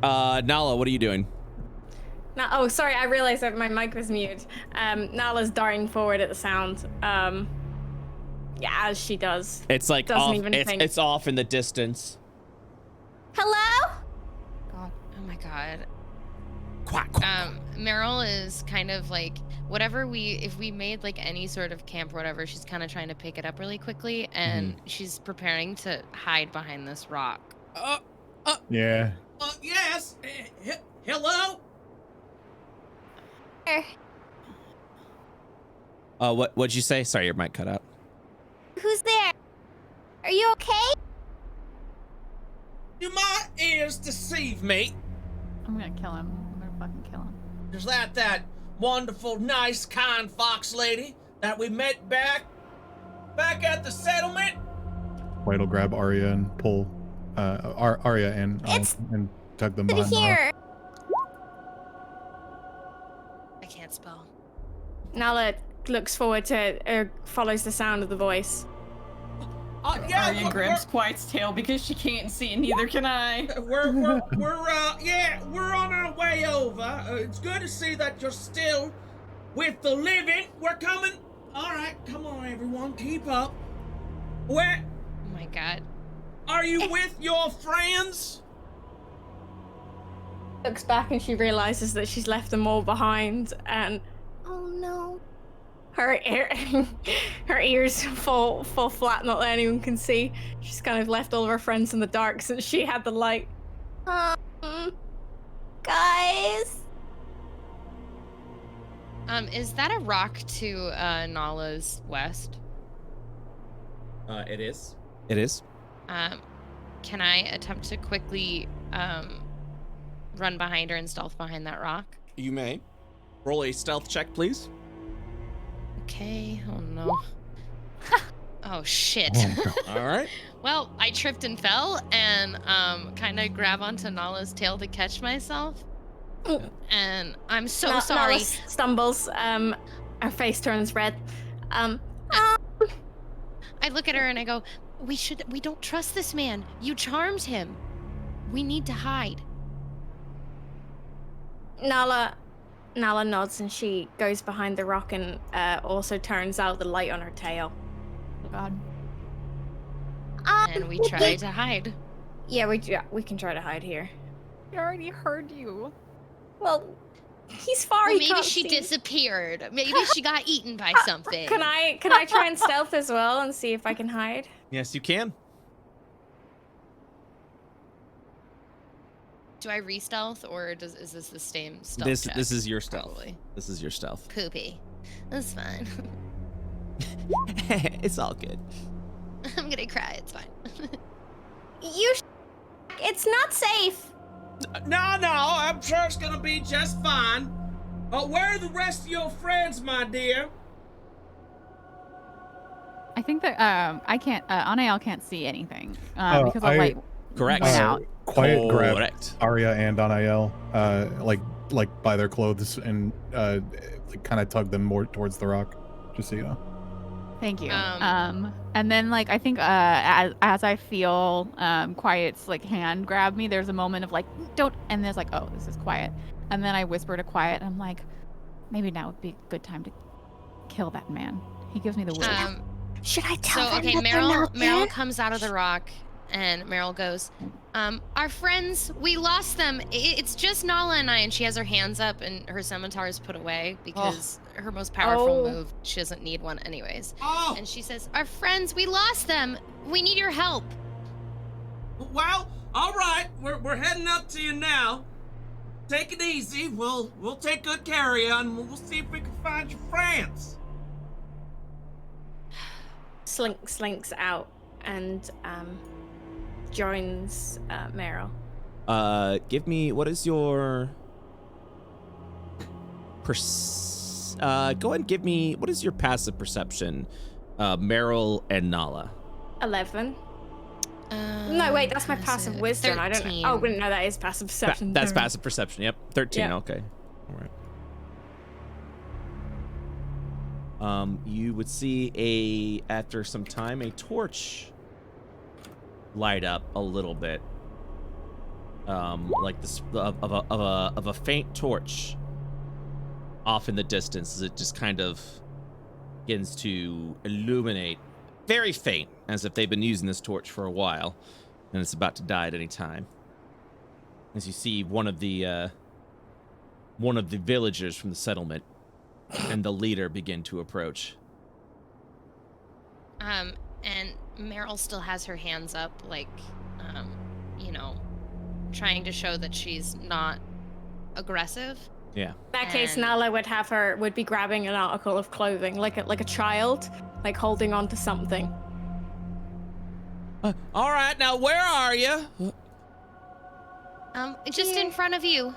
Nala, what are you doing? Oh, sorry, I realized that my mic was mute. Nala's darting forward at the sound. Yeah, as she does. It's like Doesn't off, even think. it's off in the distance. Hello? God. Oh my god. Quack, quack. Meryl is kind of like whatever if we made like any sort of camp or whatever, she's kind of trying to pick it up really quickly, and she's preparing to hide behind this rock. Yeah. Yes. Hello. What'd you say? Sorry, your mic cut out. Who's there? Are you okay? Do my ears deceive me? I'm gonna kill him. I'm gonna fucking kill him. Is that wonderful, nice, kind fox lady that we met back at the settlement? White will grab Arya and pull Arya and tug them behind. Here. I can't spell. Nala looks forward to, follows the sound of the voice. Yeah, Arya grabs Quiet's tail because she can't see, and neither can I. we're on our way over. It's good to see that you're still with the living. We're coming. All right, come on, everyone, keep up. Where Oh my god. are you with your friends? Looks back and she realizes that she's left them all behind, and Oh no. her ears fall flat, not that anyone can see. She's kind of left all of her friends in the dark since she had the light. Guys. Is that a rock to Nala's west? It is. It is. Can I attempt to quickly run behind her and stealth behind that rock? You may. Roll a stealth check, please. Okay. Oh no. Oh shit. All right. Well, I tripped and fell and kind of grab onto Nala's tail to catch myself. And I'm so sorry. Nala stumbles. Her face turns red. I look at her and I go, we don't trust this man. You charmed him. We need to hide. Nala nods and she goes behind the rock and also turns out the light on her tail. Oh god. And we try to hide. Yeah, we can try to hide here. I already heard you. Well, he's far. Well, he maybe can't she see. disappeared. Maybe she got eaten by something. Can I try and stealth as well and see if I can hide? Yes, you can. Do I re-stealth or is this the same stealth check? This is your stealth. Probably. This is your stealth. Poopy. That's fine. It's all good. I'm gonna cry. It's fine. It's not safe. No, I'm sure it's gonna be just fine. Where are the rest of your friends, my dear? I think that Anael can't see anything because the light Correct. went out. Quiet grabbed Correct. Arya and Anael, like like by their clothes and like kind of tug them more towards the rock, just so you know. Thank you. And then like I think as I feel Quiet's like hand grab me, there's a moment of like don't, and there's like, oh, this is Quiet, and then I whisper to Quiet, and I'm like, maybe now would be a good time to kill that man. He gives me the word. Should I tell them okay, that they're not there? Meryl comes out of the rock, and Meryl goes, our friends, we lost them. It's just Nala and I, and she has her hands up and her scimitar is put away because her most powerful move, she doesn't need one anyways. And she says, our friends, we lost them. We need your help. Well, all right, we're heading up to you now. Take it easy. We'll take good care of you, and we'll see if we can find your friends. Slinks out and joins Meryl. Give me, what is your go ahead and give me, what is your passive perception, Meryl and Nala? 11. No, wait, that's my passive wisdom. 13. I don't know. Oh, no, that is passive perception. That's passive perception. Yep, 13. Yeah. Okay, all right. You would see after some time a torch light up a little bit, like this of a faint torch off in the distance as it just kind of begins to illuminate, very faint, as if they've been using this torch for a while and it's about to die at any time. As you see one of the villagers from the settlement and the leader begin to approach. And Meryl still has her hands up, like, you know, trying to show that she's not aggressive. Yeah. In that case, Nala would be grabbing an article of clothing, like a child, like holding on to something. All right, now where are you? Just in front of you.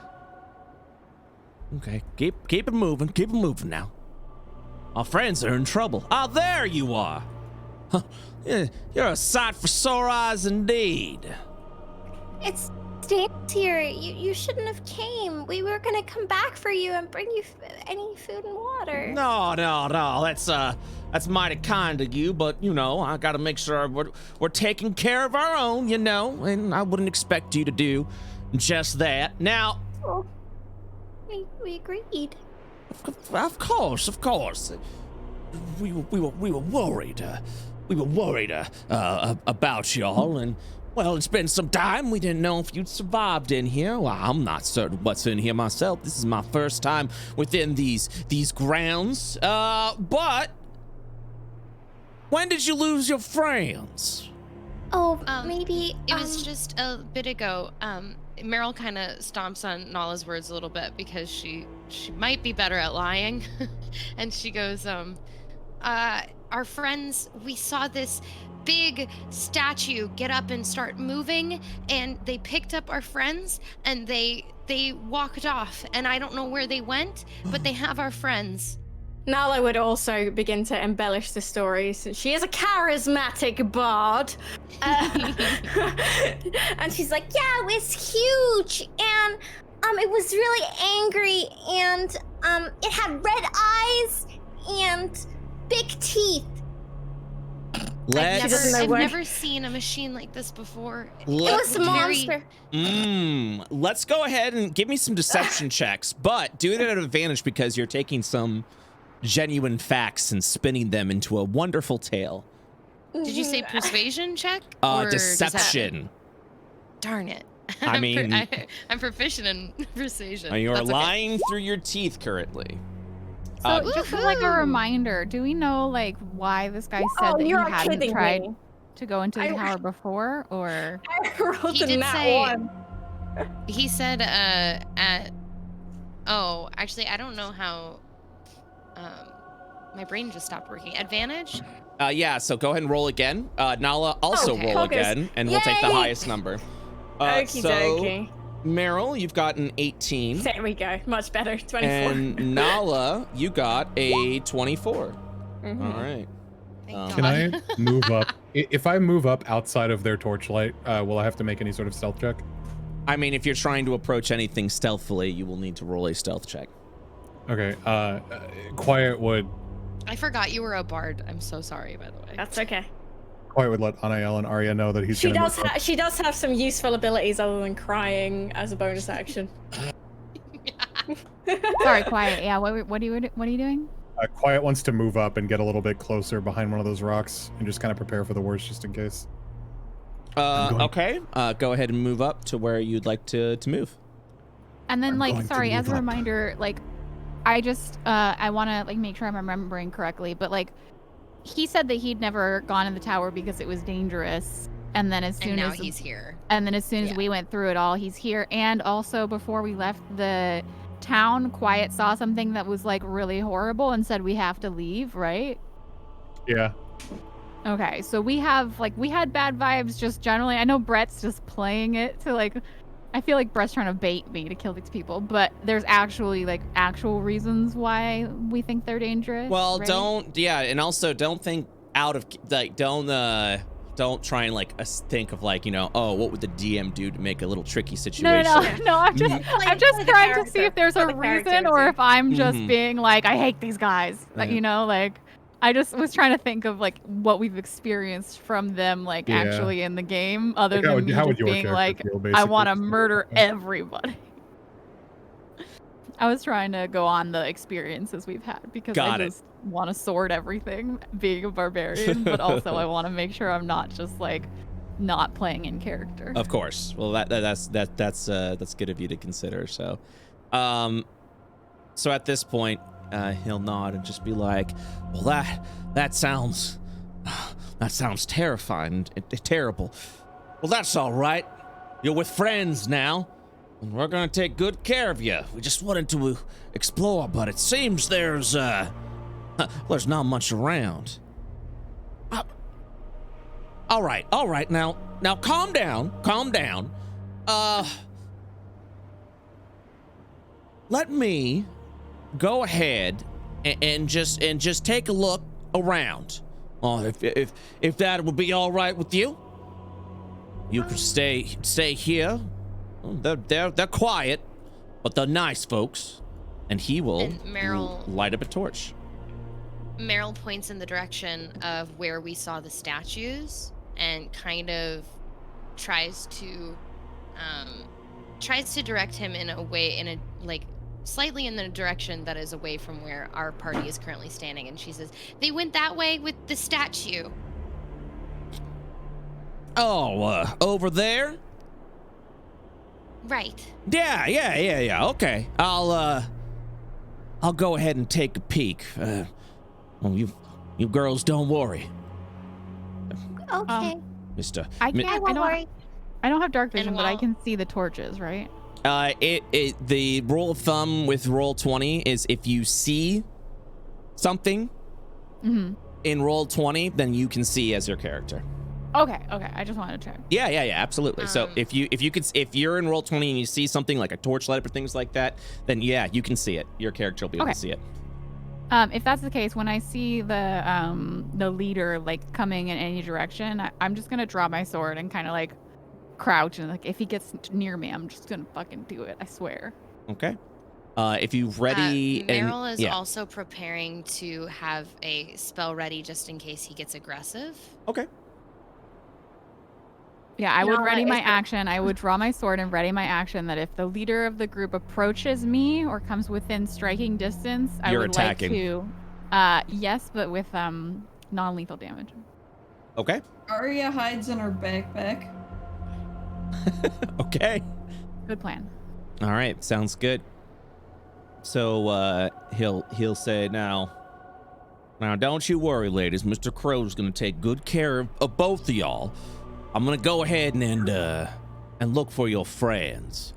Okay, keep it moving. Keep it moving now. Our friends are in trouble. Ah, there you are. Huh. You're a sight for sore eyes indeed. It's Stan's here. You shouldn't have came. We were gonna come back for you and bring you any food and water. No. That's mighty kind of you, but you know, I gotta make sure we're taking care of our own, you know, and I wouldn't expect you to do just that. Now. Oh, we agreed. Of course. We were worried. We were worried about y'all, and well, it's been some time. We didn't know if you'd survived in here. Well, I'm not certain what's in here myself. This is my first time within these grounds. But when did you lose your friends? Oh, maybe it was just a bit ago. Meryl kind of stomps on Nala's words a little bit because she might be better at lying, and she goes, our friends, we saw this big statue get up and start moving, and they picked up our friends and they walked off, and I don't know where they went, but they have our friends. Nala would also begin to embellish the story, since she is a charismatic bard. And she's like, yeah, it was huge, and it was really angry, and it had red eyes and big teeth. I've never seen a machine like this before. It was a monster. Let's go ahead and give me some deception checks, but do it at an advantage because you're taking some genuine facts and spinning them into a wonderful tale. Did you say persuasion check? Deception. Darn it. I mean, I'm proficient in persuasion. You are lying through your teeth currently. So just like a reminder, do we know like why this guy said that he hadn't tried to go into the tower before, or? He did say. He said actually, I don't know how. My brain just stopped working. Advantage? Yeah, so go ahead and roll again. Nala, also roll again, and we'll take the highest number. Okie dokie. Meryl, you've got an 18. There we go. Much better. 24. And Nala, you got a 24. Mm-hmm. All right. Can I move up? If I move up outside of their torchlight, will I have to make any sort of stealth check? I mean, if you're trying to approach anything stealthily, you will need to roll a stealth check. Okay. Quiet would I forgot you were a bard. I'm so sorry, by the way. That's okay. Quiet would let Anael and Arya know that he's She gonna does. move up. She does have some useful abilities other than crying as a bonus action. Sorry, quiet. Yeah, what are you doing? Quiet wants to move up and get a little bit closer behind one of those rocks and just kind of prepare for the worst just in case. Okay. Go ahead and move up to where you'd like to move. And then, I'm like, going to sorry, as a move up. reminder, like, I just, I want to, like, make sure I'm remembering correctly, but, like, he said that he'd never gone in the tower because it was dangerous. And then as soon And now as he's here. And then as soon as Yeah. we went through it all, he's here. And also before we left the town, Quiet saw something that was like really horrible and said we have to leave, right? Yeah. Okay, so we had bad vibes just generally. I know Brett's just playing it to like, I feel like Brett's trying to bait me to kill these people, but there's actually like actual reasons why we think they're dangerous. Well, right? and also don't think out of, like, don't try and like think of like, oh, what would the DM do to make a little tricky situation? No. I'm just trying to see if there's a Play the reason character, or too. if I'm just being like, I hate these guys. Like, like I just was trying to think of like what we've experienced from them, like Yeah. actually in the game, other Like, how than would- me how would just your being character like, feel, I basically? want to murder everybody. I was trying to go on the experiences we've had because Got I it. just want to sword everything, being a barbarian, but also I want to make sure I'm not just like not playing in character. Of course. Well, that's good of you to consider. So, so at this point, he'll nod and just be like, "Well, that sounds terrifying, terrible. Well, that's all right. You're with friends now, and we're gonna take good care of you. We just wanted to explore, but it seems there's not much around." All right. Now, calm down. Let me go ahead and just take a look around. Oh, if that would be all right with you, you could stay here. They're quiet, but they're nice folks. And he will And Meryl- light up a torch. Meryl points in the direction of where we saw the statues and kind of tries to direct him in a slightly in the direction that is away from where our party is currently standing. And she says, "They went that way with the statue." Oh, over there? Right. Yeah. Okay. I'll go ahead and take a peek. Well, you girls don't worry. Okay. Mr. I Mi- I won't worry. I don't have dark And vision, but I while- can see the torches, right? The rule of thumb with roll 20 is if you see something in roll 20, then you can see as your character. Okay. I just wanted to check. Yeah, absolutely. So if you're in roll 20 and you see something like a torch light or things like that, then yeah, you can see it. Your character will be able Okay. to see it. If that's the case, when I see the leader like coming in any direction, I'm just gonna draw my sword and kind of like crouch, and like if he gets near me, I'm just gonna fucking do it. I swear. Okay. If you've ready, Meryl is yeah. also preparing to have a spell ready just in case he gets aggressive. Okay. Yeah, I would Nala ready my is- action. I would draw my sword and ready my action that if the leader of the group approaches me or comes within striking distance, I You're would attacking. like to, yes, but with non-lethal damage. Okay. Arya hides in her backpack. Okay. Good plan. All right, sounds good. So he'll say now don't you worry, ladies. Mr. Crow's gonna take good care of both of y'all. I'm gonna go ahead and look for your friends.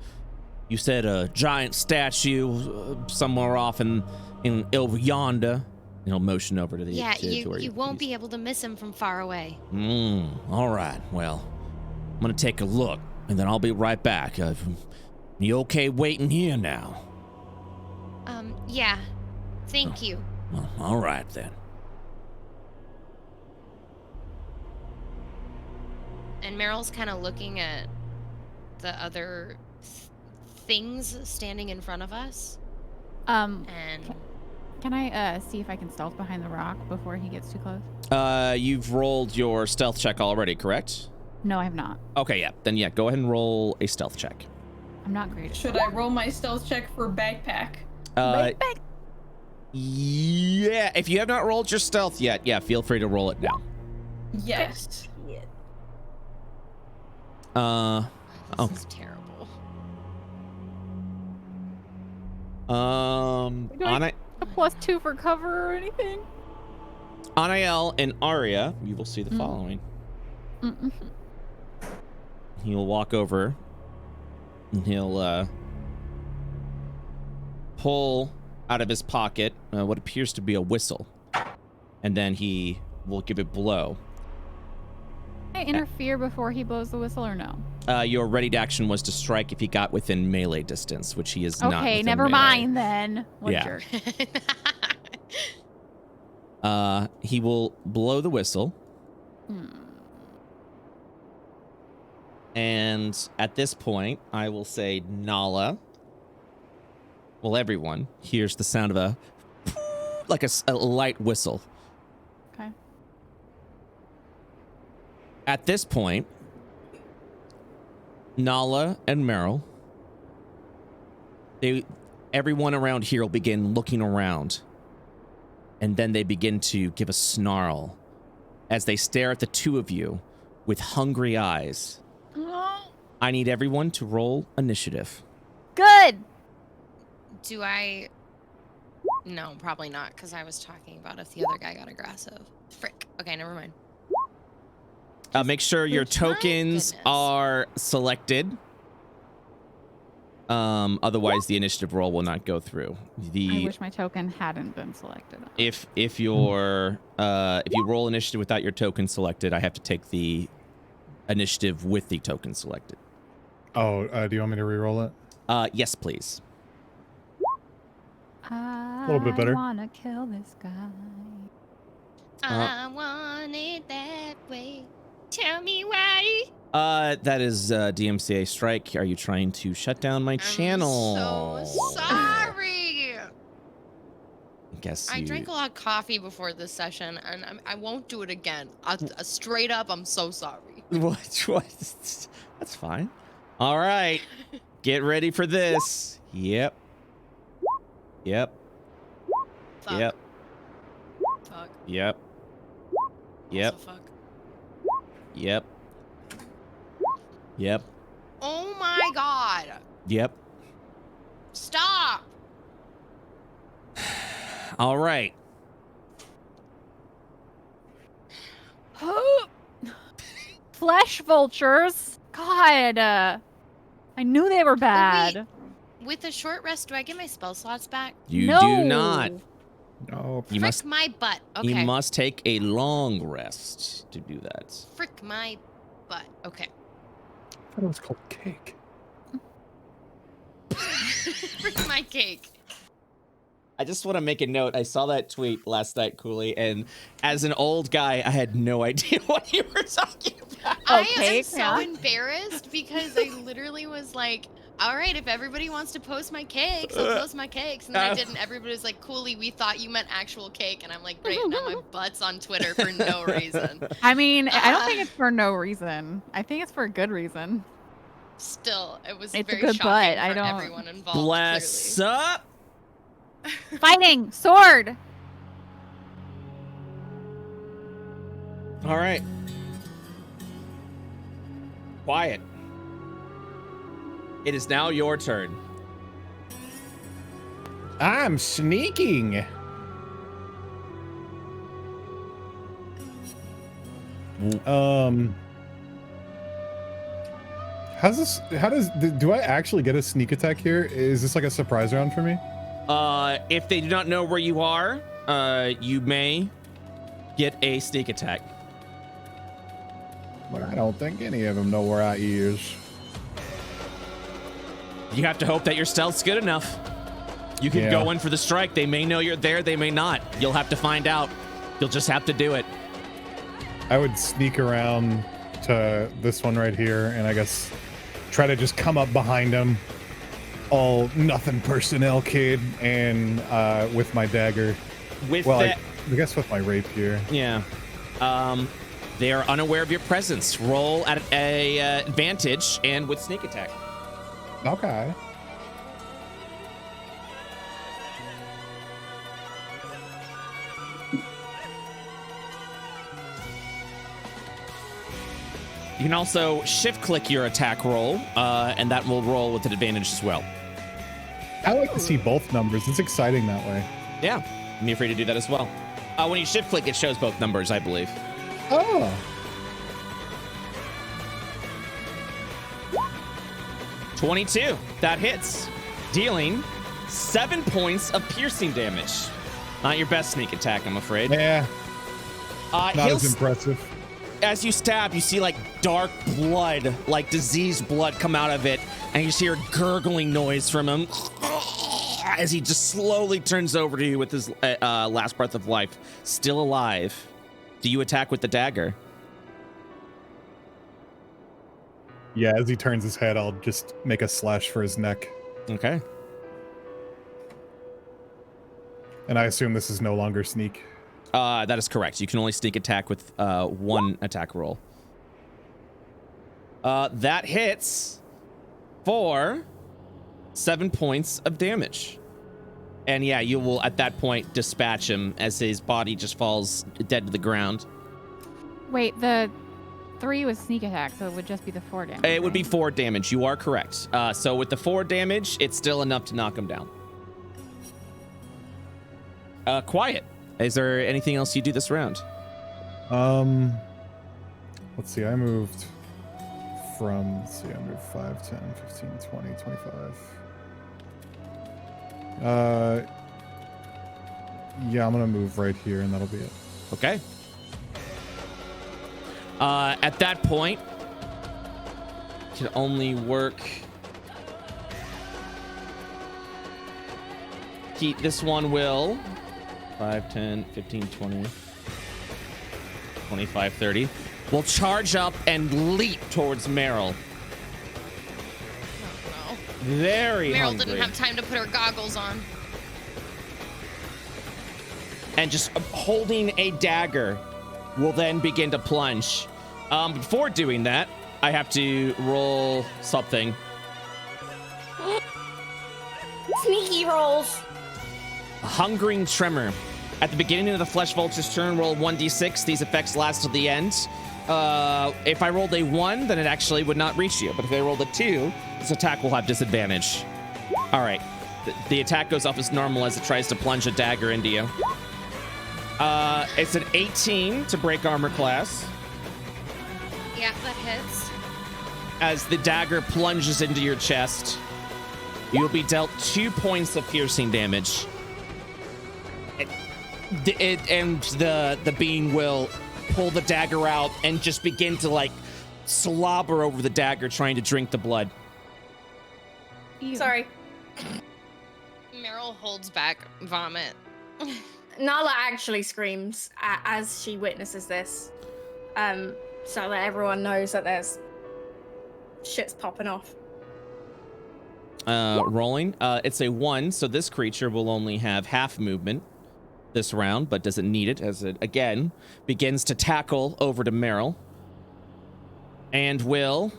You said a giant statue somewhere off in over yonder. He'll motion over to the Yeah, to where you won't be able to miss him from far away. All right. Well, I'm gonna take a look, and then I'll be right back. You okay waiting here now? Yeah. Thank you. Well, all right then. And Meryl's kind of looking at the other things standing in front of us. And And can I see if I can stealth behind the rock before he gets too close? You've rolled your stealth check already, correct? No, I have not. Okay, yeah. Then yeah, go ahead and roll a stealth check. I'm not great at Should I roll my stealth check for backpack? Backpack. Yeah, if you have not rolled your stealth yet, yeah, feel free to roll it now. Yes. this is terrible. Do I Ana- a +2 for cover or anything? Anael and Arya, you will see the Mm. following. Mm-mm. He'll walk over and he'll pull out of his pocket what appears to be a whistle, and then he will give it blow. Can I interfere before he blows the whistle or no? Your readied action was to strike if he got within melee distance, which he is not. Okay, within never melee. mind then. What a Yeah. jerk. He will blow the whistle. And at this point, I will say Nala. Well, everyone hears the sound of a light whistle. Okay. At this point, Nala and Meryl, everyone around here will begin looking around. And then they begin to give a snarl as they stare at the two of you with hungry eyes. I need everyone to roll initiative. Good. Do I? No, probably not, because I was talking about if the other guy got aggressive. Frick. Okay, never mind. Make sure your My tokens goodness. are selected. Otherwise, the initiative roll will not go through. I wish my token hadn't been selected. If you roll initiative without your token selected, I have to take the initiative with the token selected. Oh, do you want me to re-roll it? Yes, please. A little bit better. I wanna kill this guy. I want it that way. Tell me why. That is DMCA strike. Are you trying to shut down my channel? I'm so sorry. I guess I you... drank a lot of coffee before this session, and I won't do it again. Straight up, I'm so sorry. What? That's fine. All right. Get ready for this. Yep. Fuck. Yep. Fuck. Yep. Yep. Also fuck. Yep. Yep. Oh my god. Yep. Stop. All right. Flesh vultures. God. I knew they were bad. With a short rest, do I get my spell slots back? You No. do not. No. You Frick must. my butt. Okay. You must take a long rest to do that. Frick my butt. Okay. I thought it was called cake. Frick my cake. I just want to make a note. I saw that tweet last night, Cooley, and as an old guy, I had no idea what you were talking about. I am Okay, so yeah. embarrassed because I literally was like, all right, if everybody wants to post my cakes, I'll post my cakes. And then I didn't. Everybody was like, Cooley, we thought you meant actual cake. And I'm like, great, now my butt's on Twitter for no reason. I mean, I don't think it's for no reason. I think it's for a good reason. Still, it was It's a very good shocking butt. for I don't- everyone involved, Bless up. Fighting! Sword! All right. Quiet. It is now your turn. I'm sneaking. Do I actually get a sneak attack here? Is this like a surprise round for me? If they do not know where you are, you may get a sneak attack. But I don't think any of them know where I is. You have to hope that your stealth's good enough. You can Yeah. go in for the strike. They may know you're there. They may not. You'll have to find out. You'll just have to do it. I would sneak around to this one right here, and I guess try to just come up behind him, all nothing personnel kid, and with my dagger. With well, that, I guess with my rapier. yeah. They are unaware of your presence. Roll at a advantage and with sneak attack. Okay. You can also shift click your attack roll, and that will roll with an advantage as well. I like to see both numbers. It's exciting that way. Yeah, be free to do that as well. When you shift click, it shows both numbers, I believe. Oh. $22. That hits, dealing 7 points of piercing damage. Not your best sneak attack, I'm afraid. Yeah. Not as impressive. As you stab, you see like dark blood, like diseased blood come out of it, and you hear a gurgling noise from him as he just slowly turns over to you with his last breath of life, still alive. Do you attack with the dagger? Yeah, as he turns his head, I'll just make a slash for his neck. Okay. And I assume this is no longer sneak. That is correct. You can only sneak attack with one attack roll. That hits for 7 points of damage. And yeah, you will at that point dispatch him as his body just falls dead to the ground. Wait, the 3 was sneak attack, so it would just be the 4 damage. It would be right? 4 damage. You are correct. So with the 4 damage, it's still enough to knock him down. Quiet. Is there anything else you do this round? Let's see. I moved from, let's see, I moved 5, 10, 15, 20, 25. Yeah, I'm gonna move right here and that'll be it. Okay. At that point, can only work. This one will 5, 10, 15, 20, 25, 30. Will charge up and leap towards Meryl. Oh, no. Very Meryl hungry. didn't have time to put her goggles on. And just holding a dagger will then begin to plunge. Before doing that, I have to roll something. Sneaky rolls. Hungering Tremor. At the beginning of the Flesh Vulture's turn, roll 1d6. These effects last till the end. If I rolled a 1, then it actually would not reach you. But if I rolled a 2, this attack will have disadvantage. All right. The attack goes off as normal as it tries to plunge a dagger into you. It's an 18 to break armor class. Yeah, that hits. As the dagger plunges into your chest, you'll be dealt 2 points of piercing damage. And the being will pull the dagger out and just begin to like slobber over the dagger, trying to drink the blood. Ew. Sorry. Meryl holds back vomit. Nala actually screams as she witnesses this, so that everyone knows that there's shit's popping off. Rolling. It's a 1, so this creature will only have half movement this round, but doesn't need it as it again begins to tackle over to Meryl and will,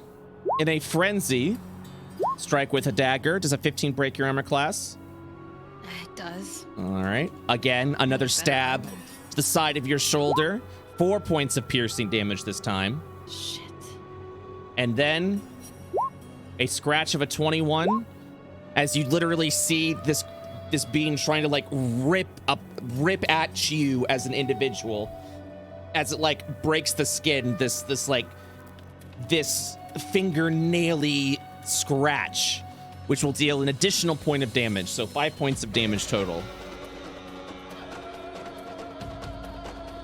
in a frenzy, strike with a dagger. Does a 15 break your armor class? It does. All right. Again, another stab to the side of your shoulder. 4 points of piercing damage this time. Shit. And then a scratch of a 21 as you literally see this being trying to like rip at you as an individual as it like breaks the skin, this fingernaily scratch, which will deal an additional point of damage, so 5 points of damage total.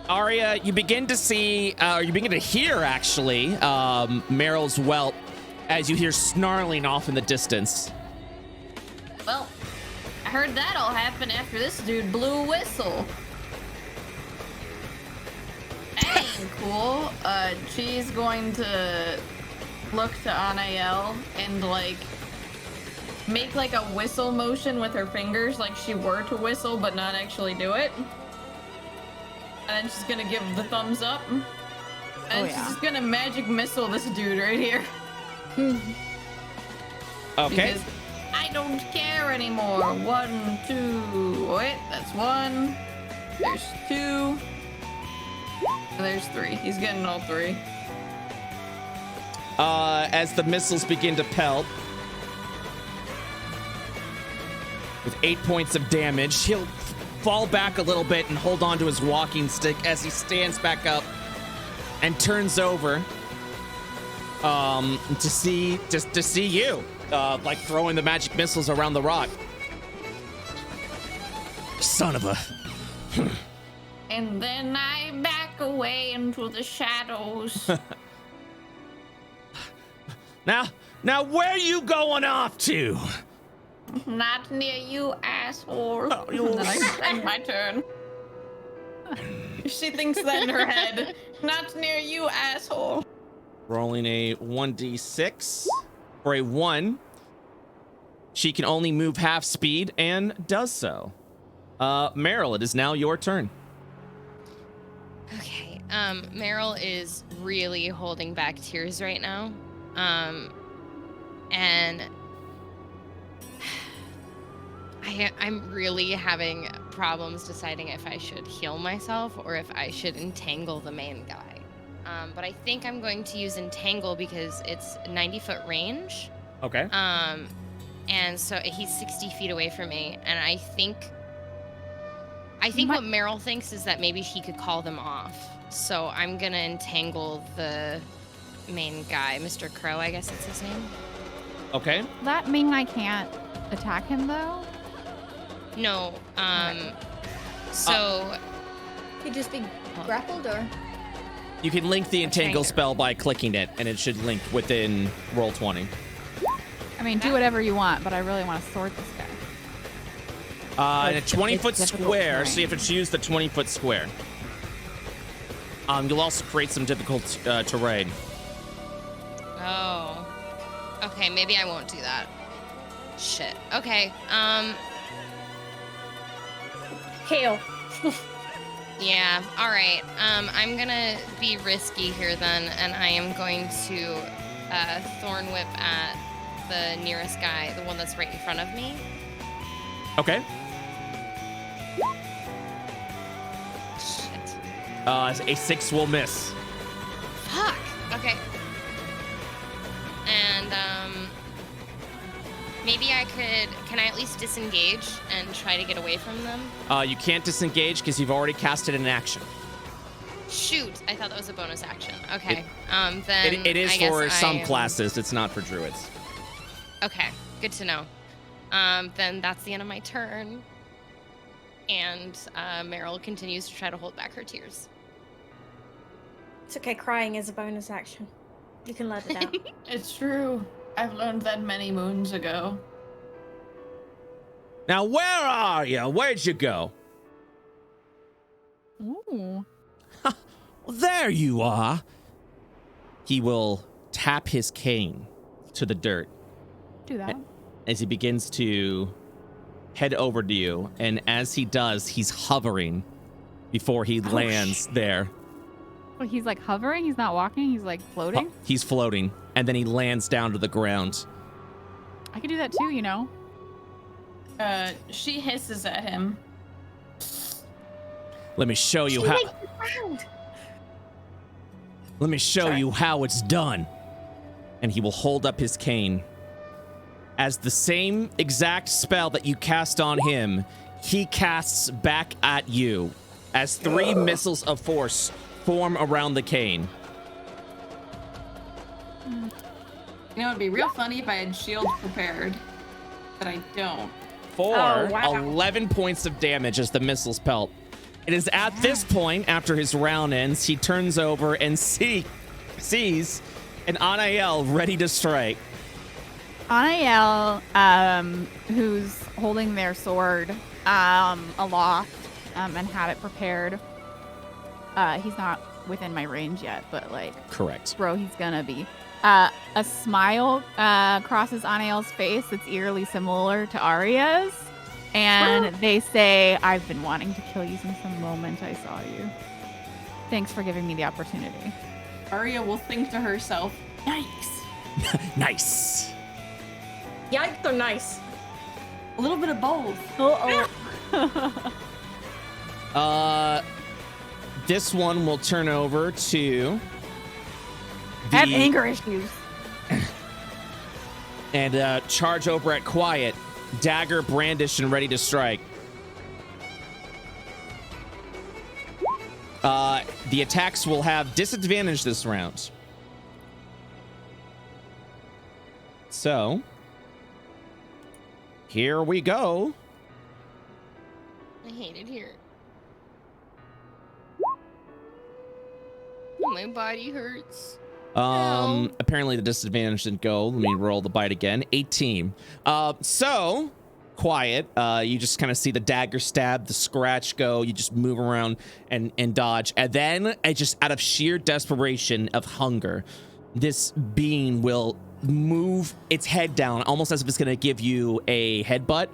Arya, you begin to see, or you begin to hear actually, Meryl's whelp as you hear snarling off in the distance. Well, I heard that all happen after this dude blew a whistle. That ain't cool. She's going to look to Anael and like make like a whistle motion with her fingers, like she were to whistle but not actually do it. And then she's gonna give the thumbs up. And she's just gonna magic missile this dude right here. Okay. Because I don't care anymore. 1, 2. Wait, that's 1. There's 2. And there's 3. He's getting all 3. As the missiles begin to pelt, with 8 points of damage, he'll fall back a little bit and hold on to his walking stick as he stands back up and turns over to see you, like throwing the magic missiles around the rock. Son of a. And then I back away into the shadows. Now, where you going off to? Not near you, asshole. And then I end my turn. She thinks that in her head. Not near you, asshole. Rolling a 1d6 for a 1. She can only move half speed and does so. Meryl, it is now your turn. Okay. Meryl is really holding back tears right now. And I'm really having problems deciding if I should heal myself or if I should entangle the main guy. But I think I'm going to use entangle because it's 90-foot range. Okay. And so he's 60 feet away from me, and I think what Meryl thinks is that maybe he could call them off. So I'm gonna entangle the main guy, Mr. Crow, I guess that's his name. Okay. Does that mean I can't attack him though? No. So He'd just be grappled, or? You can link the entangle Okay. spell by clicking it, and it should link within roll 20. I mean, do whatever you want, but I really want to sword this guy. In a 20-foot square, so you have to choose the 20-foot square. You'll also create some difficult terrain. Oh. Okay, maybe I won't do that. Shit. Okay. Heal. Yeah. All right. I'm gonna be risky here then, and I am going to thorn whip at the nearest guy, the one that's right in front of me. Okay. Shit. A 6 will miss. Fuck. Okay. And maybe can I at least disengage and try to get away from them? You can't disengage because you've already casted an action. Shoot, I thought that was a bonus action. Okay. Then It is I guess for some I am- classes. It's not for druids. Okay, good to know. Then that's the end of my turn. And Meryl continues to try to hold back her tears. It's okay, crying is a bonus action. You can let it out. It's true. I've learned that many moons ago. Now, where are you? Where'd you go? Ooh. Well, there you are. He will tap his cane to the dirt Do that. as he begins to head over to you. And as he does, he's hovering before he lands there. Well, he's like hovering. He's not walking. He's like floating. He's floating, and then he lands down to the ground. I could do that too, you know. She hisses at him. Let me show you how. Let me show you how it's done. And he will hold up his cane. As the same exact spell that you cast on him, he casts back at you as 3 missiles of force form around the cane. You know, it'd be real funny if I had shield prepared, but I don't. For Oh, wow. 11 points of damage as the missiles pelt. It is at this point, after his round ends, he turns over and sees an Anael ready to strike. Anael, who's holding their sword aloft and had it prepared. He's not within my range yet, but like, Correct. bro, he's gonna be. a smile crosses Anael's face that's eerily similar to Arya's. And they say, I've been wanting to kill you since the moment I saw you. Thanks for giving me the opportunity. Arya will think to herself, yikes. Nice. Yikes or nice? A little bit of both. This one will turn over to I have anger issues. and charge over at Quiet, dagger brandished and ready to strike. The attacks will have disadvantage this round. So, here we go. I hate it here. My body hurts. Apparently the disadvantage didn't go. Let me roll the bite again. 18. So Quiet, you just kind of see the dagger stab, the scratch go. You just move around and dodge, and then just out of sheer desperation of hunger, this being will move its head down, almost as if it's gonna give you a headbutt,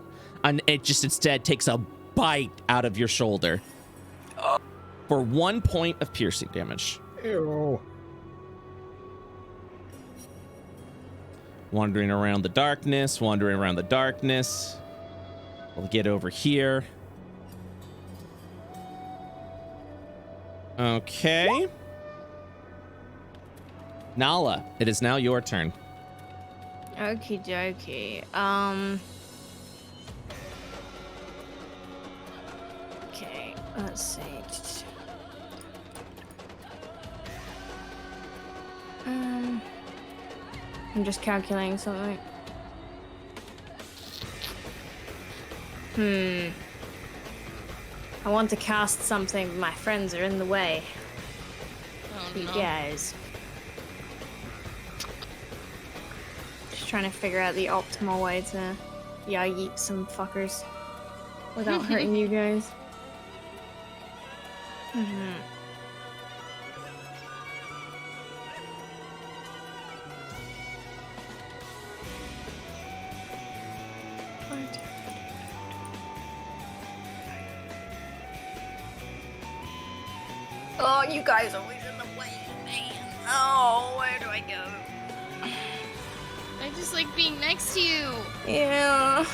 and it just instead takes a bite out of your shoulder for 1 point of piercing damage. Ew. Wandering around the darkness. We'll get over here. Okay. Nala, it is now your turn. Okie dokie. Okay, let's see. I'm just calculating something. I want to cast something, but my friends are in the way. Oh, You no. guys. Just trying to figure out the optimal way to, yeet some fuckers without hurting you guys. Oh, you guys are always in the way, man. Oh, where do I go? I just like being next to you. Yeah.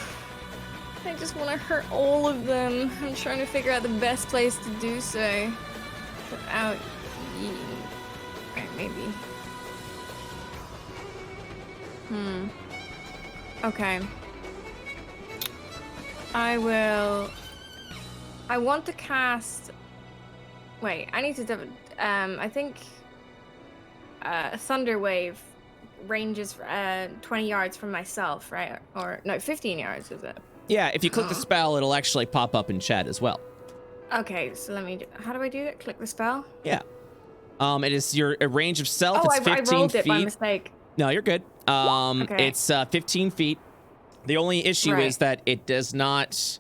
I just want to hurt all of them. I'm trying to figure out the best place to do so. Without eating. Right, maybe. Okay. I want to cast... Wait, I need to... I think... Thunder Wave ranges 20 yards from myself, right? Or, no, 15 yards, is it? Yeah, if you click the spell, it'll actually pop up in chat as well. Okay, so let me... How do I do it? Click the spell? Yeah. It is a range of stealth. Oh, It's I 15 rolled feet. it by mistake. No, you're good. Okay. It's 15 feet. The only issue is that it does not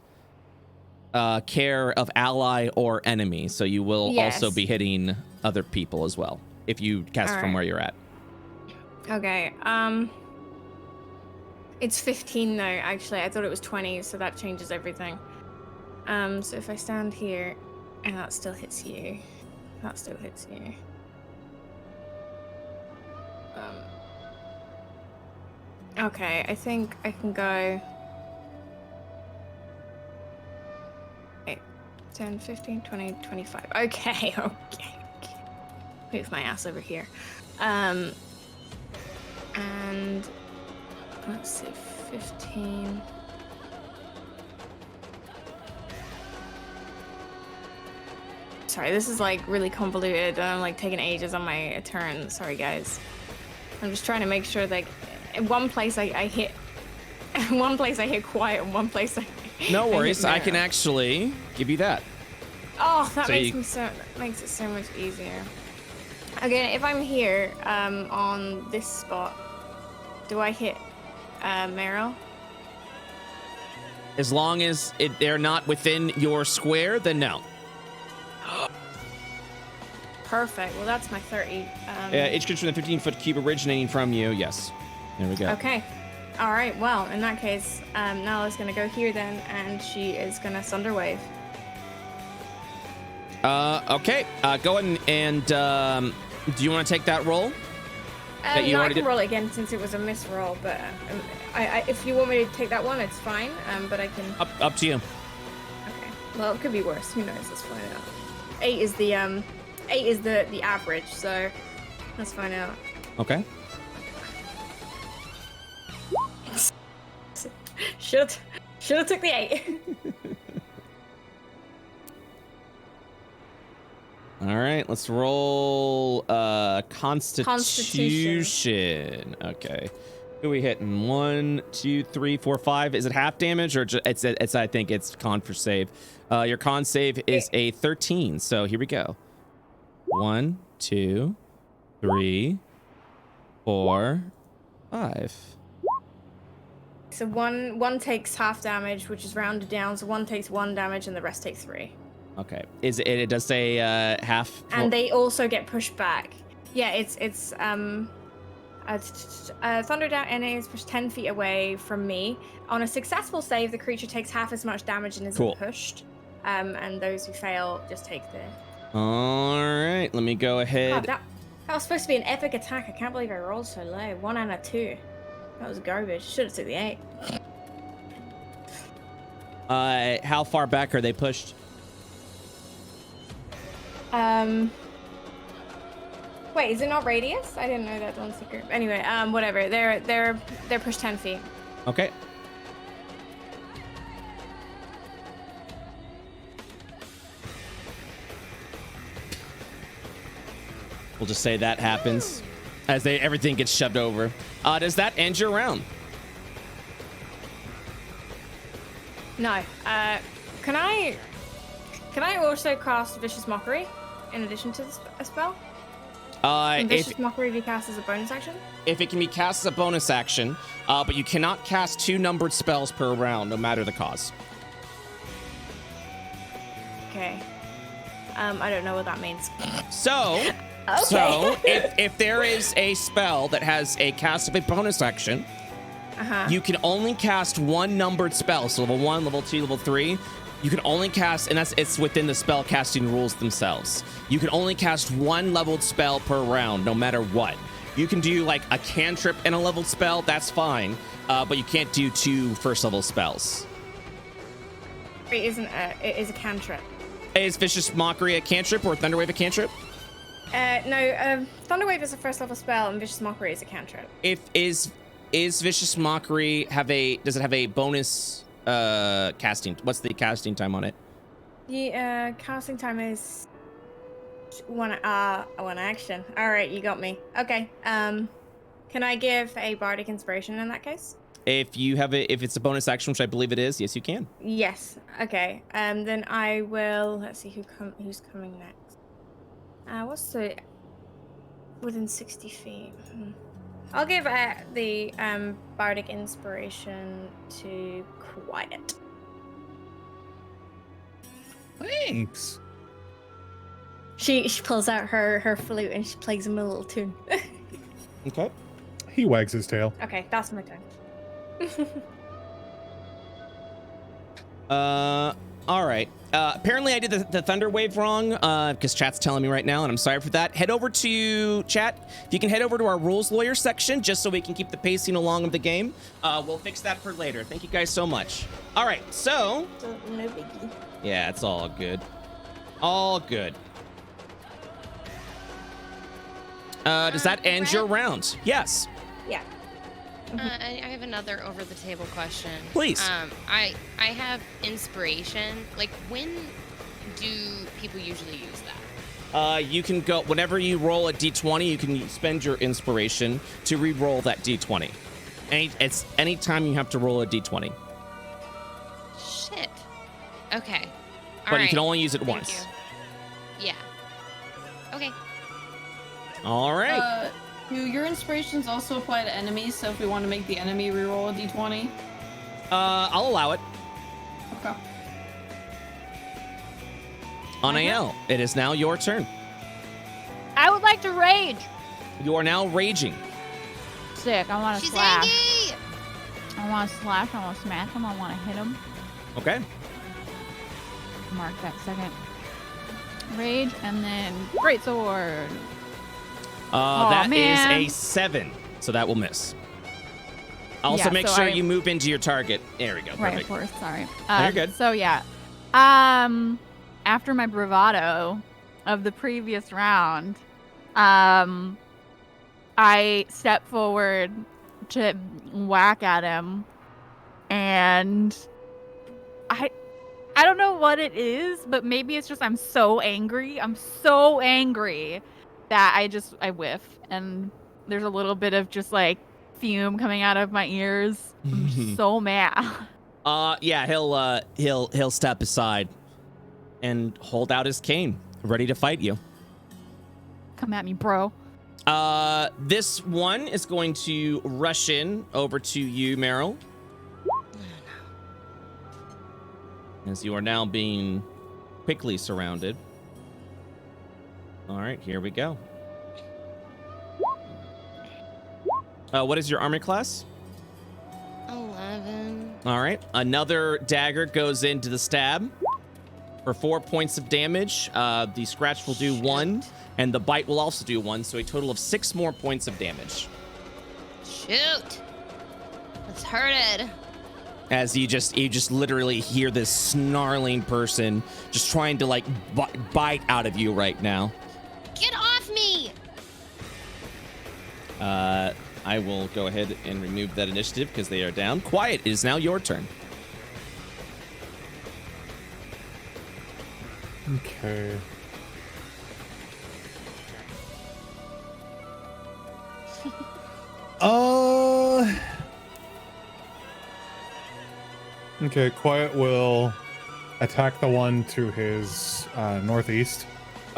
care of ally or enemy, so you will also be hitting other people as well if you cast it from where you're at. Okay. It's 15 though. Actually, I thought it was 20, so that changes everything. So if I stand here, and that still hits you. That still hits you. Okay, I think I can go 8, 10, 15, 20, 25. Okay, okay. Move my ass over here. And let's see, 15. Sorry, this is like really convoluted and I'm like taking ages on my turn. Sorry guys. I'm just trying to make sure that in one place I hit in one place I hit quiet, in one place I No worries, I hit can actually give you that. Oh, that So makes it so much easier. Okay, if I'm here, on this spot, do I hit Meryl? As long as they're not within your square, then no. perfect. Well, that's my 30. Each creature in the 15-foot cube originating from you. Yes. There we go. Okay. All right. Well, in that case, Nala's gonna go here then, and she is gonna Thunder Wave. Okay. Go ahead and do you want to take that roll? That you No, I already can did? roll it again since it was a miss roll, but if you want me to take that one, it's fine. But I can. Up to you. Okay. Well, it could be worse. Who knows? Let's find out. 8 is the average, so let's find out. Okay. Should have took the 8. All right, let's roll Constitution. Okay. Who are we hitting? 1, 2, 3, 4, 5. Is it half damage or it's I think it's con for save. Your con save is a 13. So here we go. 1, 2, 3, 4, 5. So one takes half damage, which is rounded down. So one takes 1 damage, and the rest takes 3. Okay. It does say half. And they also get pushed back. Yeah, it's Thunder down, and it is pushed 10 feet away from me. On a successful save, the creature takes half as much damage and isn't pushed. And those who fail just take the. All right. Let me go ahead. God, that was supposed to be an epic attack. I can't believe I rolled so low. 1 and a 2. That was garbage. Should have took the 8. How far back are they pushed? Wait, is it not radius? I didn't know that one secret. Anyway, whatever. They're pushed 10 feet. Okay. We'll just say that happens as everything gets shoved over. Does that end your round? No. Can I also cast Vicious Mockery in addition to the spell? Can Vicious Mockery be cast as a bonus action? If it can be cast as a bonus action, but you cannot cast 2 numbered spells per round, no matter the cause. Okay. I don't know what that means. So, if there is a spell that has a cast of a bonus action, you can only cast 1 numbered spell. So level 1, level 2, level 3. You can only cast, and it's within the spell casting rules themselves. You can only cast 1 leveled spell per round, no matter what. You can do like a cantrip and a leveled spell, that's fine, but you can't do 2 first level spells. It is a cantrip. Is Vicious Mockery a cantrip or Thunderwave a cantrip? No, Thunderwave is a first level spell, and Vicious Mockery is a cantrip. Is Vicious Mockery does it have a bonus casting? What's the casting time on it? The casting time is one action. All right, you got me. Okay. Can I give a bardic inspiration in that case? If it's a bonus action, which I believe it is, yes, you can. Yes. Okay. Then I will. Let's see who's coming next. What's the within 60 feet? I'll give the bardic inspiration to Quiet. Thanks. She pulls out her flute and she plays him a little tune. Okay. He wags his tail. Okay, that's my turn. All right. Apparently I did the Thunder Wave wrong, because chat's telling me right now, and I'm sorry for that. Head over to chat. If you can head over to our rules lawyer section, just so we can keep the pacing along of the game. We'll fix that for later. Thank you guys so much. All right, so. No biggie. Yeah, it's all good. All good. Does that end your round? Yes. Yeah. I have another over-the-table question. Please. I have inspiration. Like, when do people usually use that? You can go whenever you roll a d20. You can spend your inspiration to re-roll that d20. It's anytime you have to roll a d20. Shit. Okay. But you can only use it Thank once. you. Yeah. Okay. All right. Do your inspirations also apply to enemies? So if we want to make the enemy reroll a d20? I'll allow it. Okay. Anael, it is now your turn. to rage. You are now raging. Sick. I want to She's slash. angry. I want to slash. I want to smash him. I want to hit him. Okay. Mark that second. Rage and then great sword. That man. is a 7, so that will miss. Also, Yeah, make so sure I- you move into your target. There we go. Right, of Perfect. course. Sorry. You're good. So yeah. After my bravado of the previous round, I step forward to whack at him, and I don't know what it is, but maybe it's just I'm so angry. I'm so angry that I whiff, and there's a little bit of just like fume coming out of my ears. I'm just so mad. Yeah, he'll step aside and hold out his cane, ready to fight you. Come at me, bro. This one is going to rush in over to you, Meryl. As you are now being quickly surrounded. All right, here we go. What is your armor class? 11. All right, another dagger goes into the stab for 4 points of damage. The scratch will do 1, and the bite will also do 1, so a total of 6 more points of damage. Shoot. It's hurted. As you just literally hear this snarling person just trying to like bite out of you right now. Get off me. I will go ahead and remove that initiative because they are down. Quiet, it is now your turn. Okay. Okay, Quiet will attack the one to his northeast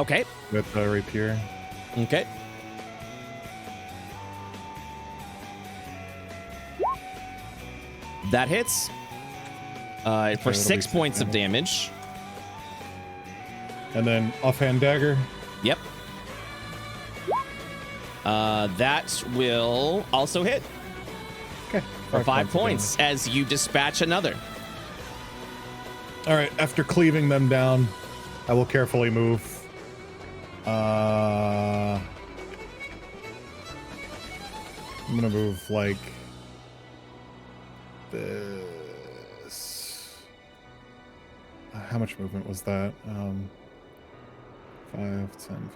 Okay. with the rapier. Okay. That hits. For it'll be 6 6 points of damage. And then offhand dagger. Yep. That will also hit Okay. for 5 of points as you dispatch another. damage. All right, after cleaving them down, I will carefully move. I'm gonna move like this. How much movement was that? 5, 10, 15, 20,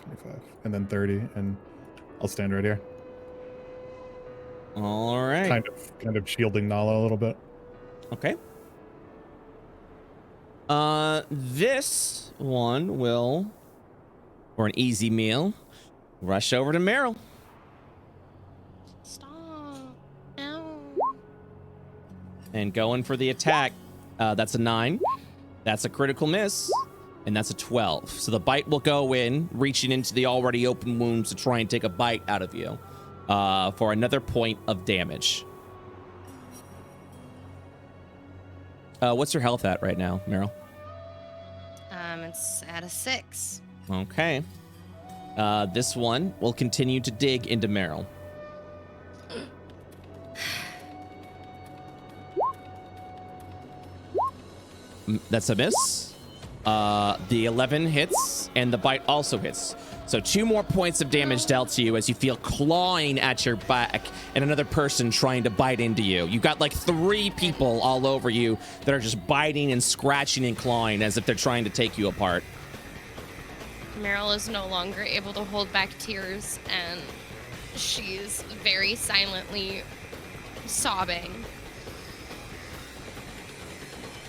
25, and then 30, and I'll stand right here. All right. Kind of shielding Nala a little bit. Okay. This one will, for an easy meal, rush over to Meryl. Stop. Ow. And going for the attack. That's a 9. That's a critical miss. And that's a 12. So the bite will go in, reaching into the already open wounds to try and take a bite out of you. For another point of damage. What's your health at right now, Meryl? It's at a 6. Okay. This one will continue to dig into Meryl. That's a miss. The 11 hits, and the bite also hits. So 2 more points of damage dealt to you as you feel clawing at your back and another person trying to bite into you. You've got like 3 people all over you that are just biting and scratching and clawing as if they're trying to take you apart. Meryl is no longer able to hold back tears, and she's very silently sobbing.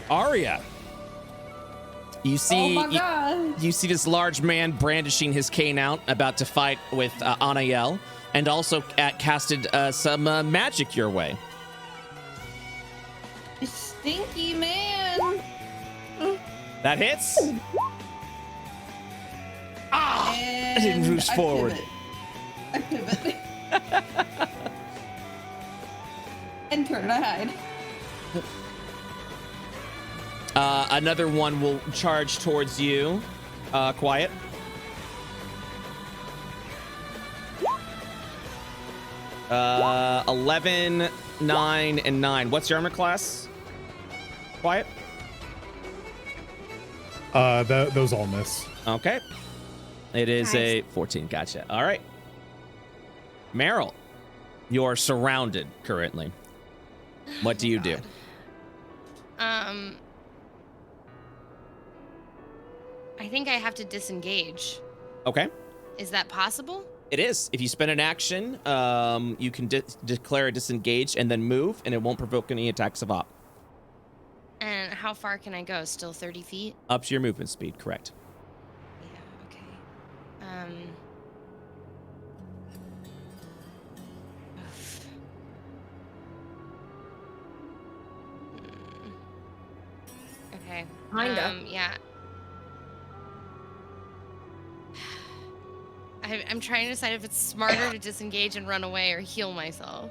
Aria, you see, Oh my God. you see this large man brandishing his cane out, about to fight with Anael, and also casted some magic your way. Stinky man. That hits. And I didn't rush forward. I pivot. And turn and I hide. Another one will charge towards you. Quiet. 11, 9, and 9. What's your armor class? Quiet. Those all miss. Okay. It is Nice. a 14. Gotcha. All right. Meryl, you're surrounded currently. What do you do? I think I have to disengage. Okay. Is that possible? It is. If you spend an action, you can declare a disengage and then move, and it won't provoke any attacks of op. And how far can I go? Still 30 feet? Up to your movement speed, correct. Yeah, okay. Okay. Kinda. Yeah. I'm trying to decide if it's smarter to disengage and run away or heal myself.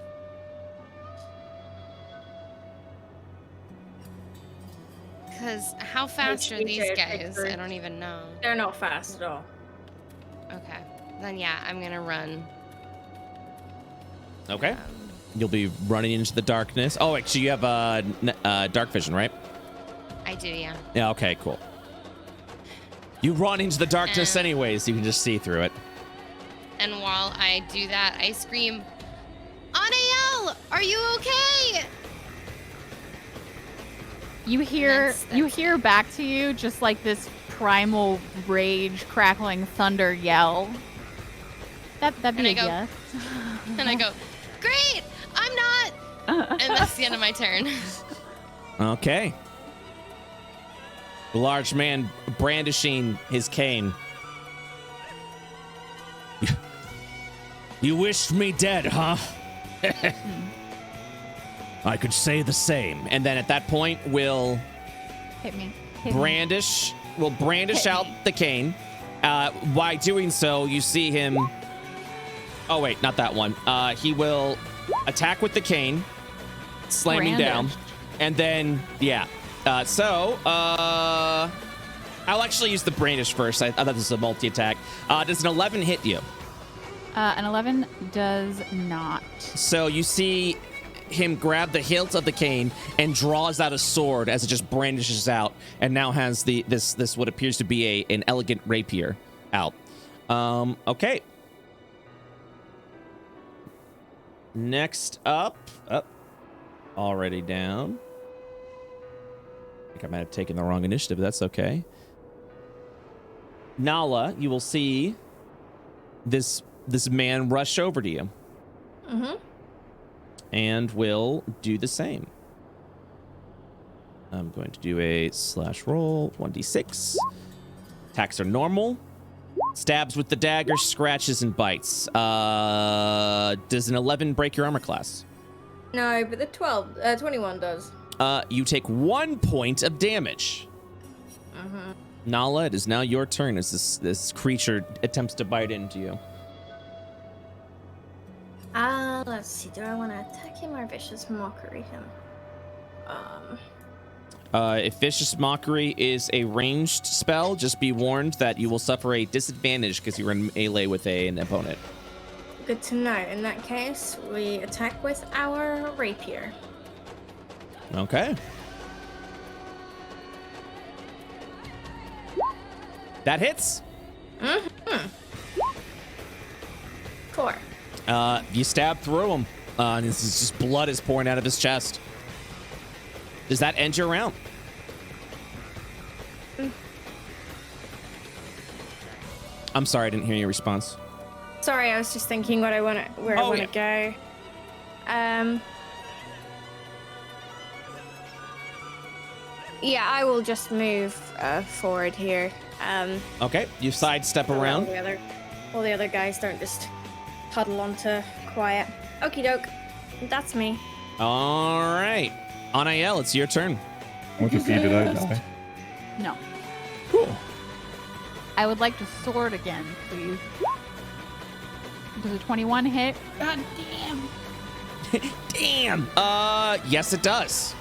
Because how fast are these BJ, guys? picture. I don't even know. They're not fast at all. Okay. Then yeah, I'm gonna run. Okay. You'll be running into the darkness. Oh, actually, you have dark vision, right? I do, yeah. Yeah, okay, cool. You run into the darkness anyways. You can just see through it. And while I do that, I scream, Anael, are you okay? You hear That's- you hear back to you just like this primal rage crackling thunder yell. That'd be And a I go- yes. And I go, great, I'm not. And that's the end of my turn. Okay. The large man brandishing his cane. You wished me dead, huh? I could say the same. And then at that point, we'll Hit me. Hit me. brandish Hit out me. the cane. By doing so, you see him. Oh wait, not that one. He will attack with the cane, slamming down, Brandish. and then yeah. I'll actually use the brandish first. I thought this was a multi-attack. Does an 11 hit you? An 11 does not. So you see him grab the hilt of the cane and draws out a sword as it just brandishes out, and now has this what appears to be an elegant rapier out. Okay. Next up, already down. I think I might have taken the wrong initiative. That's okay. Nala, you will see this man rush over to you. Mm-hmm. And will do the same. I'm going to do a slash roll, 1d6. Attacks are normal. Stabs with the dagger, scratches and bites. Does an 11 break your armor class? No, but the 21 does. You take 1 point of damage. Mm-hmm. Nala, it is now your turn as this creature attempts to bite into you. Let's see. Do I want to attack him or vicious mockery him? If Vicious Mockery is a ranged spell, just be warned that you will suffer a disadvantage because you're in melee with an opponent. Good to know. In that case, we attack with our rapier. Okay. That hits. Mm-hmm. 4. You stab through him. And this is just blood is pouring out of his chest. Does that end your round? I'm sorry, I didn't hear your response. Sorry, I was just thinking where I want to go. Yeah, I will just move forward here. Okay, you sidestep so around. All the other guys don't just huddle onto quiet. Okie doke. That's me. All right. Anael, it's your turn. What the feet did I die? No. Cool. I would like to sword again, please. Does a 21 hit? God damn. Damn. Yes, it does.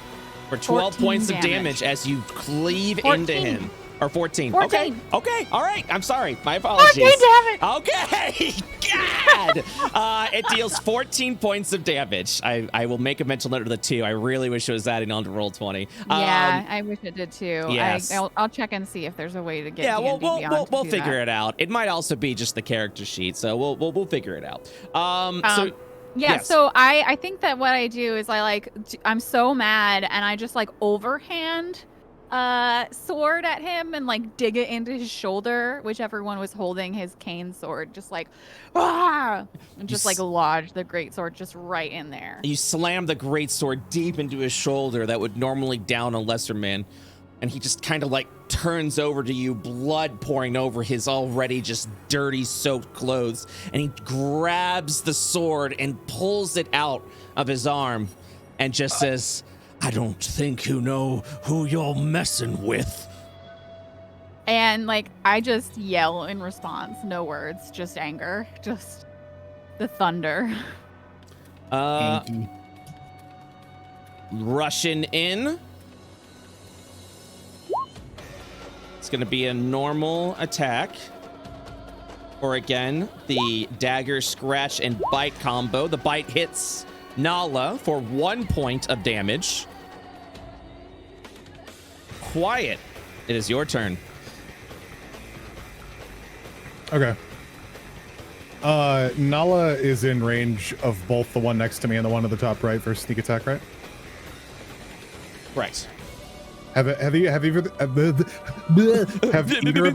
For 12 14 points of damage. damage as you cleave 14. into him. Or 14. 14. Okay. Okay. All right. I'm sorry. My apologies. Okay, damn it. Okay. God. It deals 14 points of damage. I will make a mental note of the 2. I really wish it was adding on to roll 20. Yeah, I wish it did too. Yes. I'll check and see if there's a way to get. Yeah, D&D Beyond to we'll do figure that. it out. It might also be just the character sheet, so we'll figure it out. So Yeah, yes. so I think that what I do is I'm so mad and I just like overhand sword at him and like dig it into his shoulder, whichever one was holding his cane sword, just like and just like lodge the great sword just right in there. You slam the great sword deep into his shoulder that would normally down a lesser man, and he just kind of like turns over to you, blood pouring over his already just dirty, soaked clothes, and he grabs the sword and pulls it out of his arm and just says, "I don't think you know who you're messing with." And like I just yell in response, no words, just anger, just the thunder. Rushing in. It's going to be a normal attack. Or again, the dagger, scratch, and bite combo. The bite hits Nala for 1 point of damage. Quiet. It is your turn. Okay. Nala is in range of both the one next to me and the one at the top right for sneak attack, right? Right. Have either of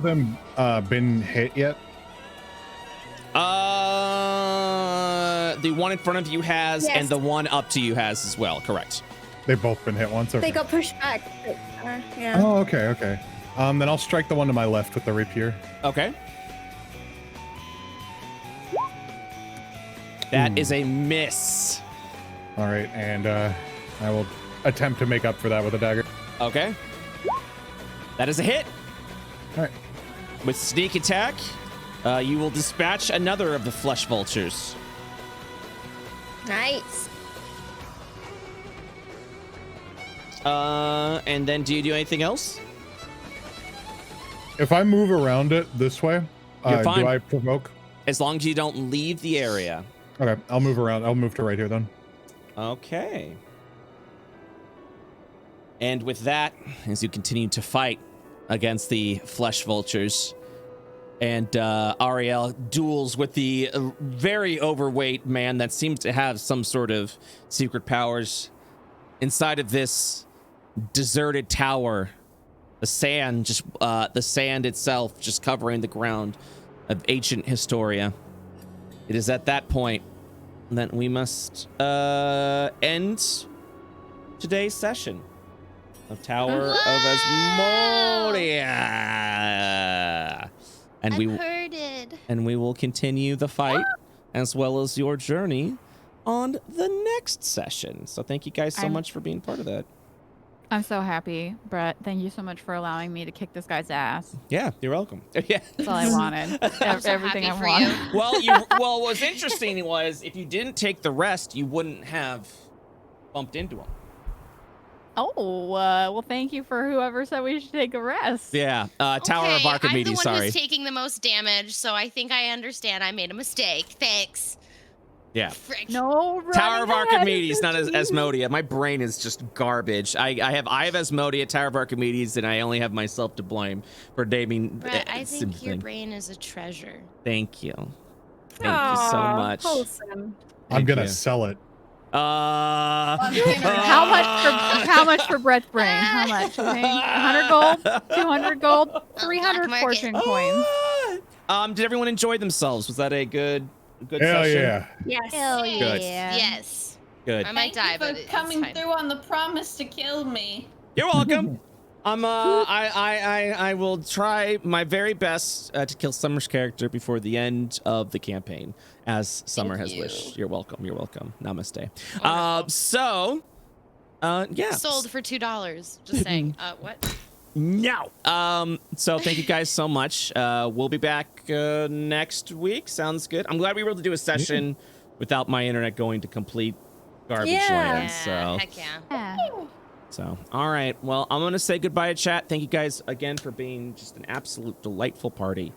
them been hit yet? The one in front of you has, Yes. and the one up to you has as well. Correct. They've both been hit once. Okay. They got pushed back. Yeah. Oh, okay, okay. Then I'll strike the one to my left with the rapier. Okay. That is a miss. All right, and I will attempt to make up for that with a dagger. Okay. That is a hit. All right. With sneak attack, you will dispatch another of the flesh vultures. Nice. And then do you do anything else? If I move around it this way, You're fine. do I provoke? As long as you don't leave the area. Okay, I'll move around. I'll move to right here then. Okay. And with that, as you continue to fight against the flesh vultures, and Ariel duels with the very overweight man that seems to have some sort of secret powers inside of this deserted tower. The sand itself just covering the ground of ancient Historia. It is at that point that we must end today's session of Tower of Asmodia. And we will continue the fight as well as your journey on the next session. So thank you guys so much for being part of that. I'm so happy, Brett. Thank you so much for allowing me to kick this guy's ass. Yeah, you're welcome. Yeah. That's all I wanted. Everything I happy wanted. for Well, what's interesting was if you didn't take the rest, you wouldn't have bumped into him. Oh, well, thank you for whoever said we should take a rest. Yeah, Tower of Archimedes, I'm the one sorry. who's taking the most damage, so I think I understand I made a mistake. Thanks. Yeah. Frick. No, Tower of running ahead Archimedes, is not as just- Asmodia. My brain is just garbage. I have Asmodia, Tower of Archimedes, and I only have myself to blame for naming. Brett, I think your brain is a treasure. Thank you. Thank you so much. Wholesome. I'm gonna you. sell it. How much for Brett's brain? How much? I think 100 gold, 200 gold, 300 Black fortune market. coins. Did everyone enjoy themselves? Was that a good Hell session? yeah. Yes. Hell Good. yeah. Yes. Good. I might die, Thank but you for it's coming fine. through on the promise to kill me. You're welcome. I will try my very best to kill Summer's character before the end of the campaign, as Summer has you. wished. You're welcome. You're welcome. Namaste. Wonderful. Yeah. Sold for $2. Just saying. What? No. So thank you guys so much. We'll be back next week. Sounds good. I'm glad we were able to do a session without my internet going to complete garbage Yeah. land. So Heck yeah. Yeah. So, all right. Well, I'm going to say goodbye to chat. Thank you guys again for being just an absolute delightful party.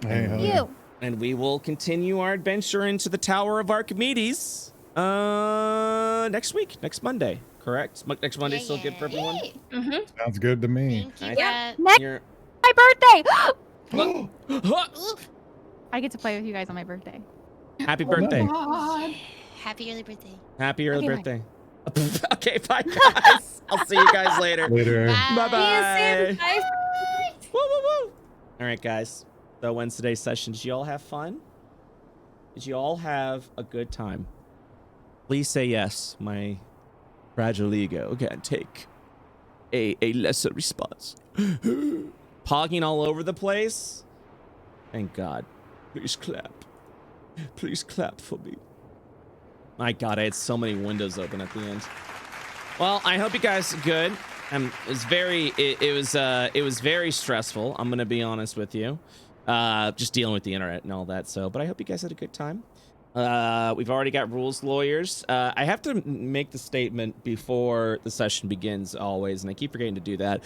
You. And we will continue our adventure into the Tower of Archimedes next week, next Monday. Correct? Next Monday still good for everyone? Sounds good to me. Thank you, Brett. You're- My birthday. Ooh, I get to play with you guys on my birthday. Happy birthday. happy early birthday. Happy early Okay, birthday. Okay, bye guys. I'll see you guys later. Later. Bye bye. Bye. Woo, woo, woo. All right, guys. So Wednesday's session. Did you all have fun? Did you all have a good time? Please say yes. My fragile ego can't take a lesser response. Pogging all over the place. Thank God. Please clap. Please clap for me. My God, I had so many windows open at the end. Well, I hope you guys are good. It was very stressful. I'm gonna be honest with you. Just dealing with the internet and all that. So, but I hope you guys had a good time. We've already got rules lawyers. I have to make the statement before the session begins always, and I keep forgetting to do that.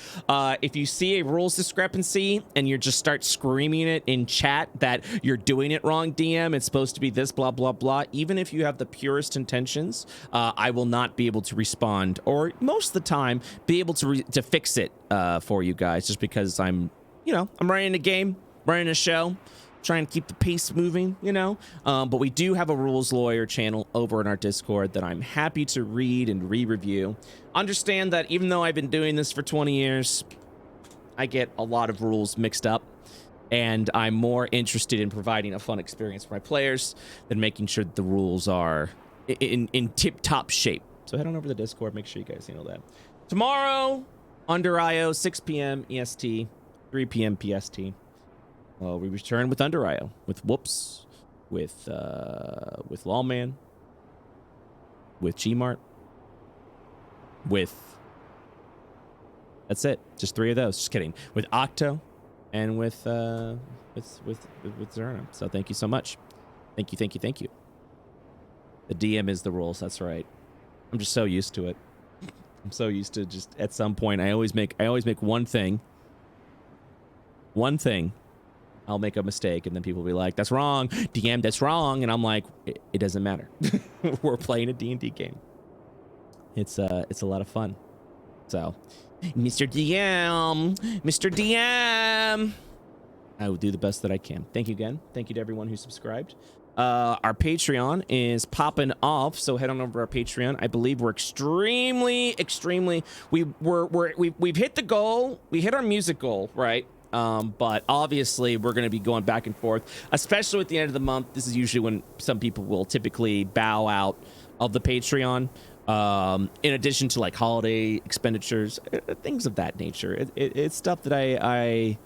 If you see a rules discrepancy and you just start screaming it in chat that you're doing it wrong, DM, it's supposed to be this, blah, blah, blah. Even if you have the purest intentions, I will not be able to respond, or most of the time, be able to fix it for you guys, just because I'm running a game, running a show, trying to keep the pace moving, but we do have a rules lawyer channel over in our Discord that I'm happy to read and re-review. Understand that even though I've been doing this for 20 years, I get a lot of rules mixed up, and I'm more interested in providing a fun experience for my players than making sure that the rules are in tip-top shape. So head on over to the Discord, make sure you guys know that. Tomorrow, Under IO, 6 p.m. EST, 3 p.m. PST. We return with Under IO, with Whoops, with Lawman, with Gmart, that's it. Just 3 of those. Just kidding. With Octo, and with Zerna. So thank you so much. Thank you. The DM is the rules. That's right. I'm just so used to it. I'm so used to just at some point I always make one thing. I'll make a mistake, and then people will be like, "That's wrong, DM. That's wrong," and I'm like, "It doesn't matter. We're playing a D&D game. It's a lot of fun." So, Mr. DM, I will do the best that I can. Thank you again. Thank you to everyone who subscribed. Our Patreon is popping off, so head on over to our Patreon. I believe we're extremely we've hit the goal. We hit our music goal, right? But obviously we're going to be going back and forth, especially at the end of the month. This is usually when some people will typically bow out of the Patreon, in addition to like holiday expenditures, things of that nature. It's stuff that I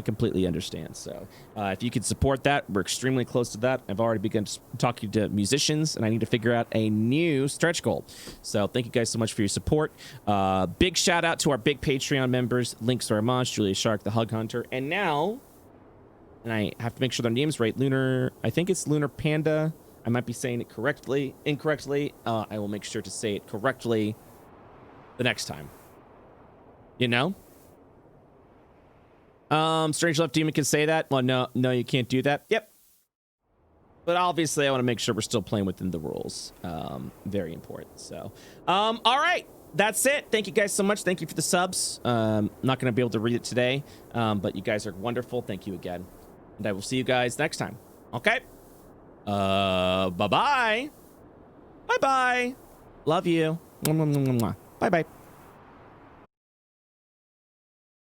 completely understand. So if you could support that, we're extremely close to that. I've already begun talking to musicians, and I need to figure out a new stretch goal. So thank you guys so much for your support. Big shout out to our big Patreon members: Links to Armage, Julia Shark, the Hug Hunter, and now, and I have to make sure their name's right, Lunar, I think it's Lunar Panda. I might be saying it incorrectly. I will make sure to say it correctly the next time. Strange Left Demon can say that. Well, no, you can't do that. Yep. But obviously, I want to make sure we're still playing within the rules. Very important. So, all right. That's it. Thank you guys so much. Thank you for the subs. Not going to be able to read it today, but you guys are wonderful. Thank you again. And I will see you guys next time. Okay? Bye-bye. Bye-bye. Love you. Bye-bye.